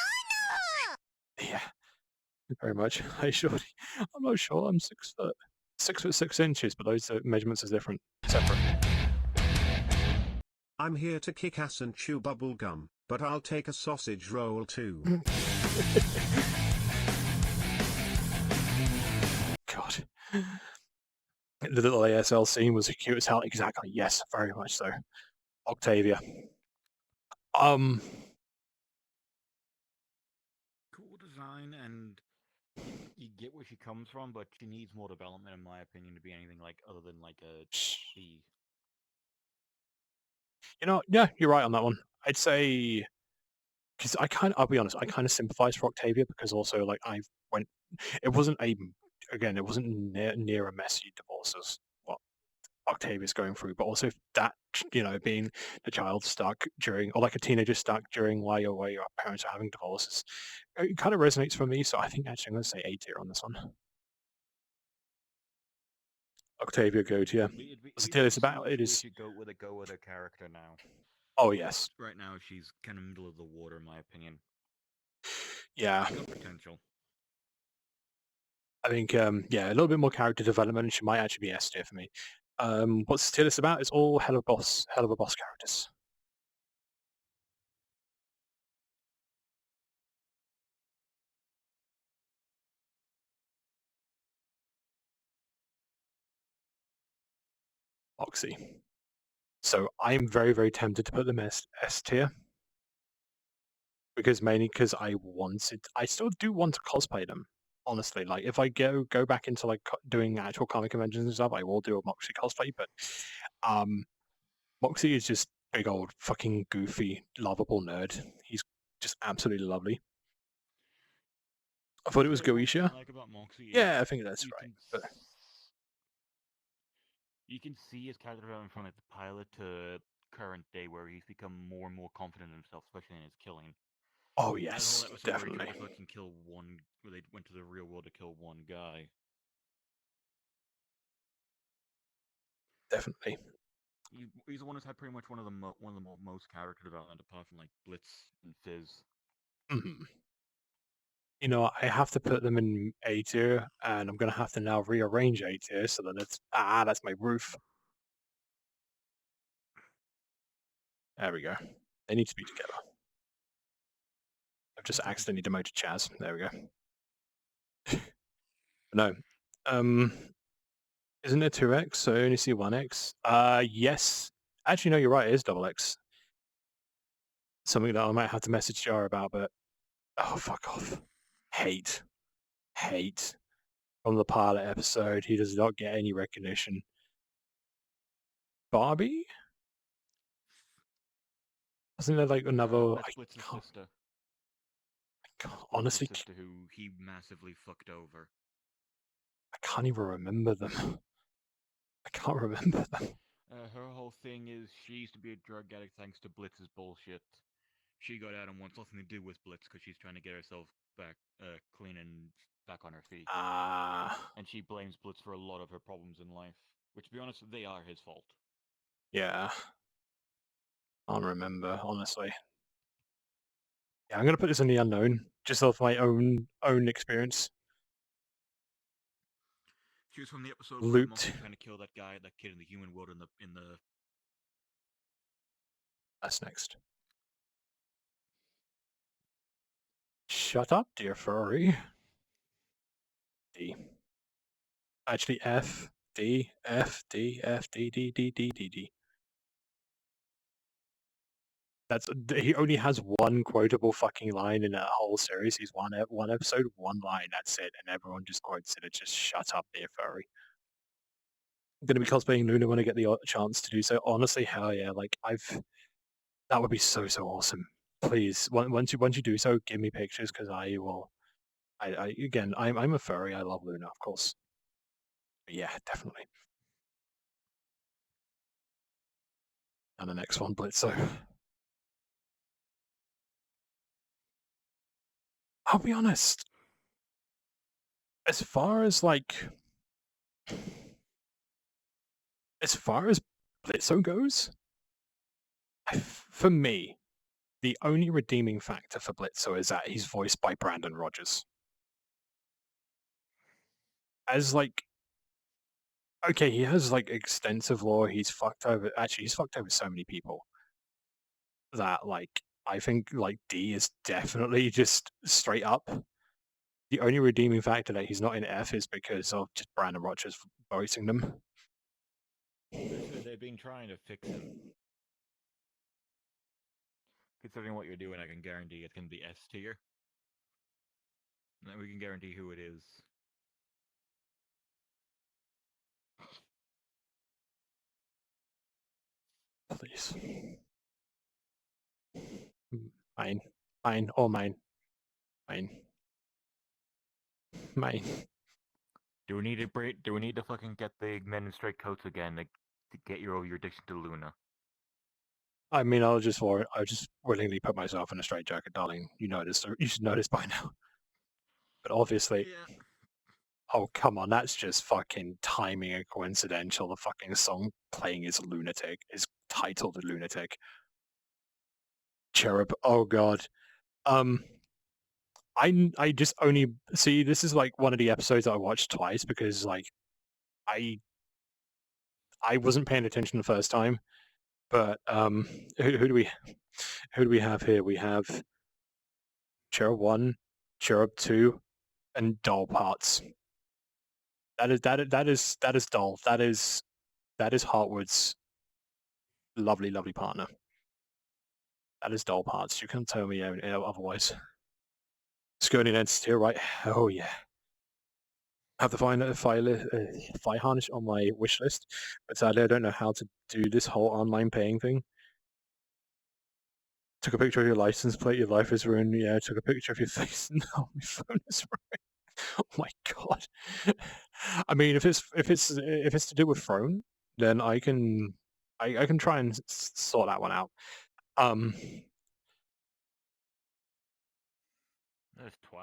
Yeah, very much. I'm not sure. I'm 6 foot 6 inches, but those measurements are different, separate. I'm here to kick ass and chew bubble gum, but I'll take a sausage roll too. God. The little ASL scene was cute as hell. Exactly. Yes, very much so. Octavia. Cool design, and you get where she comes from, but she needs more development, in my opinion, to be anything like other than like a C. Yeah, you're right on that one. I'd say because I'll be honest, I kind of sympathize for Octavia because also like it wasn't near a messy divorce as what Octavia's going through, but also that being the child stuck during, or like a teenager stuck during while your parents are having divorces, it kind of resonates for me. So I think actually I'm going to say A tier on this one. Octavia Goat, yeah. It's about it is. You go with a character now. Oh yes. Right now she's kind of middle of the water, in my opinion. Yeah. She's got potential. I think a little bit more character development. She might actually be S tier for me. What's the tier list about? It's all hell of a boss characters. Oxy. So I'm very, very tempted to put them as S tier. Mainly because I still do want to cosplay them. Honestly, like if I go back into like doing actual comic conventions and stuff, I will do a Moxie cosplay. But Moxie is just big old fucking goofy, lovable nerd. He's just absolutely lovely. I thought it was Goetia. Yeah, I think that's right. But you can see his character development from like the pilot to current day, where he's become more and more confident in himself, especially in his killing. Oh yes, definitely. Where they went to the real world to kill one guy. Definitely. He's the one who's had pretty much one of the most character development, apart from like Blitz and Fizz. Mm-hmm. I have to put them in A tier, and I'm gonna have to now rearrange A tier so that that's my roof. There we go. They need to be together. I've just accidentally demoted Chaz. There we go. No. Isn't it 2x? So I only see 1x. Yes. Actually, no, you're right. It is double X. Something that I might have to message Jar about, but oh, fuck off. Hate from the pilot episode. He does not get any recognition. Barbie? Wasn't there like another? Sister. Honestly, sister who he massively fucked over. I can't even remember them. I can't remember them. Her whole thing is she used to be a drug addict thanks to Blitz's bullshit. She got out and wants nothing to do with Blitz because she's trying to get herself back clean and back on her feet. And she blames Blitz for a lot of her problems in life, which, to be honest, they are his fault. Yeah. I don't remember, honestly. Yeah, I'm gonna put this in the unknown, just off my own experience. She was from the episode where Moxie trying to kill that kid in the human world in the That's next. Shut up, dear furry. D. Actually, F, D, F, D, F, D, D, D, D, D, D. That's he only has one quotable fucking line in that whole series. He's one episode, one line. That's it, and everyone just quotes it. It's just shut up, dear furry. I'm gonna be cosplaying Luna when I get the chance to do so. Honestly, hell yeah! Like that would be so awesome. Please, once you do so, give me pictures because I will. Again, I'm a furry. I love Luna, of course. But yeah, definitely. And the next one, Blitzo. I'll be honest. As far as Blitzo goes, for me, the only redeeming factor for Blitzo is that he's voiced by Brandon Rogers. As okay, he has extensive lore. He's fucked over. Actually, he's fucked over so many people that I think D is definitely just straight up. The only redeeming factor that he's not in F is because of just Brandon Rogers voicing them. They've been trying to fix him. Considering what you're doing, I can guarantee it's going to be S tier. And then we can guarantee who it is. Please. Mine. Mine. All mine. Mine. Mine. Do we need to Do we need to fucking get the men in straight coats again to get your addiction to Luna? I mean, I'll just willingly put myself in a straitjacket, darling. You should know this by now. But obviously, yeah. Oh come on, that's just fucking timing and coincidental. The fucking song playing is Lunatic. Is titled Lunatic. Cherub. Oh god. I just only see this is one of the episodes that I watched twice because I wasn't paying attention the first time. But who do we have here? We have Cherub 1, Cherub 2, and Doll Parts. That is Doll. That is Heartwood's lovely partner. That is Doll Parts. You can't tell me otherwise. Skirting Entity, right? Oh yeah. Have the fire harness on my wish list, but sadly I don't know how to do this whole online paying thing. Took a picture of your license plate, your life is ruined. Yeah, took a picture of your face. No, my phone is ruined. Oh my god. I mean, if it's to do with phone, then I can try and sort that one out.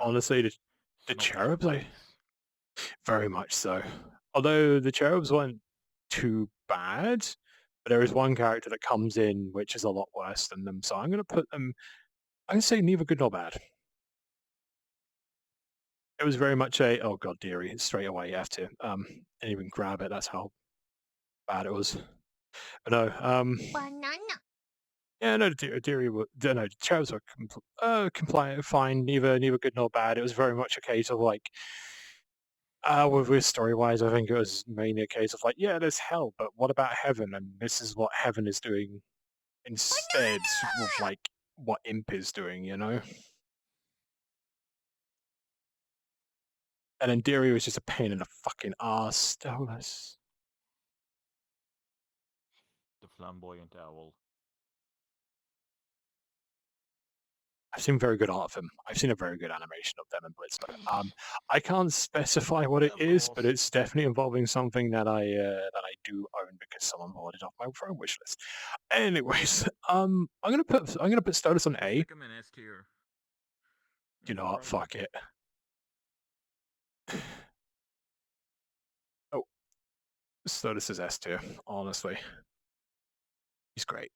Honestly, the cherubs, very much so. Although the cherubs weren't too bad, but there is one character that comes in which is a lot worse than them. So I'm going to put them. I'm going to say neither good nor bad. It was very much a oh god, dearie, straight away you have to and even grab it. That's how bad it was. But no, Banana. yeah, no, the cherubs were compliant, fine, neither good nor bad. It was very much a case of with story-wise, I think it was mainly a case of yeah, there's hell, but what about heaven? And this is what heaven is doing instead of what Imp is doing, you know? And then Deary was just a pain in the fucking ass. Stolas. The flamboyant owl. I've seen very good art of him. I've seen a very good animation of them in Blitzo. I can't specify what it is, but it's definitely involving something that I do own because someone bought it off my phone wish list. Anyways, I'm gonna put Stolas on A. I'm in S tier. You know what? Fuck it. Oh, Stolas is S tier. Honestly, he's great.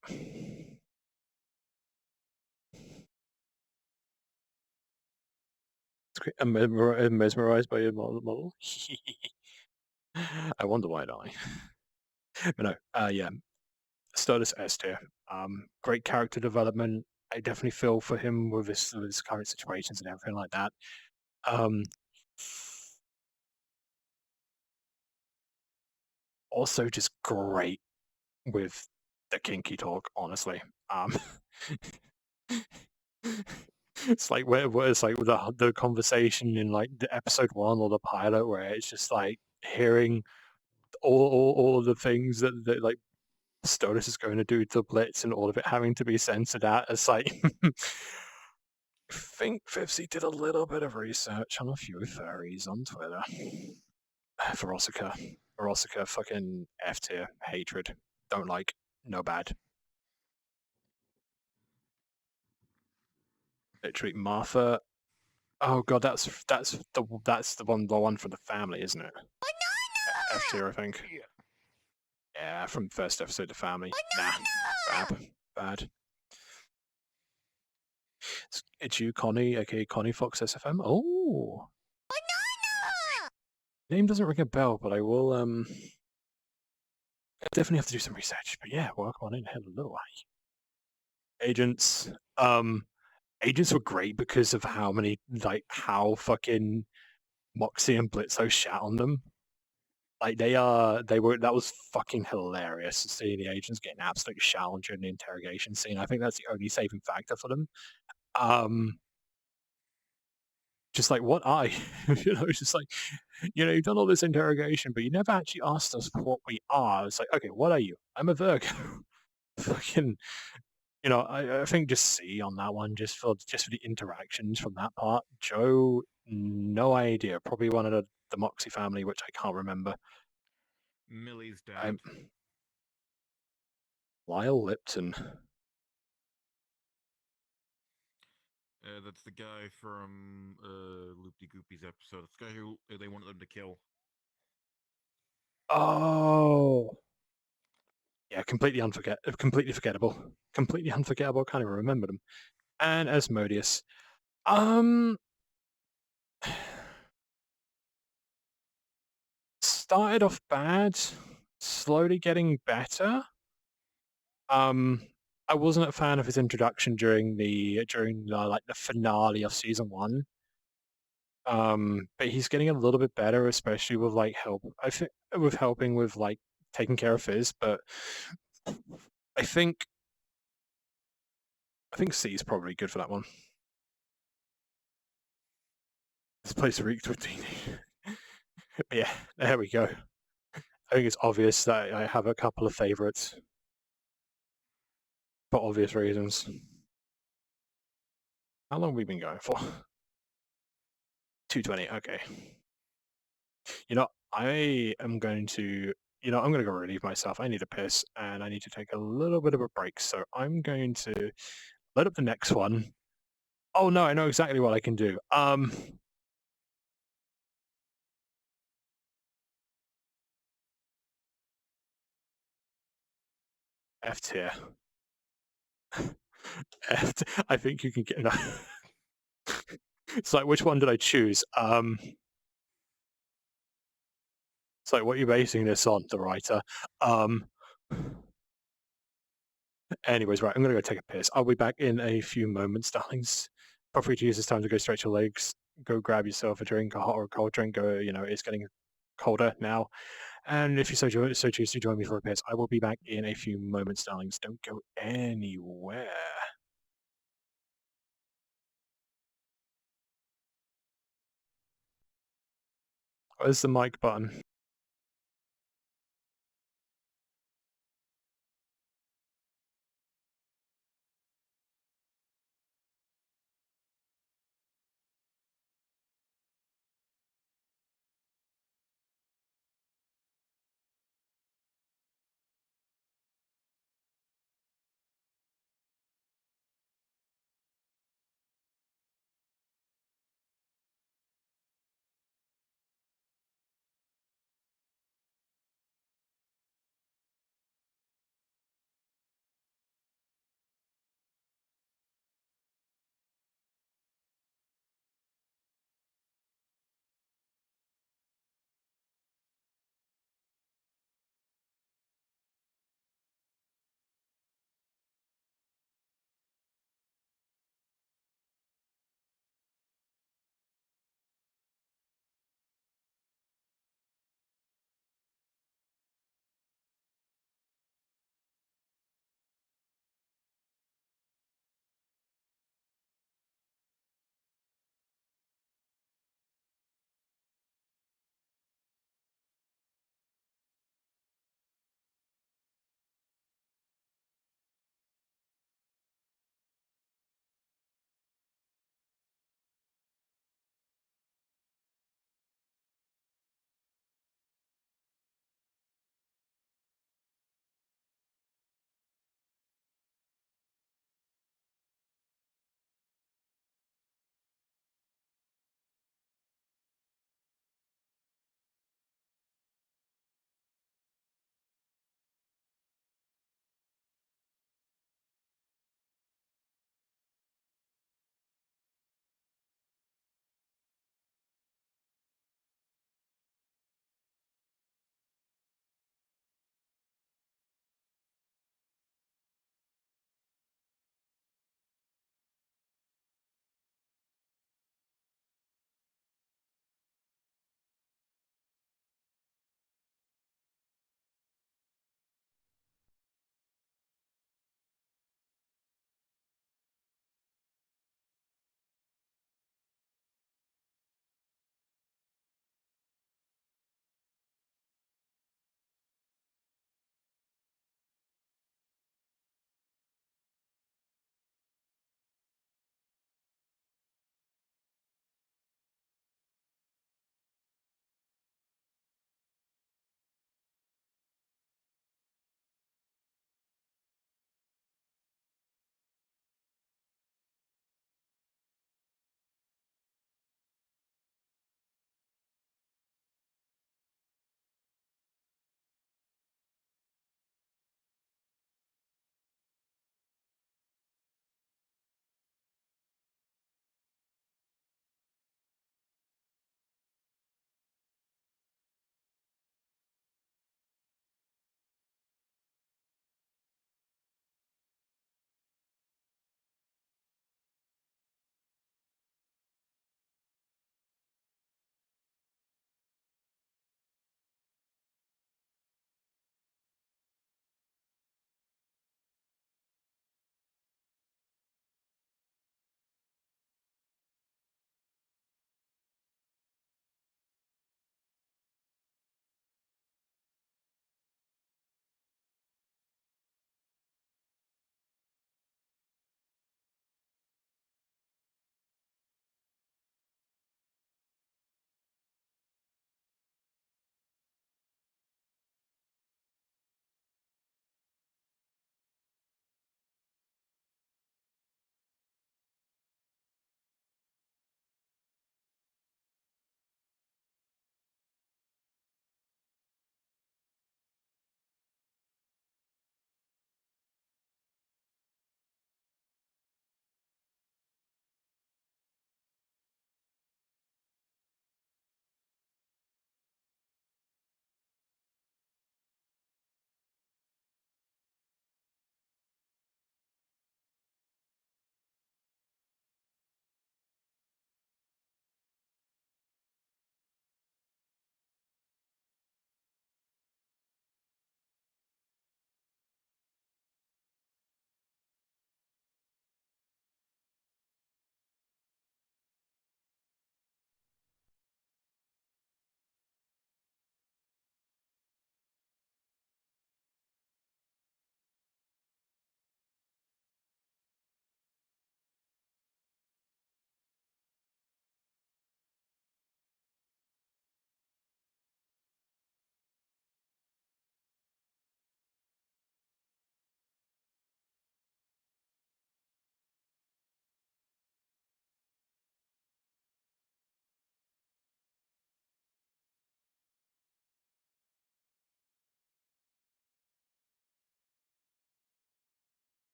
I'm mesmerized by your model. I wonder why don't I? But no, yeah. Stolas S tier. Great character development. I definitely feel for him with his current situations and everything like that. Also, just great with the kinky talk. Honestly, it's like where it's like the conversation in like the episode 1 or the pilot where it's just like hearing all of the things that like Stolas is going to do to Blitz and all of it having to be censored out. It's like I think Fivsy did a little bit of research on a few furries on Twitter. Veronica, fucking F tier, hatred, don't like, no bad. Literally, Martha. Oh god, that's the one from the family, isn't it? F tier, I think. Yeah, from first episode of Family. Nah, bad. It's you, Connie, aka Connie Fox SFM. Oh, name doesn't ring a bell, but I will definitely have to do some research. But yeah, welcome on in. Hello, agents. Agents were great because of how fucking Moxie and Blitzo shat on them. Like that was fucking hilarious seeing the agents getting absolutely shelled during the interrogation scene. I think that's the only saving factor for them. Just like, what are you? Just like, you've done all this interrogation, but you never actually asked us what we are. It's like, okay, what are you? I'm a Virgo. Fucking, I think just C on that one, just for the interactions from that part. Joe, no idea. Probably one of the Moxie family, which I can't remember. Millie's dad. Lyle Lipton. That's the guy from Loopy Goopy's episode. It's the guy who they wanted them to kill. Oh. Yeah, completely forgettable. Completely unforgettable. Can't even remember them. And Asmodeus. Started off bad, slowly getting better. I wasn't a fan of his introduction during the finale of season 1. But he's getting a little bit better, especially with help. I think with helping with taking care of Fizz, but I think C is probably good for that one. This place reeked with teenage. Yeah, there we go. I think it's obvious that I have a couple of favorites for obvious reasons. How long have we been going for? 2:20. Okay. I am going to. I'm going to go relieve myself. I need a piss and I need to take a little bit of a break. So I'm going to load up the next one. Oh no, I know exactly what I can do. F tier. I think you can get enough. It's like, which one did I choose? It's like, what are you basing this on, the writer? Anyways, right, I'm gonna go take a piss. I'll be back in a few moments, darlings. Feel free to use this time to go stretch your legs, go grab yourself a drink, a hot or a cold drink. Go, it's getting colder now. And if you so choose to join me for a piss, I will be back in a few moments, darlings. Don't go anywhere. Where's the mic button?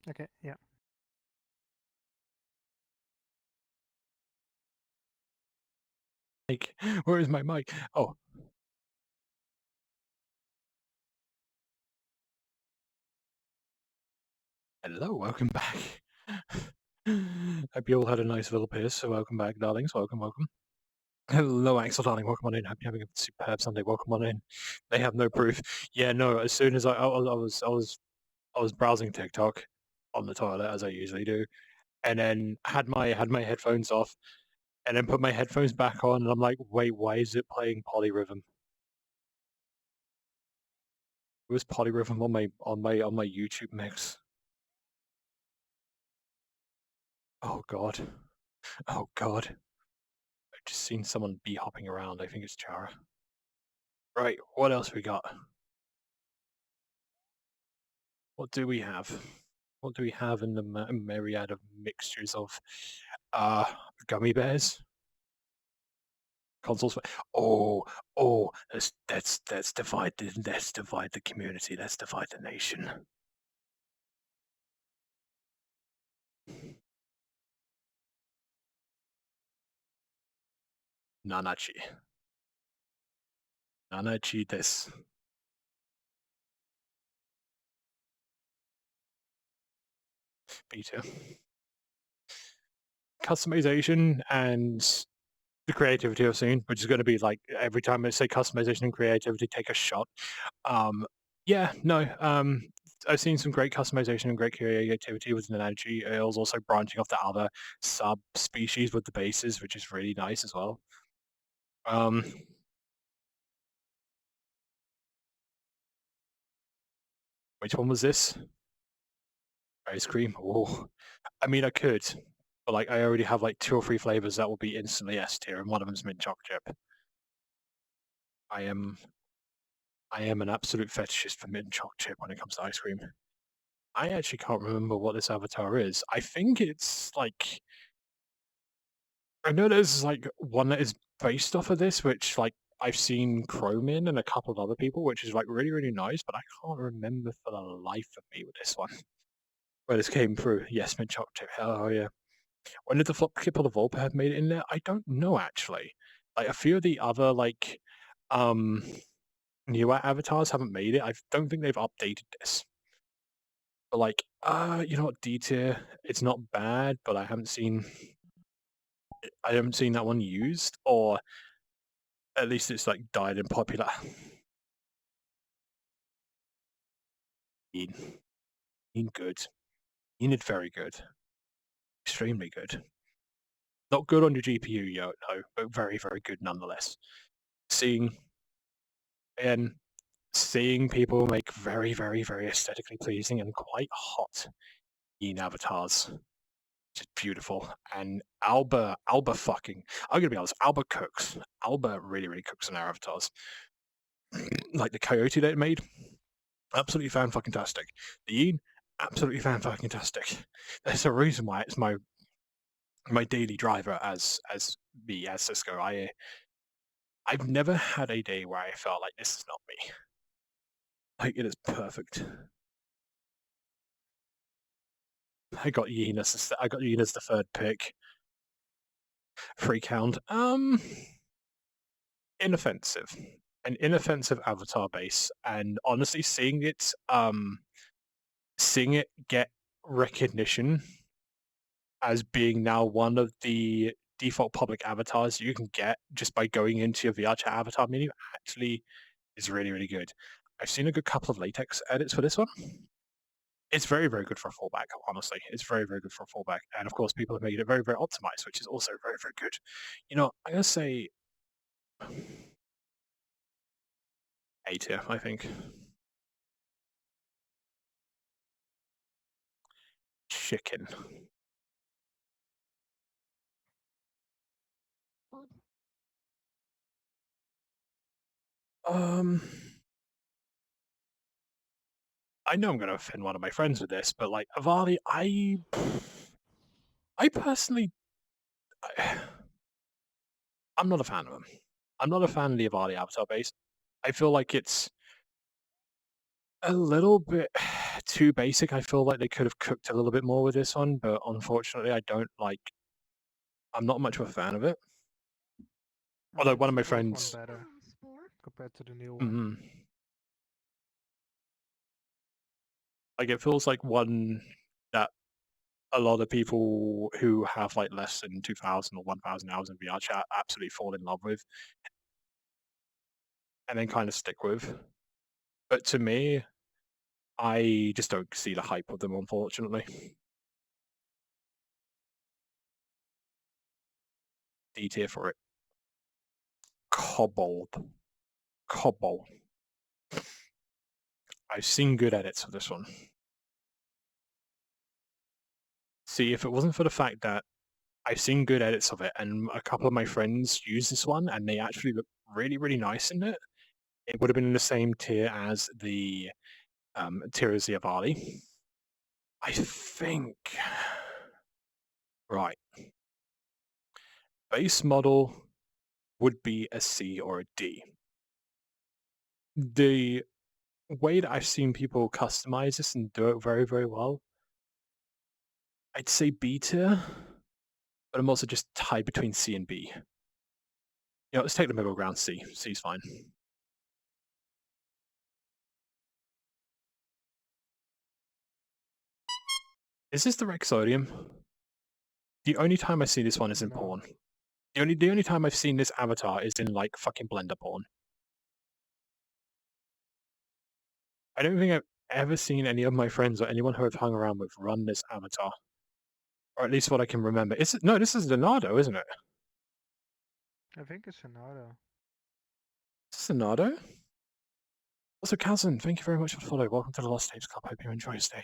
Okay, yeah. Like, where is my mic? Oh. Hello, welcome back. Hope you all had a nice little piss, so welcome back, darlings. Welcome, welcome. Hello, Axel, darling. Welcome on in. Hope you're having a superb Sunday. Welcome on in. They have no proof. Yeah, no. As soon as I was browsing TikTok on the toilet as I usually do, and then had my headphones off, and then put my headphones back on, and I'm like, wait, why is it playing Polyrhythm? It was Polyrhythm on my YouTube mix. Oh god. Oh god. I've just seen someone bee hopping around. I think it's Chara. Right, what else we got? What do we have? What do we have in the myriad of mixtures of gummy bears? Consoles. Oh, let's divide the community. Let's divide the nation. Nanachi. Nanachi this. Beta. Customization and the creativity I've seen, which is going to be like every time I say customization and creativity, take a shot. Yeah, no. I've seen some great customization and great creativity with Nanachi. It was also branching off the other subspecies with the bases, which is really nice as well. Which one was this? Ice cream. Oh, I mean, I could, but like I already have like 2 or 3 flavors that will be instantly S tier, and one of them is mint chocolate chip. I am an absolute fetishist for mint chocolate chip when it comes to ice cream. I actually can't remember what this avatar is. I think it's like I know there's like one that is based off of this, which like I've seen Chrome in and a couple of other people, which is like really, really nice, but I can't remember for the life of me with this one. Where this came through. Yes, mint chocolate chip. Oh yeah. When did the Flopkip or the Volpe have made it in there? I don't know actually. Like a few of the other like newer avatars haven't made it. I don't think they've updated this. But like, you know what, D tier, it's not bad, but I haven't seen that one used, or at least it's like died in popular. Good. Enid very good. Extremely good. Not good on your GPU, no, but very, very good nonetheless. Seeing people make very, very, very aesthetically pleasing and quite hot Yin avatars. Just beautiful. And Alba fucking, I'm gonna be honest, Alba cooks. Alba really, really cooks on our avatars. Like the Coyote that it made, absolutely fan-fucking-tastic. The Yin, absolutely fan-fucking-tastic. There's a reason why it's my daily driver as Cisco. I've never had a day where I felt like this is not me. Like it is perfect. I got Yin as the third pick. Free count. Inoffensive. An inoffensive avatar base, and honestly seeing it get recognition as being now one of the default public avatars you can get just by going into your VR chat avatar menu actually is really, really good. I've seen a good couple of latex edits for this one. It's very, very good for a fallback, honestly. It's very, very good for a fallback. And of course, people have made it very, very optimized, which is also very, very good. You know, I'm going to say A tier, I think. Chicken. I know I'm going to offend one of my friends with this, but like Avali, I personally, I'm not a fan of him. I'm not a fan of the Avali avatar base. I feel like it's a little bit too basic. I feel like they could have cooked a little bit more with this one, but unfortunately, I'm not much of a fan of it. Although one of my friends, better compared to the new one. Like it feels like one that a lot of people who have like less than 2,000 or 1,000 hours in VR chat absolutely fall in love with, and then kind of stick with. But to me, I just don't see the hype of them, unfortunately. D tier for it. Kobold. I've seen good edits of this one. See, if it wasn't for the fact that I've seen good edits of it, and a couple of my friends use this one, and they actually look really, really nice in it, it would have been in the same tier as the tier as the Avali. I think... Right. Base model would be a C or a D. The way that I've seen people customize this and do it very, very well, I'd say B tier, but I'm also just tied between C and B. You know, let's take the middle ground, C. C's fine. Is this the Rexodium? The only time I see this one is in porn. The only time I've seen this avatar is in like fucking Blender porn. I don't think I've ever seen any of my friends or anyone who I've hung around with run this avatar. Or at least what I can remember. No, this is Leonardo, isn't it? I think it's Leonardo. Is this Leonardo? Also, Calzin, thank you very much for the follow. Welcome to the Lost Tapes Club. Hope you enjoy your stay.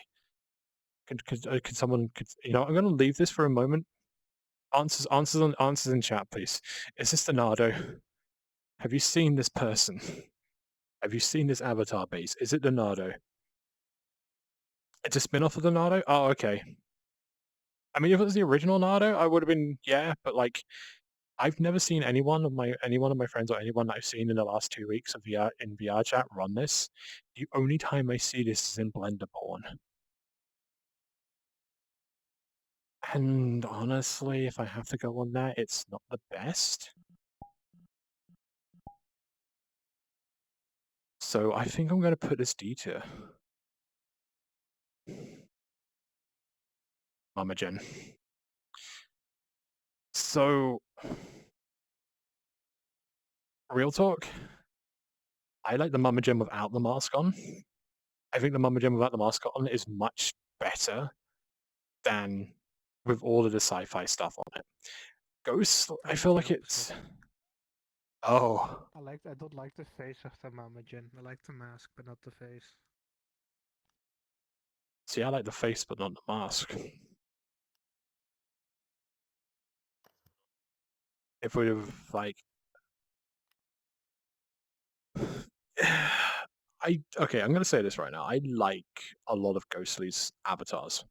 Could someone, you know, I'm going to leave this for a moment. Answers in chat, please. Is this Leonardo? Have you seen this person? Have you seen this avatar base? Is it Leonardo? It's a spin-off of Leonardo? Oh, okay. I mean, if it was the original Leonardo, I would have been, yeah, but like, I've never seen any one of my friends or anyone that I've seen in the last 2 weeks of in VR chat run this. The only time I see this is in Blender porn. And honestly, if I have to go on that, it's not the best. So I think I'm going to put this D tier. Mama Gen. So, real talk, I like the Mama Gen without the mask on. I think the Mama Gen without the mask on is much better than with all of the sci-fi stuff on it. Ghost, I feel like it's... Oh. I don't like the face of the Mama Gen. I like the mask, but not the face. See, I like the face, but not the mask. If we have, like... Okay, I'm going to say this right now. I like a lot of Ghostly's avatars.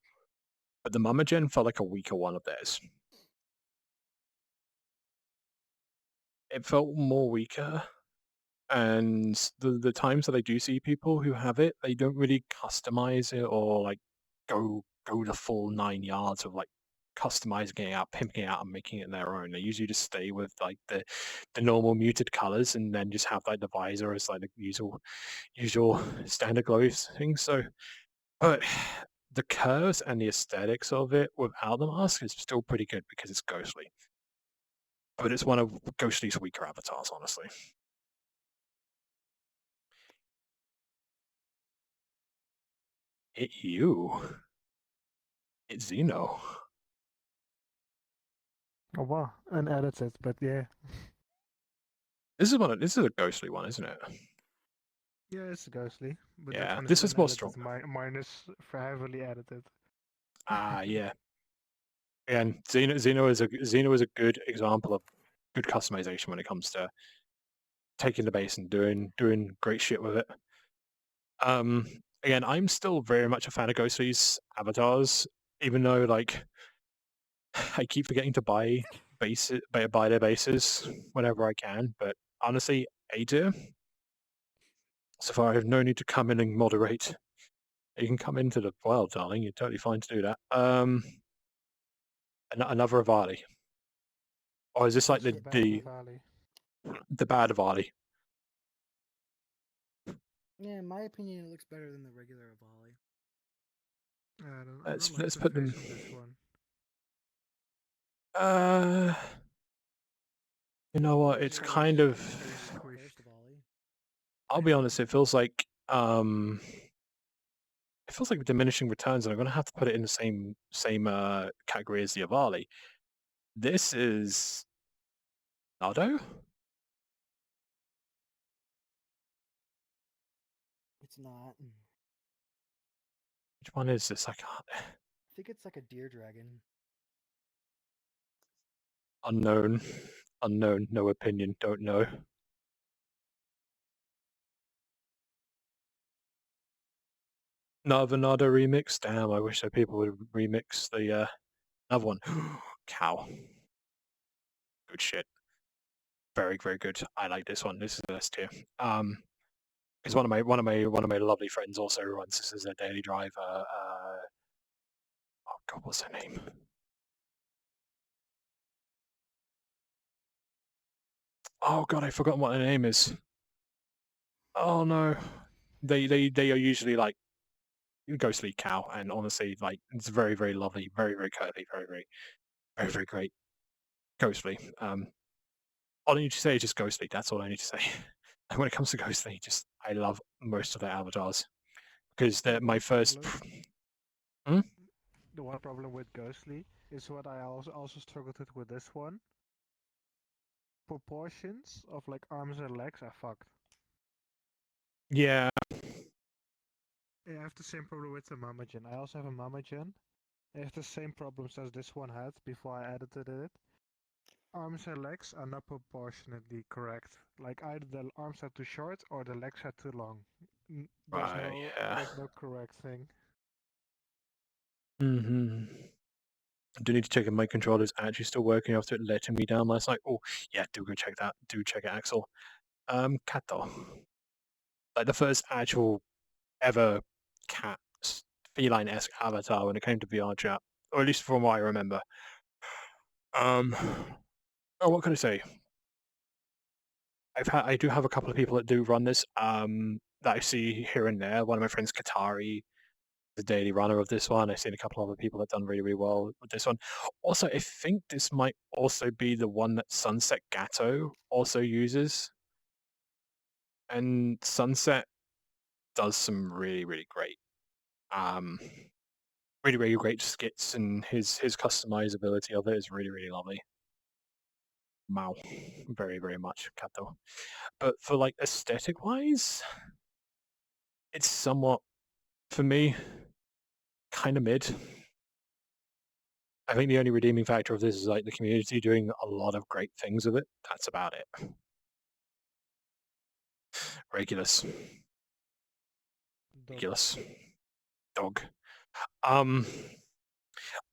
But the Mama Gen felt like a weaker one of theirs. It felt more weaker. And the times that I do see people who have it, they don't really customize it or like go the full 9 yards of like customizing it out, pimping it out, and making it their own. They usually just stay with like the normal muted colors, and then just have like the visor as like the usual standard glow thing. So, but the curves and the aesthetics of it without the mask is still pretty good because it's Ghostly. but it's one of Ghostly's weaker avatars, honestly. It's you. It's Xeno. Oh wow, unedited, but yeah. This is a Ghostly one, isn't it? Yeah, it's ghostly. But Yeah, that one this is more unedited, strong. Mine is for heavily edited. Yeah. And Xeno is a good example of good customization when it comes to taking the base and doing great shit with it. Again, I'm still very much a fan of Ghostly's avatars, even though like I keep forgetting to buy their bases whenever I can. But honestly, A tier. So far, I have no need to come in and moderate. You can come into the wild, darling. You're totally fine to do that. Another Avali. Or is this like the bad Avali? Yeah, in my opinion, it looks better than the regular Avali. Let's put them. You know what? It's kind of. I'll be honest. It feels like diminishing returns, and I'm going to have to put it in the same category as the Avali. This is Nardo. It's not. Which one is this? I can't. I think it's like a deer dragon. Unknown. No opinion. Don't know. Another Nardo remix. Damn, I wish that people would remix the another one. Cow. Good shit. Very, very good. I like this one. This is the best tier. Because one of my lovely friends also runs this as a daily driver. Oh god, what's her name? Oh god, I've forgotten what her name is. Oh no. They are usually like Ghostly Cow, and honestly, like it's very, very lovely, very, very curly, very, very, very, very great. Ghostly. All I need to say is just Ghostly. That's all I need to say. And when it comes to Ghostly, I love most of their avatars because they're my first. The one problem with Ghostly is what I also struggled with this one. Proportions of like arms and legs are fucked. Yeah. I have the same problem with the Mamagen. I also have a Mamagen. I have the same problems as this one had before I edited it. Arms and legs are not proportionately correct. Like either the arms are too short or the legs are too long. There's no correct thing. I do need to check if my controller is actually still working after it letting me down last night. Oh, yeah, do go check that. Do check it, Axel. Kato. Like the first actual ever cat feline-esque avatar when it came to VR chat. Or at least from what I remember. Oh, what can I say? I do have a couple of people that do run this, that I see here and there. One of my friends, Katari, the daily runner of this one. I've seen a couple of other people that have done really, really well with this one. Also, I think this might also be the one that Sunset Gato also uses. And Sunset does some really, really great, really, really great skits, and his customizability of it is really, really lovely. Wow, very, very much Kato. But for like aesthetic wise, it's somewhat, for me, kind of mid. I think the only redeeming factor of this is like the community doing a lot of great things with it. That's about it. Regulus. Dog. I'm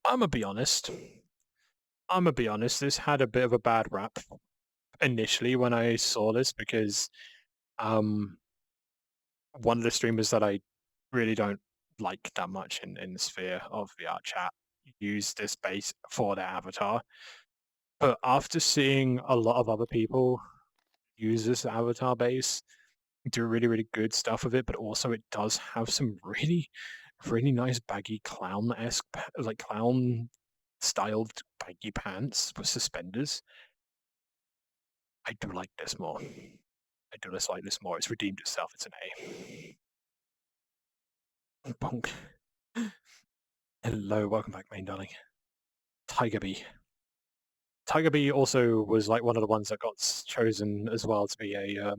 gonna be honest. This had a bit of a bad rap initially when I saw this because one of the streamers that I really don't like that much in the sphere of VR chat used this base for their avatar. But after seeing a lot of other people use this avatar base, do really, really good stuff with it, but also it does have some really, really nice baggy clown-esque, like clown-styled baggy pants with suspenders. I do like this more. I do like this more. It's redeemed itself. It's an A. Bonk. Hello, welcome back, main darling. Tiger Bee. Tiger Bee also was like one of the ones that got chosen as well to be a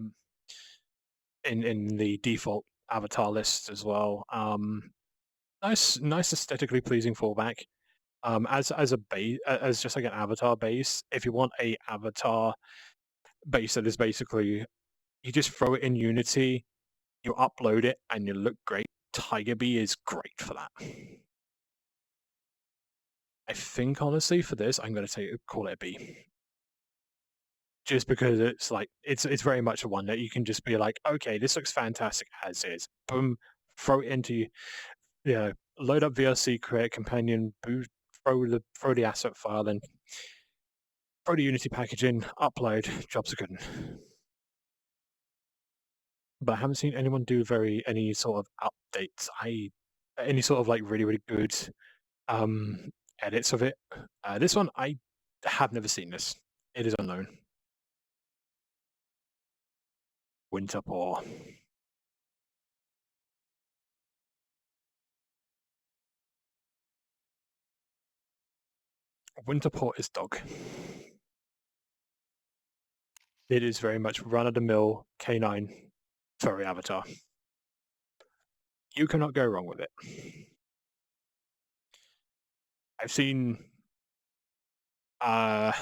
in the default avatar list as well. Nice aesthetically pleasing fallback. As a base, as just like an avatar base. If you want a avatar base that is basically, you just throw it in Unity, you upload it, and you look great. Tiger Bee is great for that. I think honestly for this, I'm going to call it a B. Just because it's like it's very much a one that you can just be like, okay, this looks fantastic as is. Boom, throw it into, load up VRC, create a companion, throw the asset file in, throw the Unity package in, upload, jobs are good. But I haven't seen anyone do any sort of updates. Any sort of like really good edits of it. This one I have never seen this. It is unknown. Winterpaw. Winterpaw is dog. It is very much run-of-the-mill canine furry avatar. You cannot go wrong with it. I've seen... I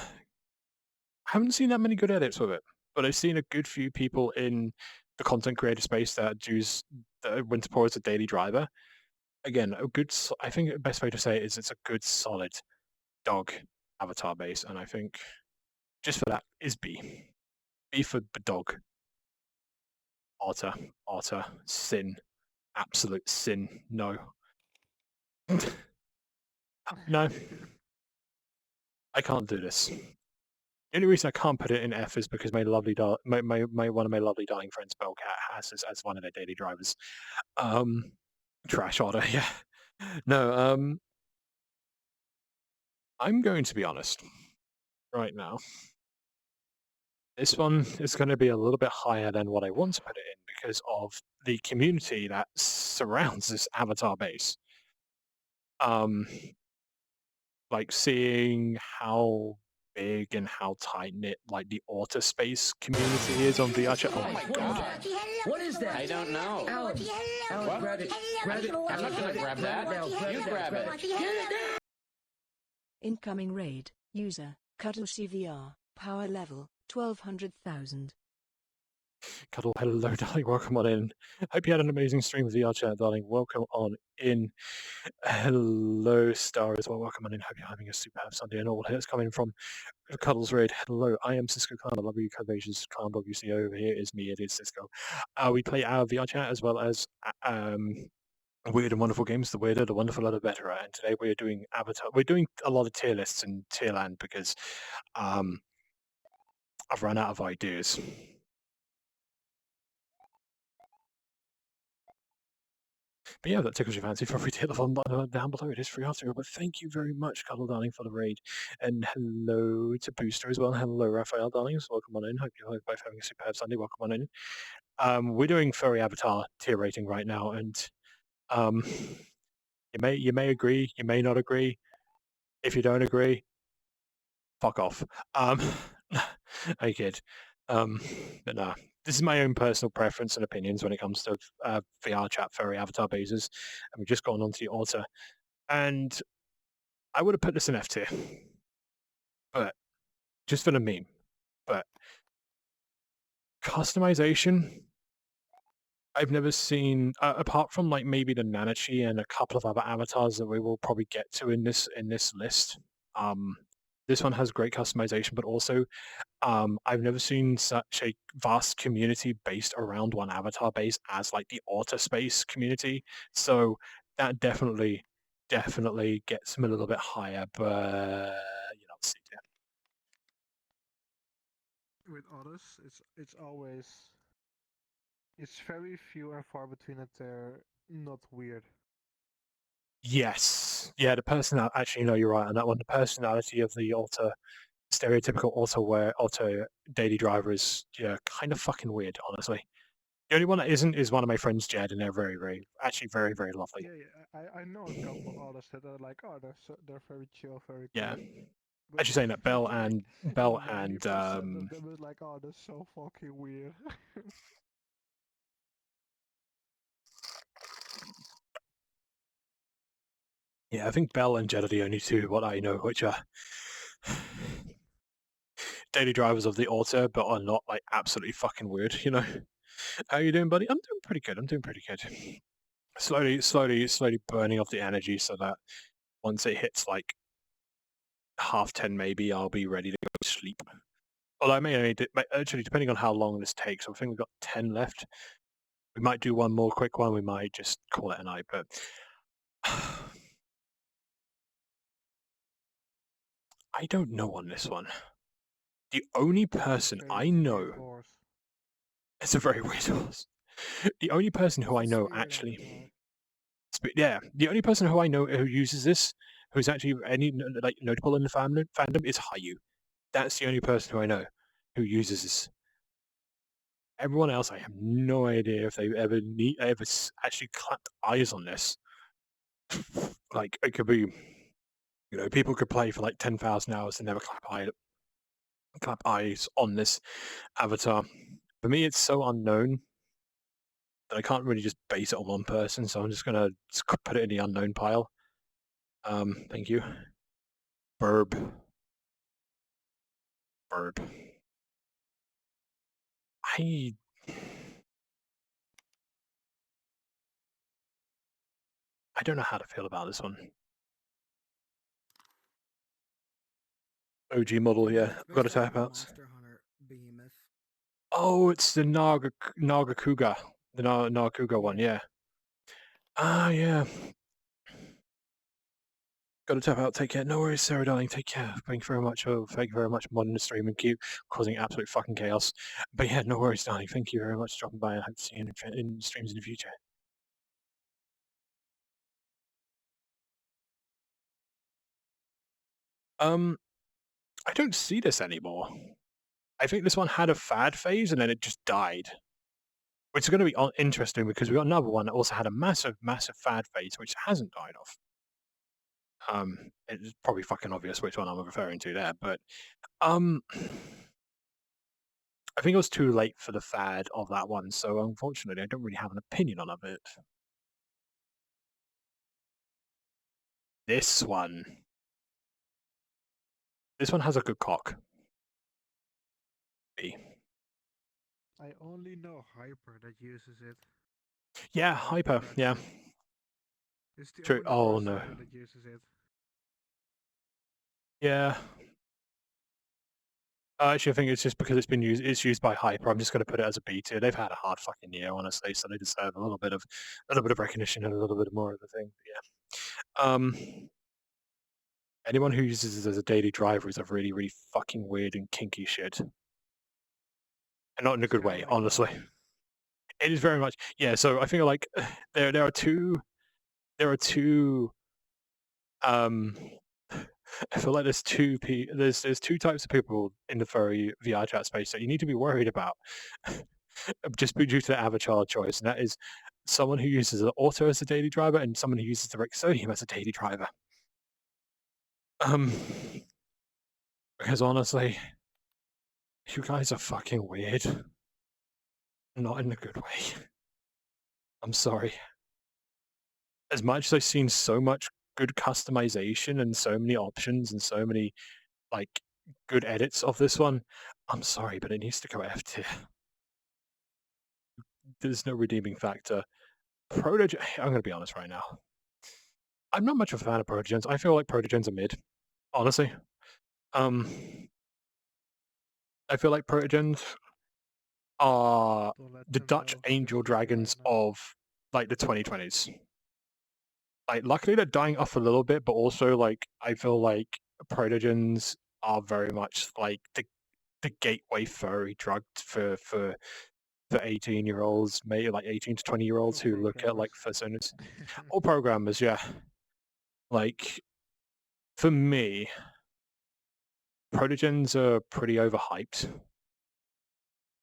haven't seen that many good edits with it, but I've seen a good few people in the content creator space that use the Winterpaw as a daily driver. Again, I think the best way to say it is it's a good, solid dog avatar base, and I think just for that is B. B for dog. Otter, sin, absolute sin, no. No. I can't do this. The only reason I can't put it in F is because my lovely one of my lovely darling friends, Bellcat, has as one of their daily drivers. Trash order, yeah. No, I'm going to be honest right now. This one is going to be a little bit higher than what I want to put it in because of the community that surrounds this avatar base. Like seeing how big and how tight-knit like the Orta space community is on VRChat. Oh my god. What is that? I don't know. Alex, grab it. Grab it. I'm not gonna grab that. You grab it. Get it now! Incoming raid. User. Cuddle CVR. Power level. 1200,000. Cuddle, hello, darling. Welcome on in. Hope you had an amazing stream of VRChat, darling. Welcome on in. Hello, Star, as well. Welcome on in. Hope you're having a superb Sunday. And all hits coming from Cuddle's raid. Hello, I am Cisco Clan. I love you, Curvaceous Clan Dog. You see over here is me. It is Cisco. We play our VRChat as well as Weird and Wonderful Games. The weirder, the wonderful, the better. And today we're doing Avatar. We're doing a lot of tier lists in Tierland because I've run out of ideas. But yeah, that tickles your fancy. Feel free to hit the fun button down below. It is free after all. But thank you very much, Cuddle Darling, for the raid. And hello to Booster as well. Hello, Raphael Darlings. Welcome on in. Hope you're both having a superb Sunday. Welcome on in. We're doing furry avatar tier rating right now, and you may agree, you may not agree. If you don't agree, fuck off. I kid. But no. This is my own personal preference and opinions when it comes to VRChat furry avatar bases. And we've just gone on to the Orta. And I would have put this in F tier. But just for the meme. But customization, I've never seen, apart from like maybe the Nanachi and a couple of other avatars that we will probably get to in this list. This one has great customization, but also I've never seen such a vast community based around one avatar base as like the Orta space community. So that definitely gets them a little bit higher, but you know, see it. With others, it's always very few and far between that they're not weird. Yes, yeah, the personality. Actually, no, you're right on that one. The personality of the Orta stereotypical auto daily driver is kind of fucking weird, honestly. The only one that isn't is one of my friends, Jed, and they're very, very, actually very, very lovely. I know a couple of artists that are like, oh, they're very chill, very Yeah. cool. Actually saying that Bell and 90% of them is like, oh, they're so fucking weird. Yeah, I think Bell and Jed are the only two what I know which are daily drivers of the auto, but are not like absolutely fucking weird, you know. How you doing, buddy? I'm doing pretty good. I'm doing pretty good. Slowly burning off the energy so that once it hits like 10:30 maybe, I'll be ready to go to sleep. Although I may only actually, depending on how long this takes, I think we've got 10 left. We might do one more quick one. We might just call it a night, but I don't know on this one. The only person I know... It's a very weird horse. The only person who I know actually... Yeah, the only person who I know who uses this, who's actually any like notable in the fandom, is Hayu. That's the only person who I know who uses this. Everyone else, I have no idea if they ever actually clapped eyes on this. Like, it could be, you know, people could play for like 10,000 hours and never clap eyes on this avatar. For me, it's so unknown that I can't really just base it on one person, so I'm just gonna put it in the unknown pile. Thank you. Burb. I don't know how to feel about this one. OG model, yeah. I've got to tap out. Oh, it's the Nagakuga. The Nagakuga one, yeah. Ah, yeah. Got to tap out. Take care. No worries, Sarah, darling. Take care. Thank you very much. Thank you very much, Modern Streaming Queue, causing absolute fucking chaos. But yeah, no worries, darling. Thank you very much for dropping by. I hope to see you in streams in the future. I don't see this anymore. I think this one had a fad phase and then it just died. Which is going to be interesting because we got another one that also had a massive fad phase which hasn't died off. It's probably fucking obvious which one I'm referring to there, but I think it was too late for the fad of that one, so unfortunately I don't really have an opinion on it. This one has a good cock. I only know Hyper that uses it. Yeah, Hyper, yeah. It's the True. Oh no. That uses it. Yeah. Actually, I think it's just because it's used by Hyper. I'm just going to put it as a B tier. They've had a hard fucking year, honestly, so they deserve a little bit of recognition and a little bit more of the thing. But yeah. Anyone who uses it as a daily driver is a really, really fucking weird and kinky shit. And not in a good way, honestly. It is very much, yeah. So I feel like there are two. I feel like there's two types of people in the furry VR chat space that you need to be worried about, just due to the avatar choice, and that is someone who uses the auto as a daily driver and someone who uses the Rexodium as a daily driver. Because honestly, you guys are fucking weird. Not in a good way. I'm sorry. As much as I've seen so much good customization and so many options and so many like good edits of this one, I'm sorry, but it needs to go F tier. There's no redeeming factor. Protogen, I'm going to be honest right now. I'm not much of a fan of Protogens. I feel like Protogens are mid, honestly. I feel like Protogens are the Dutch angel dragons of like the 2020s. Like, luckily they're dying off a little bit, but also like I feel like Protogens are very much like the gateway furry drug for 18-year-olds, maybe like 18 to 20-year-olds who look at like personas or programmers, yeah. Like for me, protogens are pretty overhyped.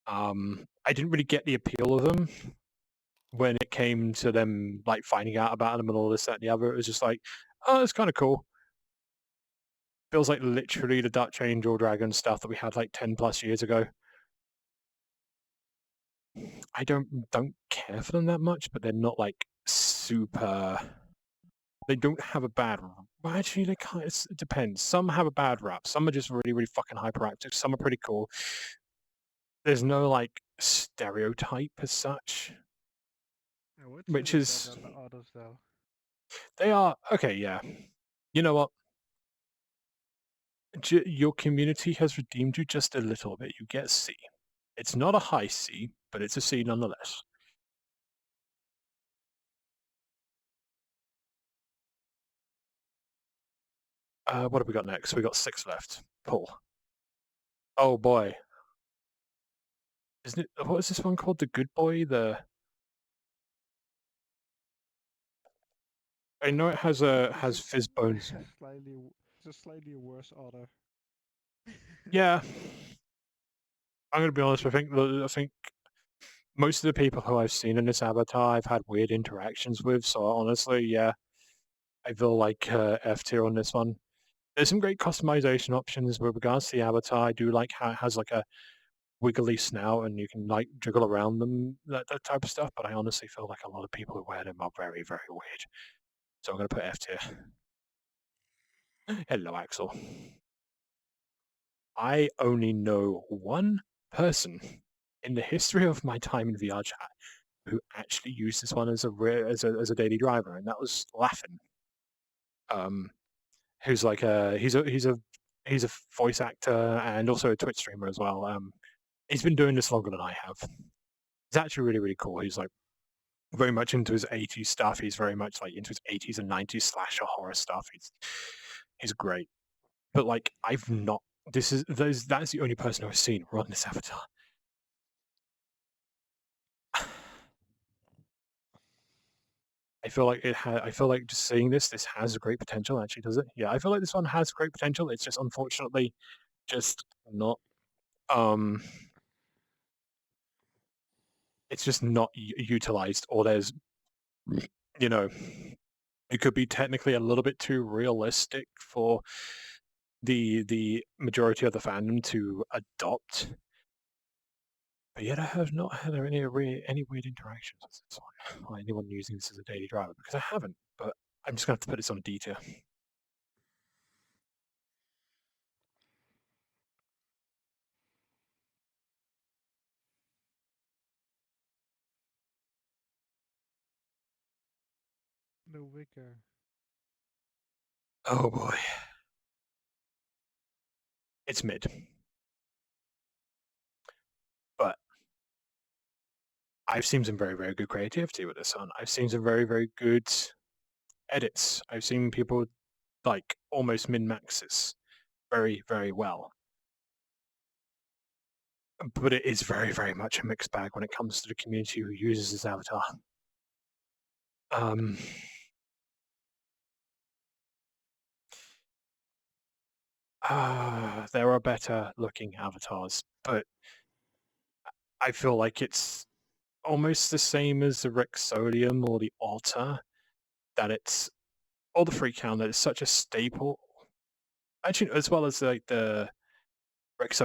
I didn't really get the appeal of them when it came to them like finding out about them and all this, that, and the other. It was just like, oh, it's kind of cool. Feels like literally the Dutch Angel Dragon stuff that we had like 10 plus years ago. I don't care for them that much, but they're not like super. They don't have a bad. Well, actually, they kind. It depends. Some have a bad rap. Some are just really, really fucking hyperactive. Some are pretty cool. There's no like stereotype as such, which is. Better than the others, though. They are okay. Yeah. You know what? Your community has redeemed you just a little bit. You get C. It's not a high C, but it's a C nonetheless. What have we got next? We got 6 left. Paul. Oh boy. Isn't it? What is this one called? The Good Boy? I know it has fizz bones. It's a slightly worse order. Yeah. I'm gonna be honest. I think most of the people who I've seen in this avatar, I've had weird interactions with. So honestly, yeah, I feel like F tier on this one. There's some great customization options with regards to the avatar. I do like how it has like a wiggly snout and you can like jiggle around them, that type of stuff. But I honestly feel like a lot of people who wear them are very, very weird. So I'm gonna put F tier. Hello, Axel. I only know one person in the history of my time in VR chat who actually used this one as a daily driver, and that was Laughing. Who's like he's a voice actor and also a Twitch streamer as well. He's been doing this longer than I have. He's actually really, really cool. He's like very much into his 80s stuff. He's very much like into his 80s and 90s slasher horror stuff. He's great. But like I've not. That's the only person I've seen run this avatar. I feel like I feel like just seeing this has a great potential. Actually, does it? Yeah, I feel like this one has great potential. It's just unfortunately just not. It's just not utilized, or there's, you know, it could be technically a little bit too realistic for the majority of the fandom to adopt. But yet I have not had any weird interactions with this one, or anyone using this as a daily driver, because I haven't. But I'm just gonna have to put this on a D tier. The Wicker. Oh boy. It's mid. But I've seen some very, very good creativity with this one. I've seen some very, very good edits. I've seen people like almost min-maxes very, very well. But it is very, very much a mixed bag when it comes to the community who uses this avatar. There are better looking avatars, but I feel like it's almost the same as the Rexolium or the Otter, that it's, or the Freakhound, that it's such a staple. Actually, as well as like the Rex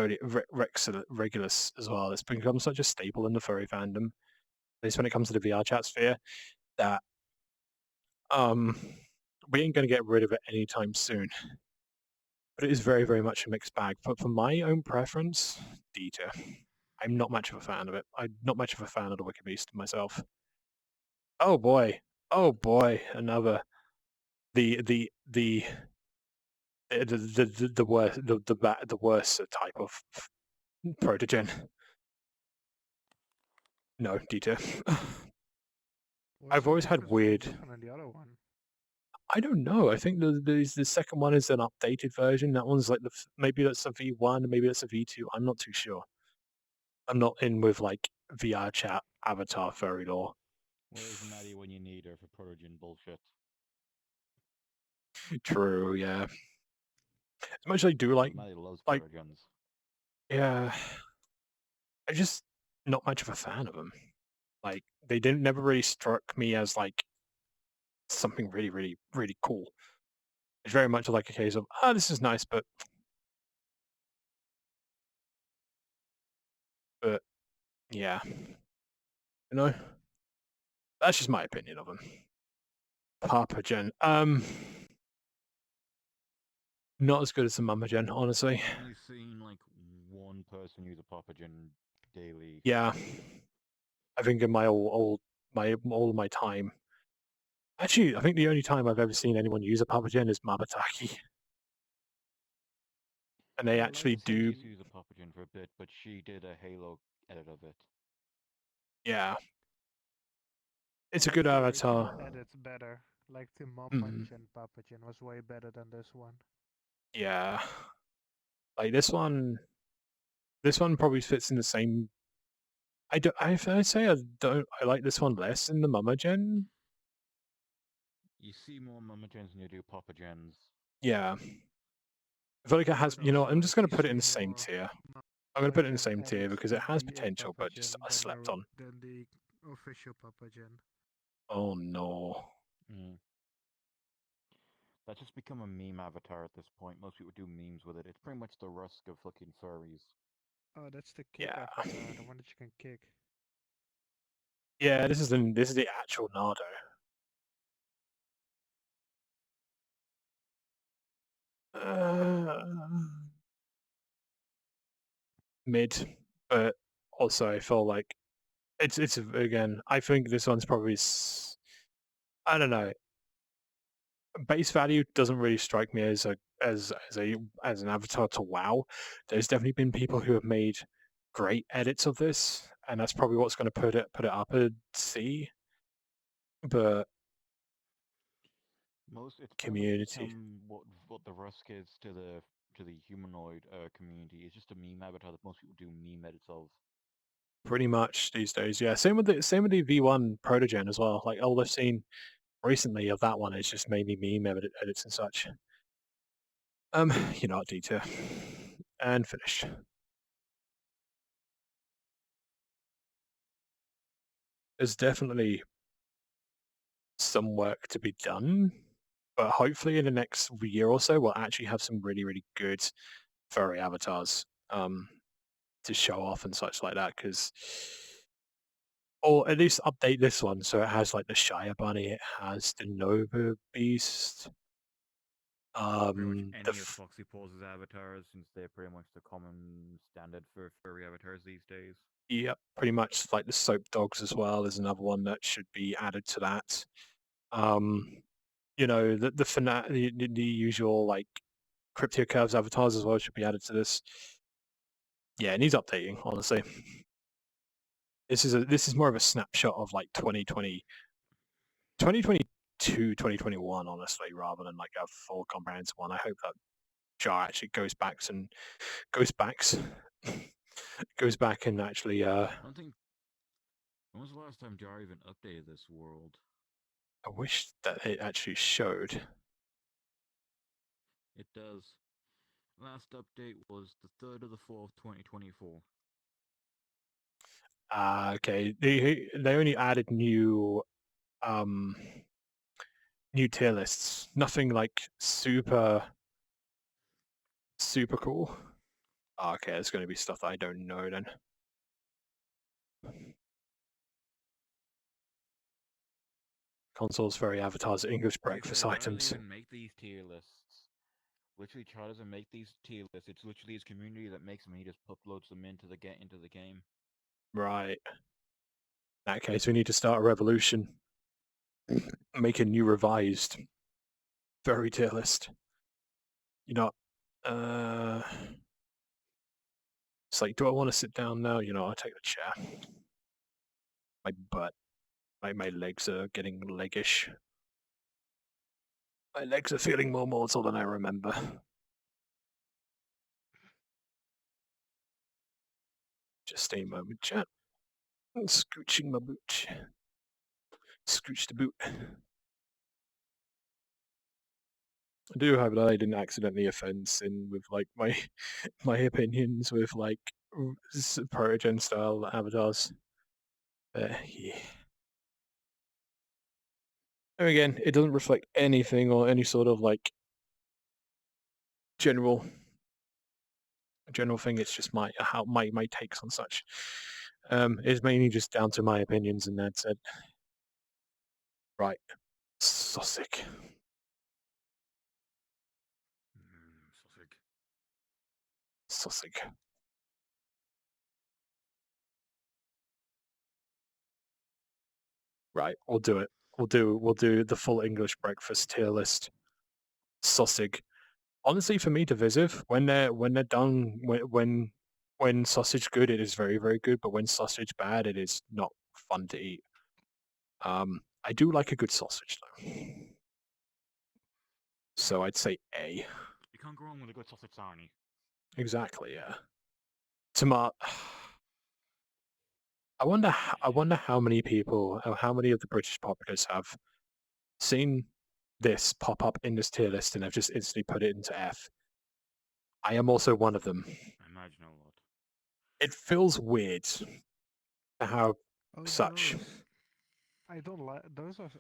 Regulus as well, it's become such a staple in the furry fandom, at least when it comes to the VR chat sphere, that we ain't going to get rid of it anytime soon. But it is very, very much a mixed bag. But for my own preference, D tier. I'm not much of a fan of it. I'm not much of a fan of the Wicked Beast myself. Oh boy, another the worst type of protogen. No, D tier. I've always had weird. The other one. I don't know. I think the second one is an updated version. That one's like maybe that's a V1, maybe that's a V2. I'm not too sure. I'm not in with like VR chat avatar furry lore. Where's Maddie when you need her for protogen bullshit? True, yeah. As much as I do like, Maddie loves like, Paragens. yeah, I'm just not much of a fan of them. Like, they never really struck me as like something really, really, really cool. It's very much like a case of, oh, this is nice, but yeah, you know, that's just my opinion of them. Papagen, not as good as the Mamagen, honestly. I've only seen like one person use a Papagen daily. Yeah, I think in my all of my time. Actually, I think the only time I've ever seen anyone use a Papagen is Mabataki. And they actually do. Used to use a Papagen for a bit, but she did a Halo edit of it. Yeah. It's a good avatar. Edit's better. Like the Mamagen Papagen was way better than this one. Yeah. Like this one probably fits in the same. I like this one less than the Mamagen. You see more Mamagens than you do Papagens. Yeah. I feel like it has, you know, I'm just going to put it in the same tier. I'm going to put it in the same tier because it has potential, but just I slept on. Than the official Papagen. Oh no. That's just become a meme avatar at this point. Most people do memes with it. It's pretty much the Rusk of fucking furries. Oh, that's the kick avatar, the one that you can kick. Yeah, this is the actual Nardo. Mid, but also I feel like it's again. I think this one's probably I don't know. Base value doesn't really strike me as an avatar to WoW. There's definitely been people who have made great edits of this, and that's probably what's going to put it up at C. But It's community. What the Rusk is to the humanoid community is just a meme avatar that most people do meme edits of. Pretty much these days, yeah. Same with the V1 Protogen as well. Like all I've seen recently of that one is just mainly meme edits and such. You know, D tier. And finished. There's definitely some work to be done, but hopefully in the next year or so we'll actually have some really, really good furry avatars to show off and such like that, because or at least update this one so it has like the Shire Bunny, it has the Nova Beast. Any of Foxy Paws' avatars, since they're pretty much the common standard for furry avatars these days. Yep, pretty much like the Soap Dogs as well is another one that should be added to that. You know, the usual like Cryptio Curves avatars as well should be added to this. Yeah, it needs updating, honestly. This is more of a snapshot of like 2020, 2022, 2021, honestly, rather than like a full comprehensive one. I hope that Jar actually goes back and actually I don't think. When was the last time Jar even updated this world? I wish that it actually showed. It does. Last update was the 3rd of the 4th, 2024. Okay. They only added new tier lists. Nothing like super cool. Okay, there's going to be stuff that I don't know then. Consoles, furry avatars, English breakfast items. Doesn't even make these tier lists. Literally, Char doesn't make these tier lists. It's literally his community that makes them. He just uploads them into the game. Right. In that case, we need to start a revolution. Make a new revised furry tier list. You know, it's like, do I want to sit down now? You know, I'll take the chair. My butt, my legs are getting leggish. My legs are feeling more mortal than I remember. Just a moment, chat. Scooching my boot. Scooch the boot. I do hope that I didn't accidentally offend Sin with like my my opinions with like protogen style avatars. Yeah. And again, it doesn't reflect anything or any sort of like general thing. It's just my takes on such. It's mainly just down to my opinions, and that's it. Right, Sosik. Sosik. Right, we'll do it. We'll do the full English breakfast tier list. Sosig. Honestly, for me, divisive. When they're done, when sausage good, it is very, very good. But when sausage bad, it is not fun to eat. I do like a good sausage though. So I'd say A. You can't go wrong with a good sausage sarnie. Exactly, yeah. Tomato. I wonder how many people, or how many of the British populace have seen this pop up in this tier list and have just instantly put it into F. I am also one of them. I imagine a lot. It feels weird to have such. I don't like those. Are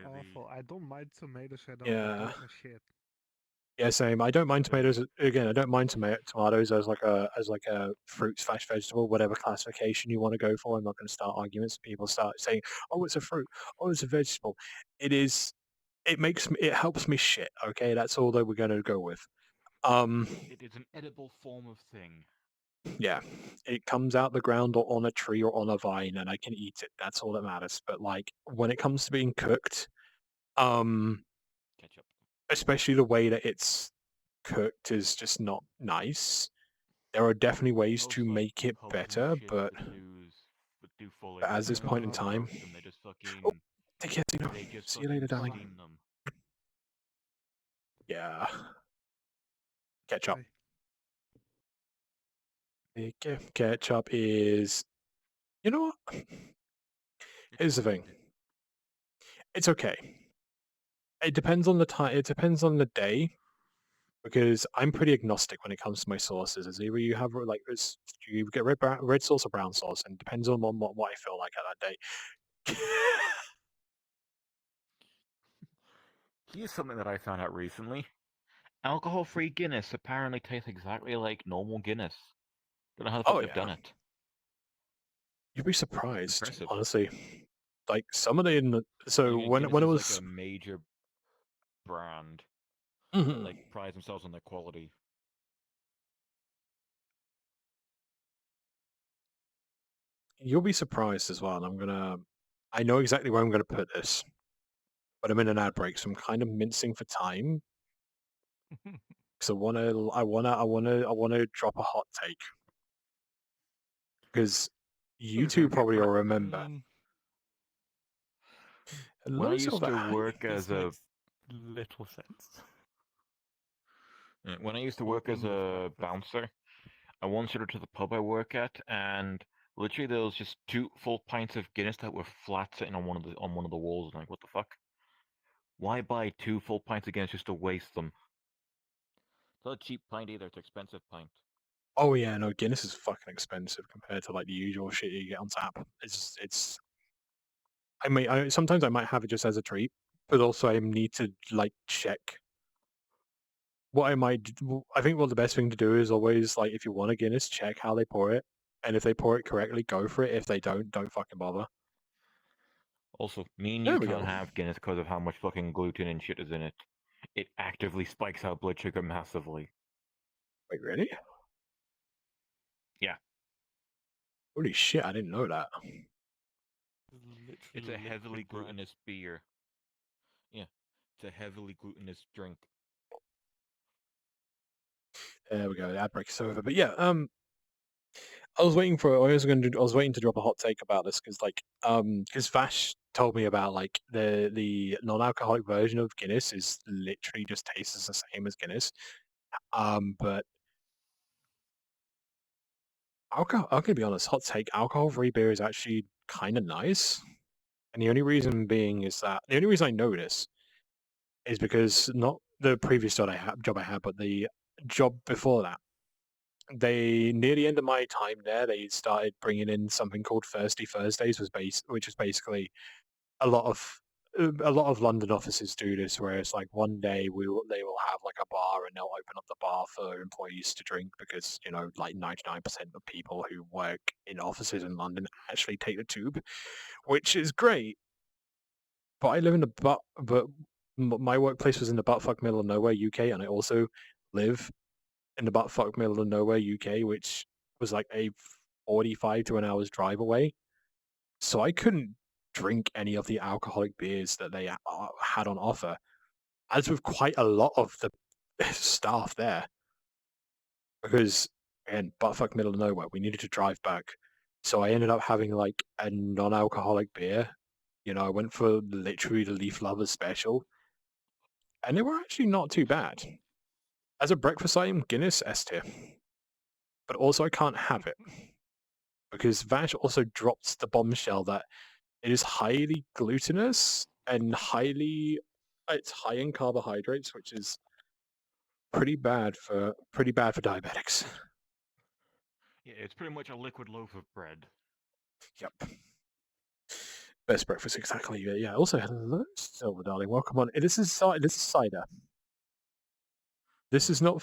awful. I don't mind tomatoes. I don't. Yeah. Those are shit. Yeah, same. I don't mind tomatoes. Again, I don't mind tomatoes as like a fruit/vegetable, whatever classification you want to go for. I'm not going to start arguments. People start saying, "Oh, it's a fruit. Oh, it's a vegetable." It is. It helps me shit. Okay, that's all that we're going to go with. It is an edible form of thing. Yeah, it comes out the ground or on a tree or on a vine, and I can eat it. That's all that matters. But like when it comes to being cooked, Ketchup. Especially the way that it's cooked is just not nice. There are definitely ways to make it better, but at this point in time, oh, take care, Zeno. See you later, darling. Yeah. Ketchup. Ketchup is. You know what? Here's the thing. It's okay. It depends on the time. It depends on the day, because I'm pretty agnostic when it comes to my sauces. It's either you have like this, you get red sauce or brown sauce, and it depends on what I feel like at that day. Here's something that I found out recently. Alcohol-free Guinness apparently tastes exactly like normal Guinness. Don't know how the fuck they've done it. You'd be surprised, honestly. Like some of the when it was like a major brand, like prides themselves on their quality. You'll be surprised as well, and I know exactly where I'm gonna put this, but I'm in an ad break, so I'm kind of mincing for time. Because I wanna drop a hot take. Because you two probably all remember. When I used to work as a little sense. When I used to work as a bouncer, I once went to the pub I work at, and literally there was just 2 full pints of Guinness that were flat sitting on one of the walls. I'm like, what the fuck? Why buy 2 full pints of Guinness just to waste them? It's not a cheap pint either; it's an expensive pint. Oh yeah, no, Guinness is fucking expensive compared to like the usual shit you get on tap. It's. Sometimes I might have it just as a treat, but also I need to like check. What I think the best thing to do is always like if you want a Guinness, check how they pour it, and if they pour it correctly, go for it. If they don't fucking bother. Also, me and you can't have Guinness because of how much fucking gluten and shit is in it. It actively spikes our blood sugar massively. Wait, really? Yeah. Holy shit, I didn't know that. It's a heavily glutinous beer. Yeah, it's a heavily glutinous drink. There we go. The ad break is over. But yeah, I was waiting to drop a hot take about this because because Vash told me about like the non-alcoholic version of Guinness is literally just tastes the same as Guinness. But alcohol, I'm gonna be honest, hot take, alcohol-free beer is actually kind of nice. And the only reason I know this is because the previous job I had, but the job before that. They near the end of my time there, they started bringing in something called Thirsty Thursdays, which is basically a lot of London offices do this, where it's like one day they will have like a bar and they'll open up the bar for employees to drink because like 99% of people who work in offices in London actually take the tube, which is great. But I live in but my workplace was in the buttfuck middle of nowhere, UK, and I also live in the buttfuck middle of nowhere, UK, which was like a 45 to an hour's drive away. So I couldn't drink any of the alcoholic beers that they had on offer, as with quite a lot of the staff there. Because, again, buttfuck middle of nowhere, we needed to drive back. So I ended up having like a non-alcoholic beer. I went for literally the Leaf Lovers special. And they were actually not too bad. As a breakfast item, Guinness S tier. But also I can't have it. Because Vash also dropped the bombshell that it is highly glutinous and it's high in carbohydrates, which is pretty bad for diabetics. Yeah, it's pretty much a liquid loaf of bread. Yep. Best breakfast, exactly. Yeah. Also, hello, Silver Darling. Welcome on. This is cider. This is not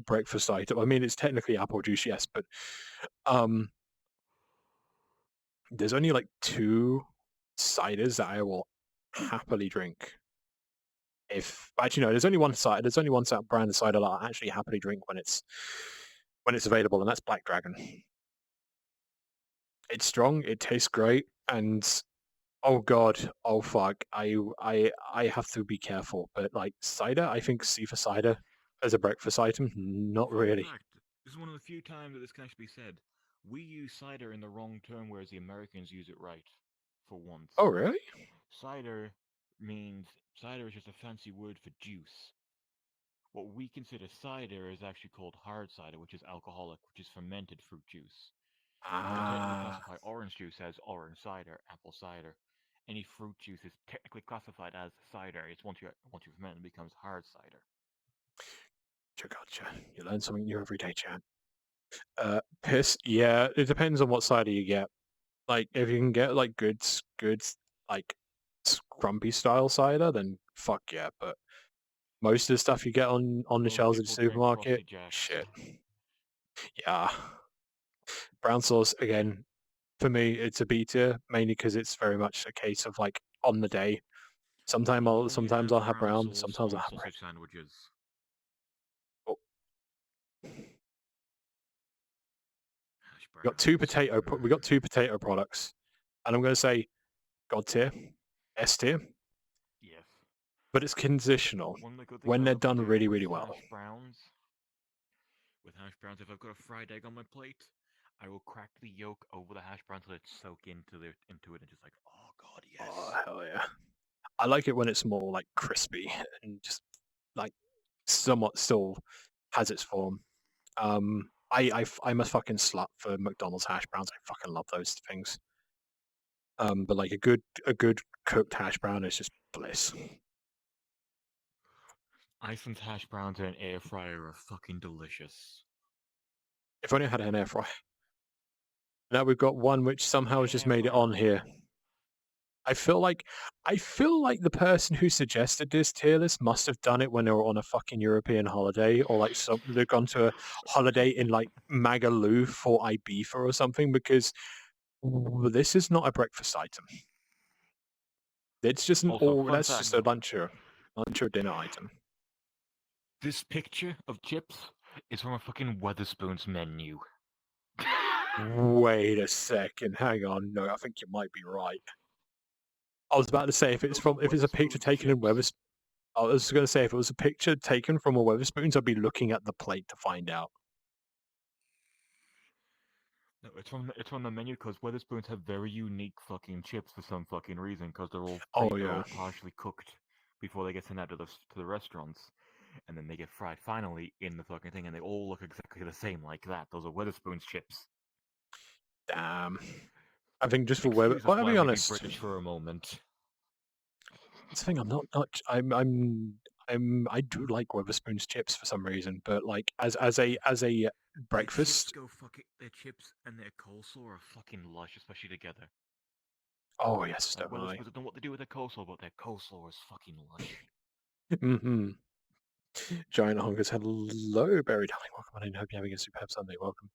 breakfast item. I mean, it's technically apple juice, yes, but there's only like 2 ciders that I will happily drink. Actually no, there's only one brand of cider that I'll actually happily drink when it's available, and that's Black Dragon. It's strong, it tastes great, and oh god, oh fuck, I have to be careful. But like cider, I think C for cider as a breakfast item, not really. In fact, this is one of the few times that this can actually be said. We use cider in the wrong term, whereas the Americans use it right, for once. Oh really? Cider is just a fancy word for juice. What we consider cider is actually called hard cider, which is alcoholic, which is fermented fruit juice. We technically classify orange juice as orange cider, apple cider. Any fruit juice is technically classified as cider. It's once you ferment it becomes hard cider. Gotcha. You learn something new every day, chat. Piss. Yeah, it depends on what cider you get. Like if you can get like good like scrumpy style cider, then fuck yeah. But most of the stuff you get on the shelves of the supermarket, shit. Yeah. Brown sauce, again, for me, it's a B tier, mainly because it's very much a case of like on the day. Sometimes I'll have brown, sometimes I'll have red. Sandwiches. Oh. We got two potato products, and I'm going to say God tier, S tier. Yes. But it's conditional when they're done really, really well. With hash browns, if I've got a fried egg on my plate, I will crack the yolk over the hash browns so it soak into it and just like, oh god, yes. Oh hell yeah! I like it when it's more like crispy and just like somewhat still has its form. I'm a fucking slut for McDonald's hash browns. I fucking love those things. But like a good cooked hash brown is just bliss. Iceland's hash browns in an air fryer are fucking delicious. If only I had an air fryer. Now we've got one which somehow has just made it on here. I feel like the person who suggested this tier list must have done it when they were on a fucking European holiday, or like they've gone to a holiday in like Magaluf or Ibiza or something, because this is not a breakfast item. It's just just a lunch or dinner item. This picture of chips is from a fucking Wetherspoons menu. Wait a second, hang on. No, I think you might be right. I was about to say if it's a picture taken in Wetherspoons. I was going to say if it was a picture taken from a Wetherspoons, I'd be looking at the plate to find out. No, it's from the menu because Wetherspoons have very unique fucking chips for some fucking reason because they're all partially cooked before they get sent out to the restaurants, and then they get fried finally in the fucking thing, and they all look exactly the same like that. Those are Wetherspoons chips. Damn. I think just for Wetherspoons. Well, I'll be honest. British for a moment. That's the thing. I'm I do like Weatherspoon's chips for some reason, but like as a breakfast. Their chips go fucking. Their chips and their coleslaw are fucking lush, especially together. Oh yes, Like, definitely. I don't know what they do with their coleslaw, but their coleslaw is fucking lush. Mm-hmm. Giant Honkers, hello, Barry Darling. Welcome on in. Hope you're having a superb Sunday. Welcome.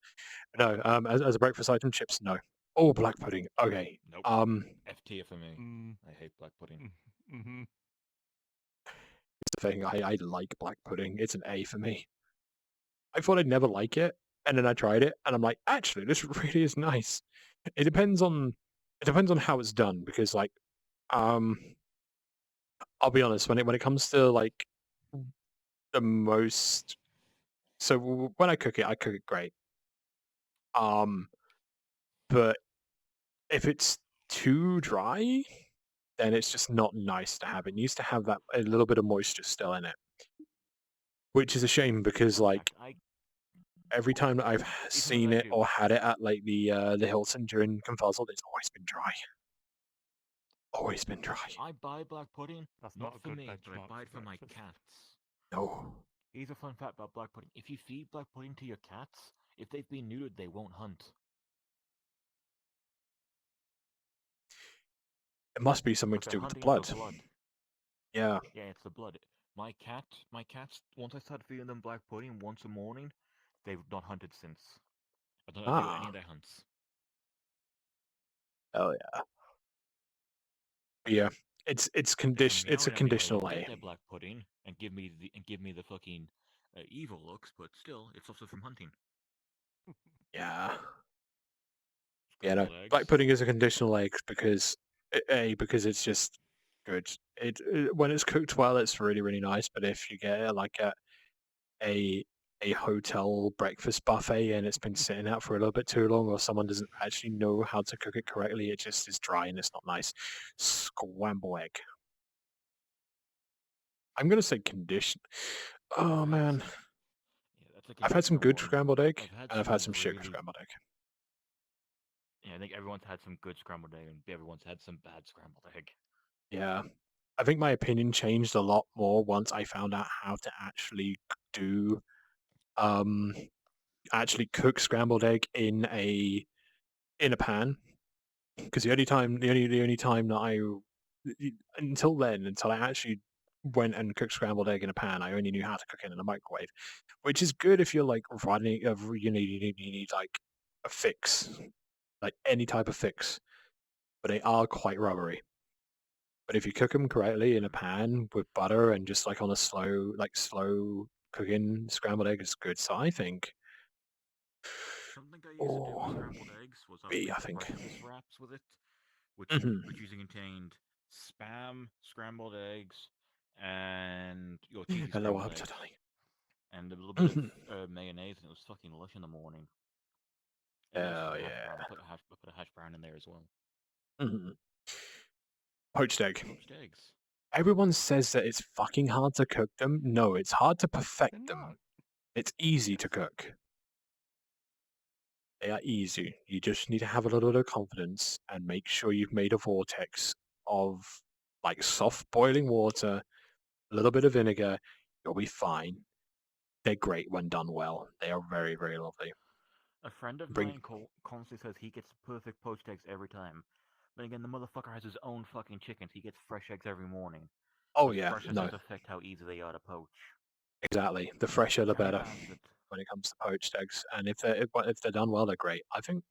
No, as a breakfast item, chips, no. Oh, black pudding. Okay. Nope. F tier for me. I hate black pudding. Mm-hmm. It's the thing. I like black pudding. It's an A for me. I thought I'd never like it, and then I tried it, and I'm like, actually, this really is nice. It depends on how it's done, because like, I'll be honest, when it comes to like the most, so when I cook it great. But if it's too dry, then it's just not nice to have. It needs to have that a little bit of moisture still in it, which is a shame because like every time that I've seen it or had it at like the Hilton during Confuzzled, it's always been dry. Always been dry. I buy black pudding, not for me, but I buy it for my cats. No. Here's a fun fact about black pudding. If you feed black pudding to your cats, if they've been neutered, they won't hunt. It must be something to do with the blood. Yeah. Yeah, it's the blood. My cats, once I started feeding them black pudding once a morning, they've not hunted since. I don't know any of their hunts. Oh yeah. Yeah. It's a conditional A. Their black pudding and give me the fucking evil looks, but still, it stops them from hunting. Yeah. Yeah, no. Black pudding is a conditional egg because it's just good. It when it's cooked well, it's really really nice. But if you get like a hotel breakfast buffet and it's been sitting out for a little bit too long, or someone doesn't actually know how to cook it correctly, it just is dry and it's not nice. Scrambled egg. I'm gonna say condition. Oh man. I've had some good scrambled egg, and I've had some shit scrambled egg. Yeah, I think everyone's had some good scrambled egg, and everyone's had some bad scrambled egg. Yeah. I think my opinion changed a lot more once I found out how to actually do, actually cook scrambled egg in a pan. Because the only time that until I actually went and cooked scrambled egg in a pan, I only knew how to cook it in a microwave, which is good if you're like running, you need like a fix, like any type of fix, but they are quite rubbery. But if you cook them correctly in a pan with butter and just like on a slow cooking scrambled egg, it's good. So I think something I used to do with scrambled eggs was B, I think. breakfast wraps with it, which usually contained Spam, scrambled eggs, and your cheesy Hello, scrambled eggs, and a little bit of mayonnaise, and it was fucking lush in the morning. Oh yeah. I put a hash brown in there as well. Poached egg. Poached eggs. Everyone says that it's fucking hard to cook them. No, it's hard to perfect them. It's easy to cook. They are easy. You just need to have a little bit of confidence and make sure you've made a vortex of like soft boiling water, a little bit of vinegar. You'll be fine. They're great when done well. They are very, very lovely. A friend of mine constantly says he gets perfect poached eggs every time. But again, the motherfucker has his own fucking chickens. He gets fresh eggs every morning. Oh yeah, freshness does affect how easy they are to poach. Exactly. The fresher, the better when it comes to poached eggs. And if they're done well, they're great. I think.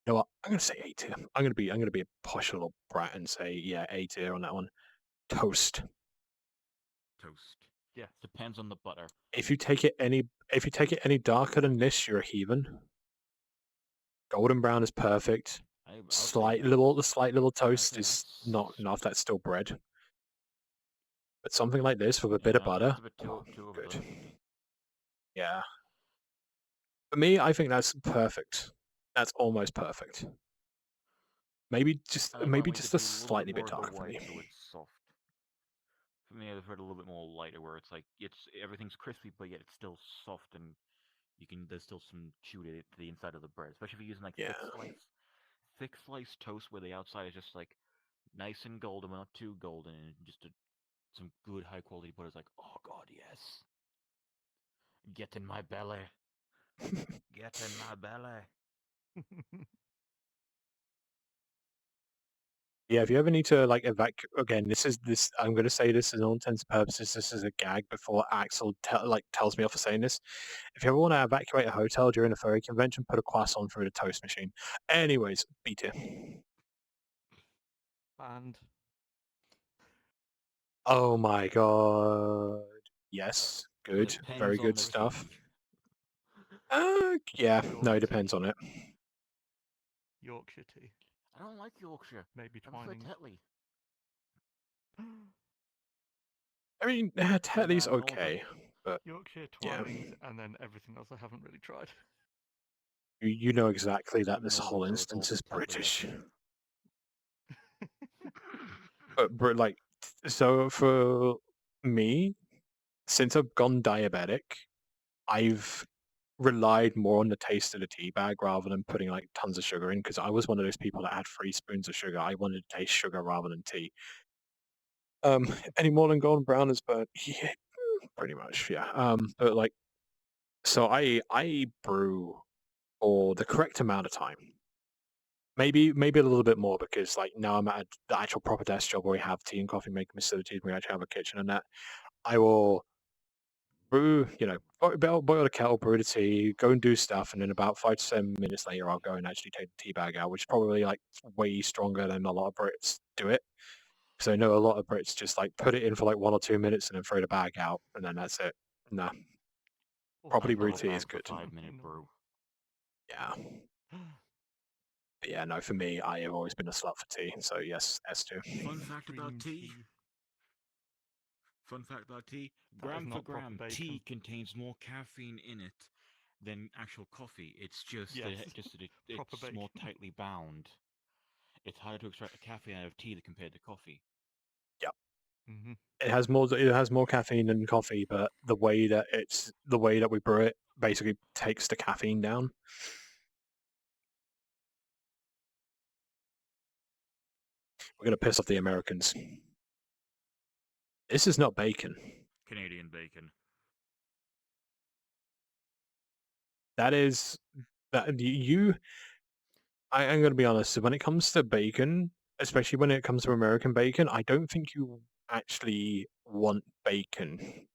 You know what? I'm gonna say A tier. I'm gonna be a posh little brat and say A tier on that one. Toast. Yeah, depends on the butter. If you take it any darker than this, you're a heathen. Golden brown is perfect. The slight little toast is not enough. That's still bread. But something like this with a bit of butter, good. Yeah. For me, I think that's perfect. That's almost perfect. Maybe just a slightly bit darker for me. So it's soft. For me, I've heard a little bit more lighter, where it's like everything's crispy, but yet it's still soft, and there's still some chew to the inside of the bread, especially if you're using like thick slice toast, where the outside is just like nice and golden, but not too golden, and just a some good high quality butter. It's like, oh god, yes. Get in my belly. Get in my belly. Yeah, if you ever need to like evacuate again, this. I'm going to say this in all intents and purposes. This is a gag before Axel tells me off for saying this. If you ever want to evacuate a hotel during a furry convention, put a croissant through the toast machine. Anyways, B tier. Banned. Oh my god. Yes, good, very good stuff. Yeah, no, it depends on it. Yorkshire tea. I don't like Yorkshire. Maybe I prefer Twinings. Tetley. I mean, Tetley's okay, but Yorkshire yeah. Twinings, and then everything else I haven't really tried. You know exactly that this whole instance is British. But like, so for me, since I've gone diabetic, I've relied more on the taste of the tea bag rather than putting like tons of sugar in, because I was one of those people that had 3 spoons of sugar. I wanted to taste sugar rather than tea. Any more than golden brown is burnt? Yeah, pretty much, yeah. But like, so I brew for the correct amount of time. Maybe a little bit more, because like now I'm at the actual proper desk job where we have tea and coffee making facilities. We actually have a kitchen and that. I will brew, boil the kettle, brew the tea, go and do stuff, and then about 5 to 7 minutes later, I'll go and actually take the tea bag out, which is probably like way stronger than a lot of Brits do it. So I know a lot of Brits just like put it in for like 1 or 2 minutes and then throw the bag out, and then that's it. Nah, properly brewed tea is good. 5-minute brew. Yeah. But yeah, no, for me, I have always been a slut for tea, so yes, S2. Fun fact about tea. Gram for gram, tea contains more caffeine in it than actual coffee. It's just that it's more tightly bound. It's harder to extract the caffeine out of tea than compared to coffee. Yep. Mm-hmm. It has more caffeine than coffee, but the way that we brew it basically takes the caffeine down. We're gonna piss off the Americans. This is not bacon. Canadian bacon. That is that you. I'm gonna be honest. When it comes to bacon, especially when it comes to American bacon, I don't think you actually want bacon.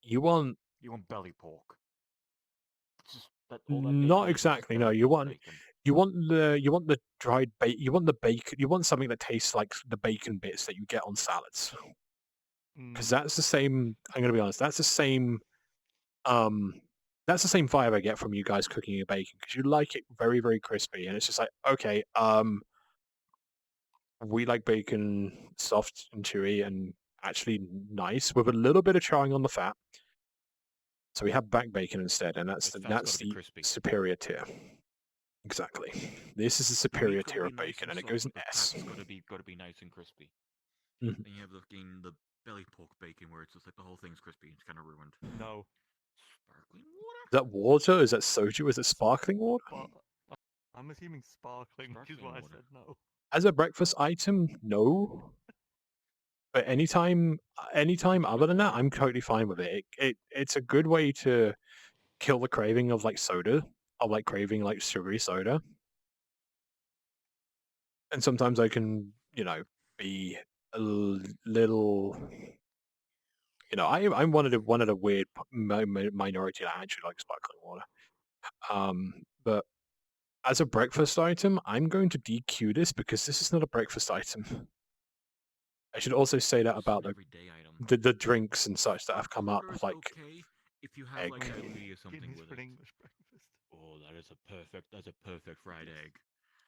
You want belly pork. not exactly. No, you want the dried bacon. You want the bacon. You want something that tastes like the bacon bits that you get on salads. Because that's the same. I'm gonna be honest. That's the same. That's the same vibe I get from you guys cooking your bacon, because you like it very, very crispy, and it's just like, okay, we like bacon soft and chewy and actually nice with a little bit of charring on the fat. So we have back bacon instead, and that's the superior tier. Exactly. This is the superior tier of bacon, and it goes in S. It's gotta be nice and crispy. Mhm. Then you have the belly pork bacon where it's just like the whole thing's crispy. It's kind of ruined. No. Sparkling water? Is that water? Is that soju? Is it sparkling water? I'm assuming sparkling, which is why I said no. As a breakfast item, no. But anytime other than that, I'm totally fine with it. It's a good way to kill the craving of like soda, of like craving like sugary soda. And sometimes I can, be a little, I'm one of the weird minority that actually likes sparkling water. But as a breakfast item, I'm going to DQ this because this is not a breakfast item. I should also say that about the drinks and such that have come up, like if you have egg. like a or something Guineas with for it. English breakfast. Oh, that's a perfect fried egg.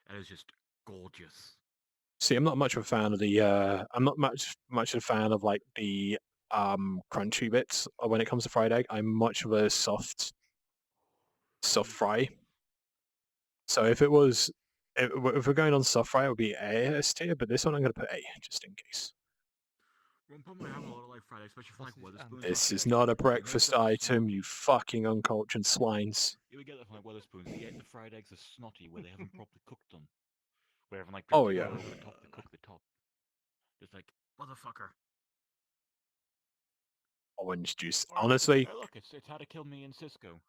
That is just gorgeous. See, I'm not much of a fan of the. I'm not much of a fan of like the crunchy bits when it comes to fried egg. I'm much of a soft fry. So if we're going on soft fry, it would be A S tier, but this one I'm going to put A just in case. One problem I have a lot of like fried eggs, especially for like Wetherspoons. This is not a breakfast item, you fucking uncultured swines. You would get that from like Wetherspoons. The fried eggs are snotty where they haven't properly cooked them. Where they haven't like Oh, dripped yeah. oil over the top to cook the top. Just like Motherfucker. Orange juice. Or, Honestly, hey, look, it's how to kill me in Cisco.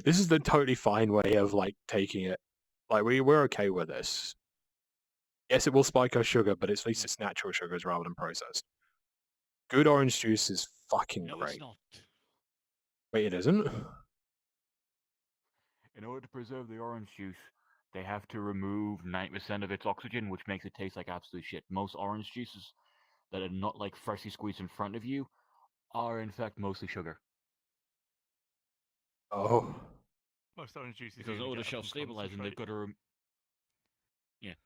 this is the totally fine way of like taking it. Like we're okay with this. Yes, it will spike our sugar, but at least it's natural sugars rather than processed. Good orange juice is fucking No, great. it's not. Wait, it isn't? In order to preserve the orange juice, they have to remove 90% of its oxygen, which makes it taste like absolute shit. Most orange juices that are not like freshly squeezed in front of you are in fact mostly sugar. Oh. Most orange juices. Because in order to shelf stabilize them, they've got to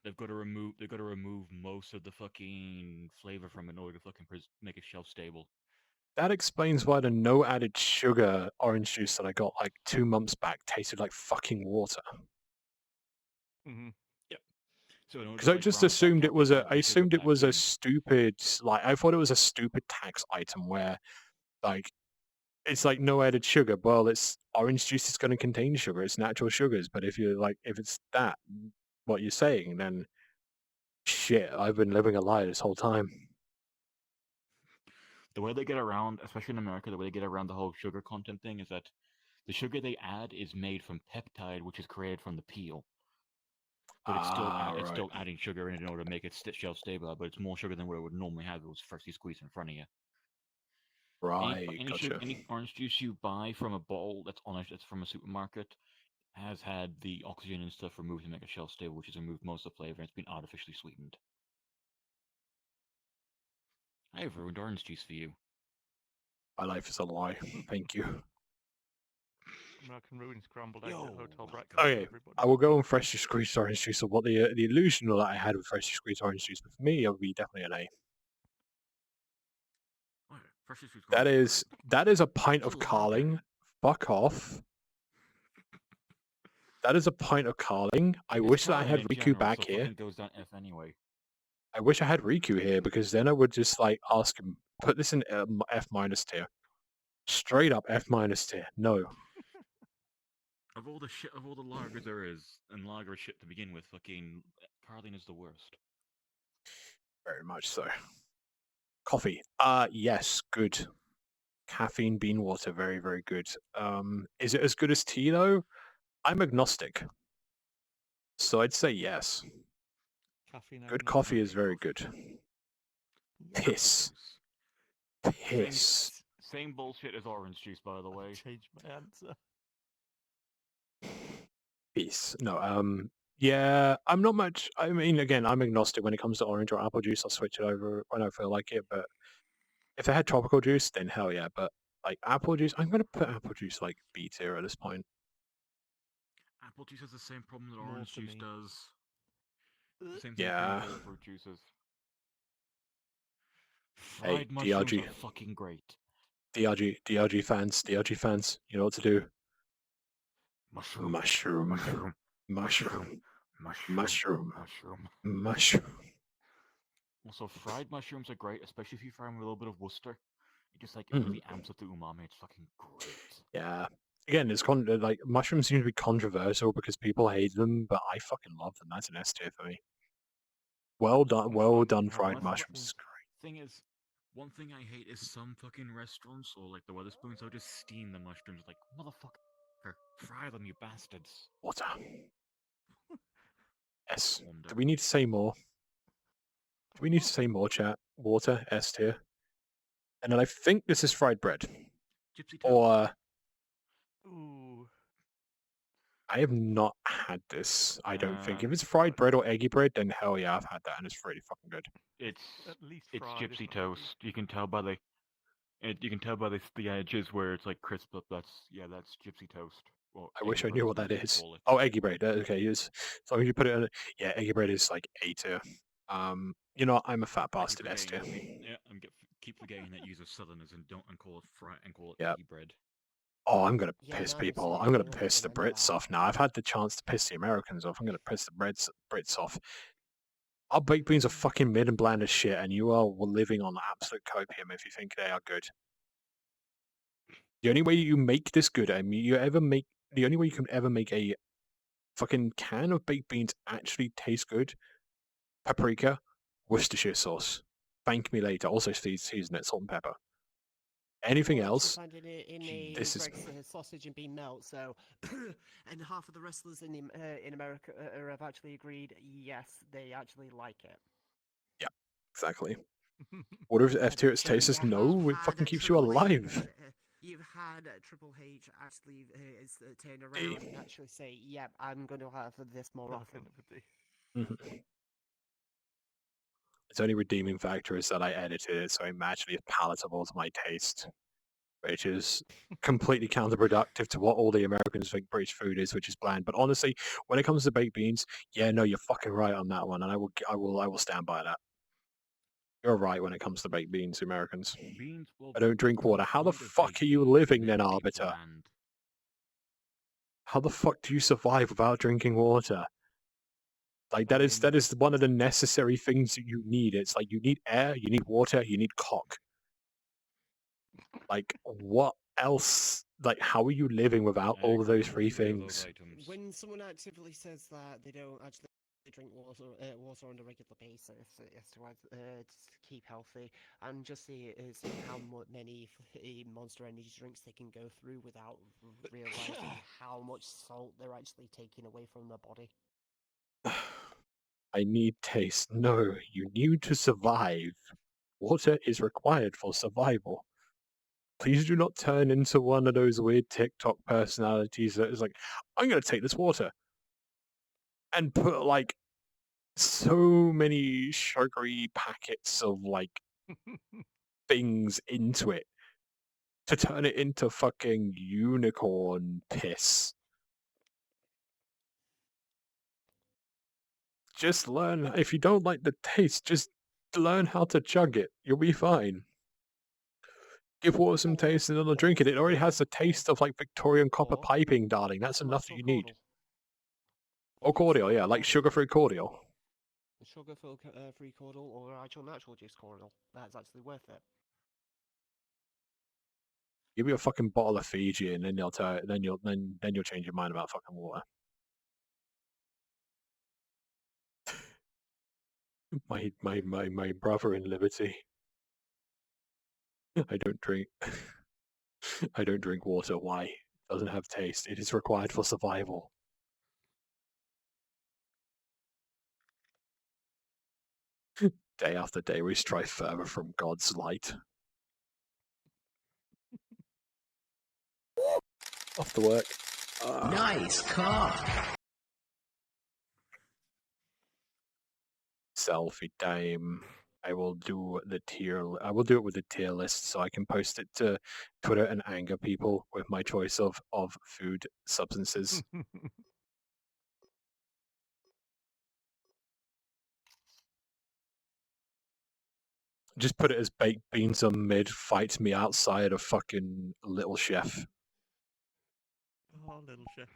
they've got to remove most of the fucking flavor from it in order to fucking make it shelf stable. That explains why the no added sugar orange juice that I got like 2 months back tasted like fucking water. Mm-hmm. Yep. So Because I just assumed it was I assumed it was a stupid, like, I thought it was a stupid tax item where, like, it's like no added sugar. Well, it's orange juice is going to contain sugar. It's natural sugars. But if you're like, if it's that, what you're saying, then shit, I've been living a lie this whole time. The way they get around, especially in America, the way they get around the whole sugar content thing is that the sugar they add is made from peptide, which is created from the peel. But it's still adding sugar in it in order to make it shelf stable. But it's more sugar than what it would normally have if it was freshly squeezed in front of you. Right, Any orange juice you buy from a bottle that's from a supermarket has had the oxygen and stuff removed to make it shelf stable, which has removed most of the flavor and it's been artificially sweetened. I have ruined orange juice for you. My life is a lie. Thank you. American ruin scrambled eggs at hotel breakfast. Okay, I will go on freshly squeezed orange juice. So what the illusion that I had with freshly squeezed orange juice, but for me, it would be definitely an A. That is a pint of Carling. Fuck off. That is a pint of Carling. I wish that I had Riku back here. Goes down F anyway. I wish I had Riku here because then I would just like ask him, put this in F- tier. Straight up F- tier. No. Of all the lagers there is, and lager shit to begin with, fucking Carling is the worst. Very much so. Coffee. Yes, good. Caffeine, bean water, very, very good. Is it as good as tea though? I'm agnostic. So I'd say yes. Good coffee is very good. Piss. Piss. Same bullshit as orange juice, by the way. Change my answer. Piss. No, yeah, I'm not much. I mean, again, I'm agnostic when it comes to orange or apple juice. I'll switch it over when I feel like it. But if they had tropical juice, then hell yeah. But like apple juice, I'm gonna put apple juice like B tier at this point. Apple juice has the same problem that orange juice does. Same Yeah. thing with fruit juices. Hey, Fried mushrooms DRG. are fucking great. DRG fans, you know what to do. Mushroom. Mushroom. Mushroom. Mushroom. Mushroom. Mushroom. Mushroom. Mushroom. Also, fried mushrooms are great, especially if you fry them with a little bit of Worcester. It just like it really amps up the umami. It's fucking great. Yeah. Again, it's like mushrooms seem to be controversial because people hate them, but I fucking love them. That's an S tier for me. Well done fried mushrooms is great. Thing is, one thing I hate is some fucking restaurants or like the Wetherspoons, they'll just steam the mushrooms. Like, motherfucker, fry them, you bastards. Water. S. Do we need to say more? Do we need to say more, chat? Water, S tier. And then I think this is fried bread. Gypsy Or Ooh. I have not had this, I don't think. If it's fried bread or eggy bread, then hell yeah, I've had that and it's really fucking good. It's At least it's fried, gypsy isn't it? toast. You can tell by the edges where it's like crisp up. That's gypsy toast. Well, I wish I eggy knew bread what that they is. call it. Oh, eggy bread. Okay, yes. As long as you put it in, yeah, eggy bread is like A tier. You know, I'm a fat bastard S tier. Yeah, keep forgetting that use of Southerners and call it Yeah. eggy bread. Oh, I'm gonna Yeah, piss no, people. that's I'm gonna it. piss the Remember Brits that. off now. I've had the chance to piss the Americans off. I'm gonna piss the Brits off. Our baked beans are fucking mid and bland as shit, and you are living on absolute copium if you think they are good. The only way you make this good, the only way you can ever make a fucking can of baked beans actually taste good, paprika, Worcestershire sauce. Thank me later. Also season it, salt and pepper. Anything else? This is sausage and bean melt. So, and half of the wrestlers in America have actually agreed. Yes, they actually like it. yeah, exactly. What if F tier its tasteless? No, it fucking keeps you alive. You've had Triple H actually turn around and actually say, "Yep, I'm going to have this more often." Its only redeeming factor is that I edited it, so imagine it's palatable to my taste, which is completely counterproductive to what all the Americans think British food is, which is bland. But honestly, when it comes to baked beans, yeah, no, you're fucking right on that one, and I will stand by that. You're right when it comes to baked beans, Americans. I don't drink water. How the fuck are you living then, Arbiter? How the fuck do you survive without drinking water? Like that is one of the necessary things that you need. It's like you need air, you need water, you need cock. Like what else? Like how are you living without all of those three things? When someone actively says that they don't actually drink water on a regular basis, it's to keep healthy, and just see how many Monster Energy drinks they can go through without realizing how much salt they're actually taking away from their body. I need taste. No, you need to survive. Water is required for survival. Please do not turn into one of those weird TikTok personalities that is like, I'm going to take this water and put like so many sugary packets of like things into it to turn it into fucking unicorn piss. Just learn, if you don't like the taste, just learn how to chug it. You'll be fine. Give water some taste and then I'll drink it. It already has the taste of like Victorian copper piping, darling. That's enough that you need. Or cordial, yeah, like sugar-free cordial. Sugar-free cordial or actual natural juice cordial. That's actually worth it. Give me a fucking bottle of Fiji and then you'll change your mind about fucking water. My brother in liberty. I don't drink water. Why? It doesn't have taste. It is required for survival. Day after day we strive further from God's light. Off to work. Nice car. Selfie time. I will do it with the tier list so I can post it to Twitter and anger people with my choice of food substances. Just put it as baked beans on mid, fight me outside of fucking Little Chef. Oh, Little Chef.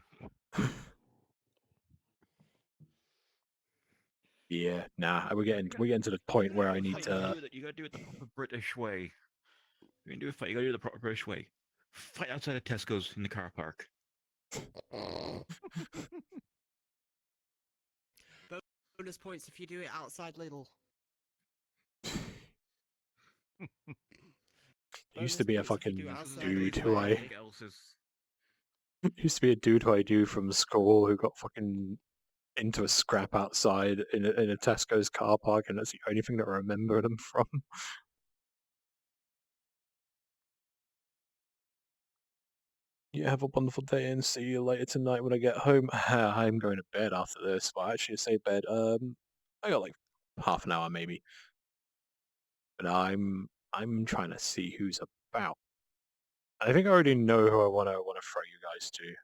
Yeah, nah, we're getting to the point where I need to. You gotta do it the proper British way. You can do a fight. You gotta do it the proper British way. Fight outside of Tesco's in the car park. Bonus points if you do it outside Lidl. Used to be a fucking dude who I used to be a dude who I knew from school who got fucking into a scrap outside in a Tesco's car park, and that's the only thing that I remember them from. Yeah, have a wonderful day and see you later tonight when I get home. I'm going to bed after this. Well, actually, I say bed. I got like half an hour maybe, but I'm trying to see who's about. I think I already know who I want to throw you guys to.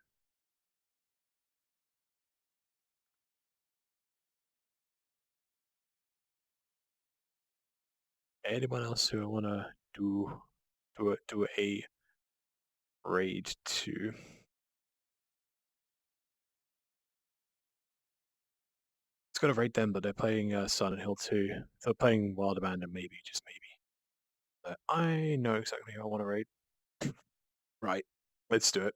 Anyone else who I want to do a raid to? It's got to rate them, but they're playing Silent Hill 2. They're playing Wild Abandon, maybe, just maybe. But I know exactly who I want to raid. Right, let's do it.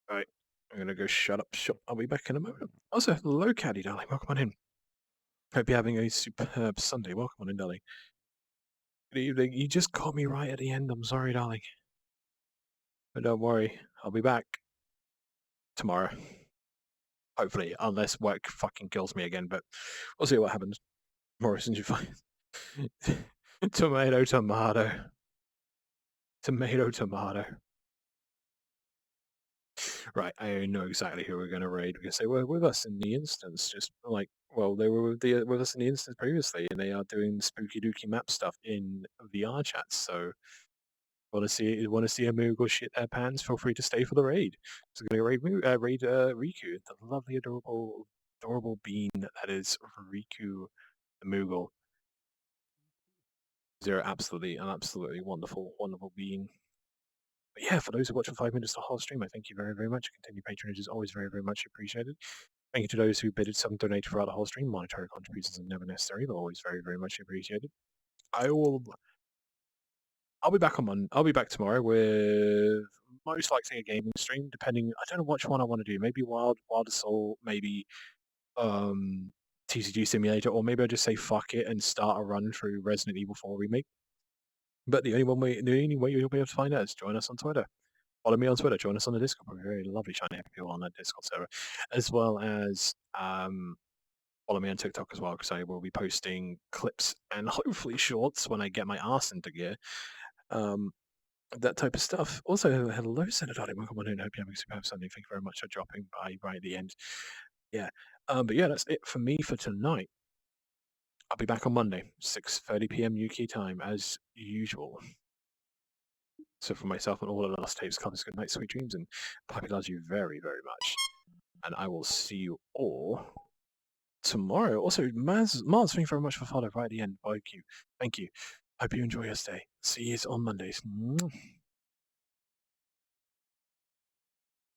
Right, I'm gonna go shut up shop. I'll be back in a moment. Also, hello, Caddy, darling. Welcome on in. Hope you're having a superb Sunday. Welcome on in, darling. Good evening. You just caught me right at the end. I'm sorry, darling. But don't worry, I'll be back tomorrow. Hopefully, unless work fucking kills me again. But we'll see what happens. Morrison, you find tomato, tomato, tomato, tomato. Right, I know exactly who we're going to raid because they were with us in the instance. Just like, well, they were with us in the instance previously, and they are doing spooky dooky map stuff in VR chats. So, want to see a Moogle shit their pants? Feel free to stay for the raid. So, we're going to raid Riku, the lovely, adorable bean that is Riku the Moogle. They're an absolutely wonderful being. But yeah, for those who watch for 5 minutes the whole stream, I thank you very, very much. Continued patronage is always very, very much appreciated. Thank you to those who bidded some donated throughout the whole stream. Monetary contributions are never necessary, but always very, very much appreciated. I'll be back I'll be back tomorrow with most likely a gaming stream, depending. I don't know which one I want to do. Maybe Wild Assault, maybe TCG Simulator, or maybe I'll just say fuck it and start a run through Resident Evil 4 Remake. But the only way you'll be able to find out is join us on Twitter. Follow me on Twitter. Join us on the Discord. We're very lovely, shiny people on that Discord server, as well as follow me on TikTok as well, because I will be posting clips and hopefully shorts when I get my arse into gear. That type of stuff. Also, hello, Senator. Welcome on in. Hope you're having a superb Sunday. Thank you very much for dropping by right at the end. Yeah. But yeah, that's it for me for tonight. I'll be back on Monday, 6:30 p.m. UK time, as usual. So for myself and all of the last tapes, comments, good night, sweet dreams, and Papi loves you very, very much. And I will see you all tomorrow. Also, Mars, thank you very much for following right at the end. Thank you. Hope you enjoy your stay. See you on Mondays.